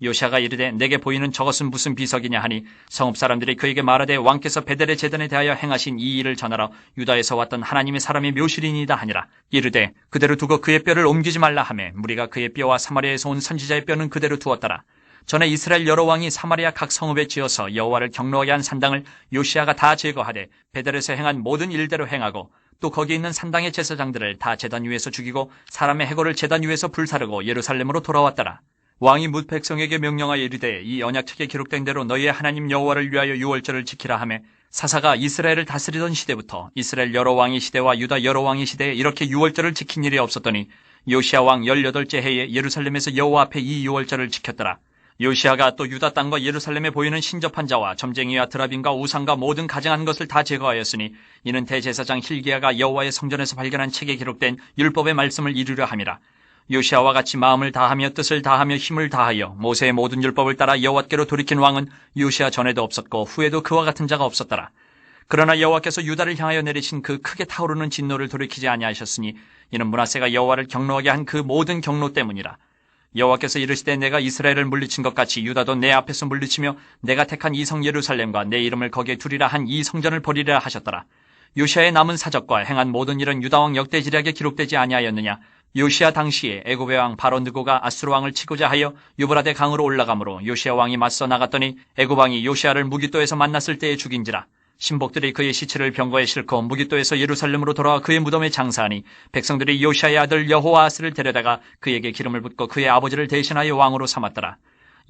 요시아가 이르되 내게 보이는 저것은 무슨 비석이냐 하니 성읍 사람들이 그에게 말하되 왕께서 베델의 제단에 대하여 행하신 이 일을 전하러 유다에서 왔던 하나님의 사람이 묘실이니이다 하니라. 이르되 그대로 두고 그의 뼈를 옮기지 말라 하매 무리가 그의 뼈와 사마리아에서 온 선지자의 뼈는 그대로 두었더라. 전에 이스라엘 여러 왕이 사마리아 각 성읍에 지어서 여호와를 경노하게 한 산당을 요시아가 다 제거하되 베델에서 행한 모든 일대로 행하고 또 거기 있는 산당의 제사장들을 다 제단 위에서 죽이고 사람의 해골을 제단 위에서 불사르고 예루살렘으로 돌아왔더라. 왕이 뭇 백성에게 명령하여 이르되 이 언약책에 기록된 대로 너희의 하나님 여호와를 위하여 유월절을 지키라 하매 사사가 이스라엘을 다스리던 시대부터 이스라엘 여러 왕의 시대와 유다 여러 왕의 시대에 이렇게 유월절을 지킨 일이 없었더니 요시아 왕 18째 해에 예루살렘에서 여호와 앞에 이 유월절을 지켰더라. 요시아가 또 유다 땅과 예루살렘에 보이는 신접한 자와 점쟁이와 드라빔과 우상과 모든 가증한 것을 다 제거하였으니 이는 대제사장 힐기야가 여호와의 성전에서 발견한 책에 기록된 율법의 말씀을 이루려 함이라. 요시아와 같이 마음을 다하며 뜻을 다하며 힘을 다하여 모세의 모든 율법을 따라 여호와께로 돌이킨 왕은 요시아 전에도 없었고 후에도 그와 같은 자가 없었더라. 그러나 여호와께서 유다를 향하여 내리신 그 크게 타오르는 진노를 돌이키지 아니하셨으니 이는 므낫세가 여호와를 경노하게 한 그 모든 경노 때문이라. 여호와께서 이르시되 내가 이스라엘을 물리친 것 같이 유다도 내 앞에서 물리치며 내가 택한 이 성 예루살렘과 내 이름을 거기에 두리라 한 이 성전을 버리리라 하셨더라. 요시아의 남은 사적과 행한 모든 일은 유다왕 역대지략에 기록되지 아니하였느냐. 요시아 당시에 애굽의 왕 바로느고가 아수르 왕을 치고자 하여 유브라데 강으로 올라가므로 요시아 왕이 맞서 나갔더니 애굽 왕이 요시아를 무깃도에서 만났을 때에 죽인지라. 신복들이 그의 시체를 병거에 싣고 무깃도에서 예루살렘으로 돌아와 그의 무덤에 장사하니 백성들이 요시아의 아들 여호아스를 데려다가 그에게 기름을 붓고 그의 아버지를 대신하여 왕으로 삼았더라.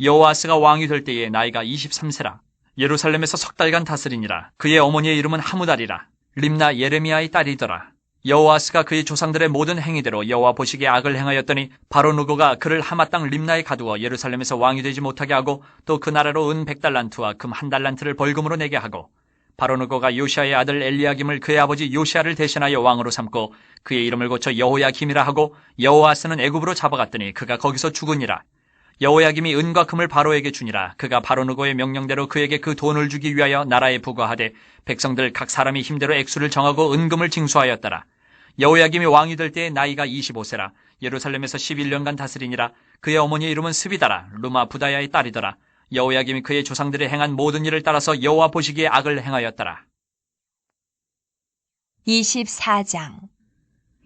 여호아스가 왕이 될 때에 나이가 23세라. 예루살렘에서 석 달간 다스리니라. 그의 어머니의 이름은 하무달이라. 림나 예레미야의 딸이더라. 여호아스가 그의 조상들의 모든 행위대로 여호와 보시기에 악을 행하였더니 바로누고가 그를 하마 땅 림나에 가두어 예루살렘에서 왕이 되지 못하게 하고 또 그 나라로 은 100달란트와 금 1달란트를 벌금으로 내게 하고 바로누고가 요시아의 아들 엘리야김을 그의 아버지 요시아를 대신하여 왕으로 삼고 그의 이름을 고쳐 여호야김이라 하고 여호아스는 애굽으로 잡아갔더니 그가 거기서 죽으니라. 여호야김이 은과 금을 바로에게 주니라. 그가 바로누고의 명령대로 그에게 그 돈을 주기 위하여 나라에 부과하되 백성들 각 사람이 힘대로 액수를 정하고 은금을 징수하였더라. 여호야김이 왕이 될 때에 나이가 25세라. 예루살렘에서 11년간 다스리니라. 그의 어머니의 이름은 스비다라. 루마 부다야의 딸이더라. 여호야김이 그의 조상들이 행한 모든 일을 따라서 여호와 보시기에 악을 행하였더라. 24장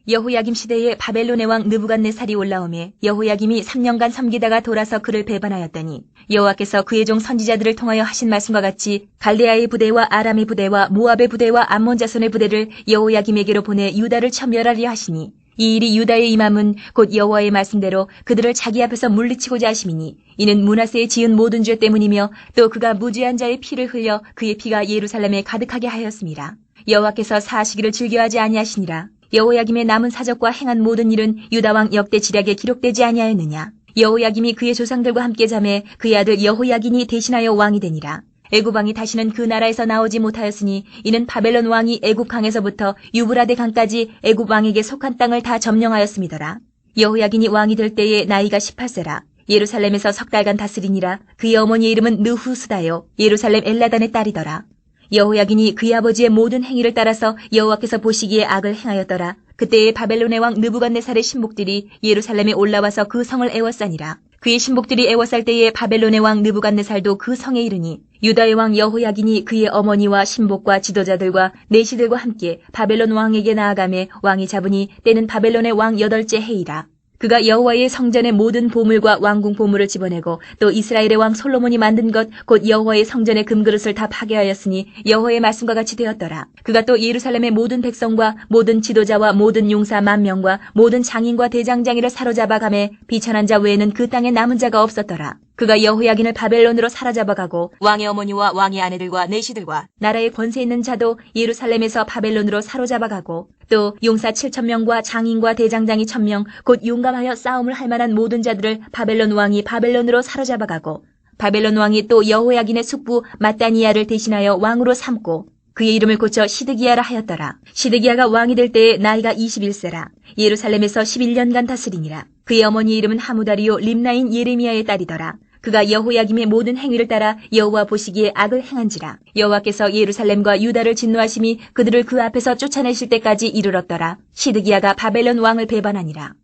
여호야김 시대에 바벨론의 왕 느부갓네살이 올라오매 여호야김이 3년간 섬기다가 돌아서 그를 배반하였더니 여호와께서 그의 종 선지자들을 통하여 하신 말씀과 같이 갈대아의 부대와 아람의 부대와 모압의 부대와 암몬 자손의 부대를 여호야김에게로 보내 유다를 천멸하려 하시니 이 일이 유다의 임함은 곧 여호와의 말씀대로 그들을 자기 앞에서 물리치고자 하심이니 이는 므낫세의 지은 모든 죄 때문이며 또 그가 무죄한 자의 피를 흘려 그의 피가 예루살렘에 가득하게 하였습니다. 여호와께서 사하시기를 즐겨하지 아니하시니라. 여호야김의 남은 사적과 행한 모든 일은 유다왕 역대 지략에 기록되지 아니하였느냐. 여호야김이 그의 조상들과 함께 잠에 그의 아들 여호야긴이 대신하여 왕이 되니라. 애굽 왕이 다시는 그 나라에서 나오지 못하였으니 이는 바벨론 왕이 애굽 강에서부터 유브라데 강까지 애굽 왕에게 속한 땅을 다 점령하였음이더라. 여호야긴이 왕이 될 때에 나이가 18세라. 예루살렘에서 석 달간 다스리니라. 그의 어머니의 이름은 느후스다요 예루살렘 엘라단의 딸이더라. 여호야긴이 그의 아버지의 모든 행위를 따라서 여호와께서 보시기에 악을 행하였더라. 그때에 바벨론의 왕 느부갓네살의 신복들이 예루살렘에 올라와서 그 성을 애워싸니라. 그의 신복들이 애워쌀 때에 바벨론의 왕 느부갓네살도 그 성에 이르니 유다의 왕 여호야긴이 그의 어머니와 신복과 지도자들과 내시들과 함께 바벨론 왕에게 나아가매 왕이 잡으니 때는 바벨론의 왕 8째 해이라. 그가 여호와의 성전의 모든 보물과 왕궁 보물을 집어내고 또 이스라엘의 왕 솔로몬이 만든 것 곧 여호와의 성전의 금그릇을 다 파괴하였으니 여호와의 말씀과 같이 되었더라. 그가 또 예루살렘의 모든 백성과 모든 지도자와 모든 용사 10,000명과 모든 장인과 대장장이를 사로잡아 가매 비천한 자 외에는 그 땅에 남은 자가 없었더라. 그가 여호야긴을 바벨론으로 사로잡아가고 왕의 어머니와 왕의 아내들과 내시들과 나라의 권세 있는 자도 예루살렘에서 바벨론으로 사로잡아가고 또 용사 7,000명과 장인과 대장장이 1,000명 곧 용감하여 싸움을 할 만한 모든 자들을 바벨론 왕이 바벨론으로 사로잡아가고 바벨론 왕이 또 여호야긴의 숙부 마따니야를 대신하여 왕으로 삼고 그의 이름을 고쳐 시드기야라 하였더라. 시드기야가 왕이 될 때에 나이가 21세라. 예루살렘에서 11년간 다스리니라. 그의 어머니 이름은 하무다리요 림나인 예레미야의 딸이더라. 그가 여호야김의 모든 행위를 따라 여호와 보시기에 악을 행한지라. 여호와께서 예루살렘과 유다를 진노하심이 그들을 그 앞에서 쫓아내실 때까지 이르렀더라. 시드기야가 바벨론 왕을 배반하니라.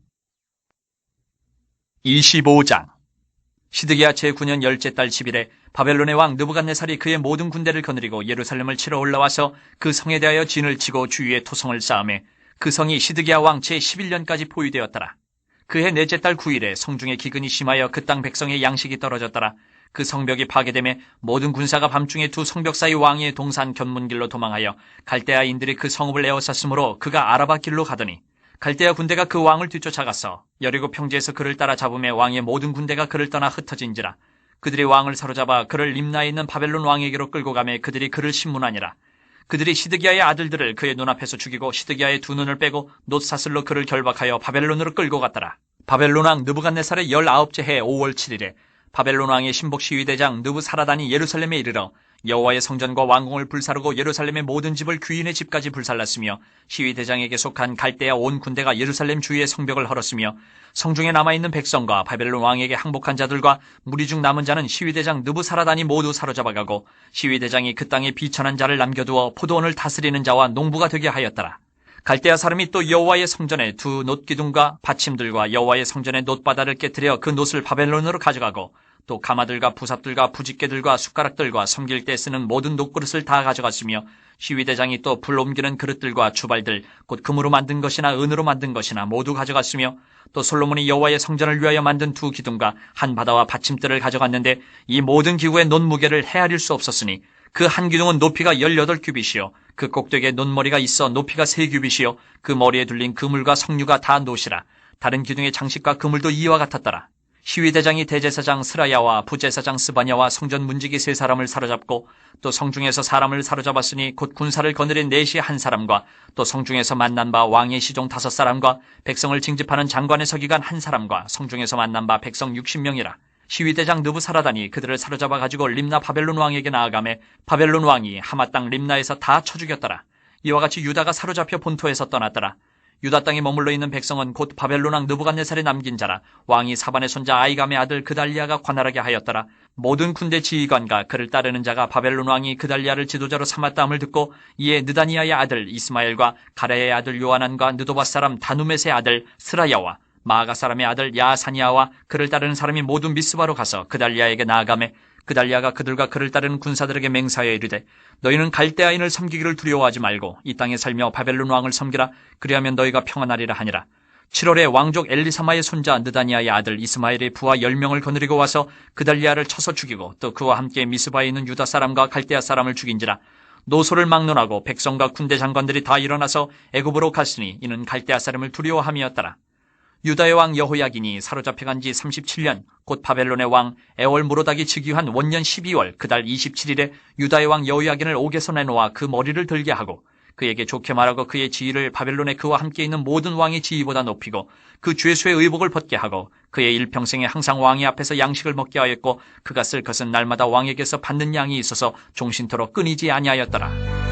25장. 시드기야 제9년 10째 달 10일에 바벨론의 왕 느부갓네살이 그의 모든 군대를 거느리고 예루살렘을 치러 올라와서 그 성에 대하여 진을 치고 주위에 토성을 쌓음에 그 성이 시드기야 왕 제11년까지 포위되었더라. 그해 넷째 달 9일에 성중에 기근이 심하여 그 땅 백성의 양식이 떨어졌더라. 그 성벽이 파괴되매 모든 군사가 밤중에 두 성벽 사이 왕의 동산 견문길로 도망하여 갈대아인들이 그 성읍을 에워쌌으므로 그가 아라바 길로 가더니 갈대아 군대가 그 왕을 뒤쫓아가서 여리고 평지에서 그를 따라잡음에 왕의 모든 군대가 그를 떠나 흩어진지라. 그들이 왕을 사로잡아 그를 림나에 있는 바벨론 왕에게로 끌고 가매 그들이 그를 신문하니라. 그들이 시드기야의 아들들을 그의 눈앞에서 죽이고 시드기야의 두 눈을 빼고 놋사슬로 그를 결박하여 바벨론으로 끌고 갔더라. 바벨론 왕 느부갓네살의 19째 해 5월 7일에 바벨론 왕의 신복 시위대장 느부사라단이 예루살렘에 이르러 여호와의 성전과 왕궁을 불사르고 예루살렘의 모든 집을 귀인의 집까지 불살랐으며 시위대장에게 속한 갈대아 온 군대가 예루살렘 주위의 성벽을 헐었으며 성중에 남아있는 백성과 바벨론 왕에게 항복한 자들과 무리 중 남은 자는 시위대장 느부사라단이 모두 사로잡아가고 시위대장이 그 땅에 비천한 자를 남겨두어 포도원을 다스리는 자와 농부가 되게 하였더라. 갈대아 사람이 또 여호와의 성전에 두 놋기둥과 받침들과 여호와의 성전의 놋바다를 깨뜨려 그 놋을 바벨론으로 가져가고 또 가마들과 부삽들과 부집개들과 숟가락들과 섬길 때 쓰는 모든 놋그릇을 다 가져갔으며 시위대장이 또 불 옮기는 그릇들과 주발들 곧 금으로 만든 것이나 은으로 만든 것이나 모두 가져갔으며 또 솔로몬이 여호와의 성전을 위하여 만든 두 기둥과 한 바다와 받침들을 가져갔는데 이 모든 기구의 놋 무게를 헤아릴 수 없었으니 그 한 기둥은 높이가 18규빗이요 그 꼭대기에 놋머리가 있어 높이가 3규빗이요 그 머리에 둘린 그물과 석류가 다 놋이라. 다른 기둥의 장식과 그물도 이와 같았더라. 시위대장이 대제사장 스라야와 부제사장 스바냐와 성전 문지기 3사람을 사로잡고 또 성중에서 사람을 사로잡았으니 곧 군사를 거느린 내시 1사람과 또 성중에서 만난 바 왕의 시종 5사람과 백성을 징집하는 장관의 서기관 1사람과 성중에서 만난 바 백성 60명이라. 시위대장 느부사라단이 그들을 사로잡아 가지고 림나 바벨론 왕에게 나아가매 바벨론 왕이 하마 땅 림나에서 다 쳐 죽였더라. 이와 같이 유다가 사로잡혀 본토에서 떠났더라. 유다 땅에 머물러 있는 백성은 곧 바벨론 왕 느부갓네살이 남긴 자라. 왕이 사반의 손자 아이감의 아들 그달리아가 관할하게 하였더라. 모든 군대 지휘관과 그를 따르는 자가 바벨론 왕이 그달리아를 지도자로 삼았다함을 듣고 이에 느다니아의 아들 이스마엘과 가레의 아들 요하난과 느도바 사람 다누멧의 아들 스라야와 마아가 사람의 아들 야사니아와 그를 따르는 사람이 모두 미스바로 가서 그달리아에게 나아가매 그달리아가 그들과 그를 따르는 군사들에게 맹사하여 이르되 너희는 갈대아인을 섬기기를 두려워하지 말고 이 땅에 살며 바벨론 왕을 섬기라. 그리하면 너희가 평안하리라 하니라. 7월에 왕족 엘리사마의 손자 느다니아의 아들 이스마엘의 부하 10명을 거느리고 와서 그달리아를 쳐서 죽이고 또 그와 함께 미스바에 있는 유다 사람과 갈대아 사람을 죽인지라. 노소를 막론하고 백성과 군대 장관들이 다 일어나서 애굽으로 갔으니 이는 갈대아 사람을 두려워함이었더라. 유다의 왕 여호야긴이 사로잡혀간 지 37년 곧 바벨론의 왕 에월무로닥이 즉위한 원년 12월 그달 27일에 유다의 왕 여호야긴을 옥에서 내놓아 그 머리를 들게 하고 그에게 좋게 말하고 그의 지위를 바벨론의 그와 함께 있는 모든 왕의 지위보다 높이고 그 죄수의 의복을 벗게 하고 그의 일평생에 항상 왕의 앞에서 양식을 먹게 하였고 그가 쓸 것은 날마다 왕에게서 받는 양이 있어서 종신토록 끊이지 아니하였더라.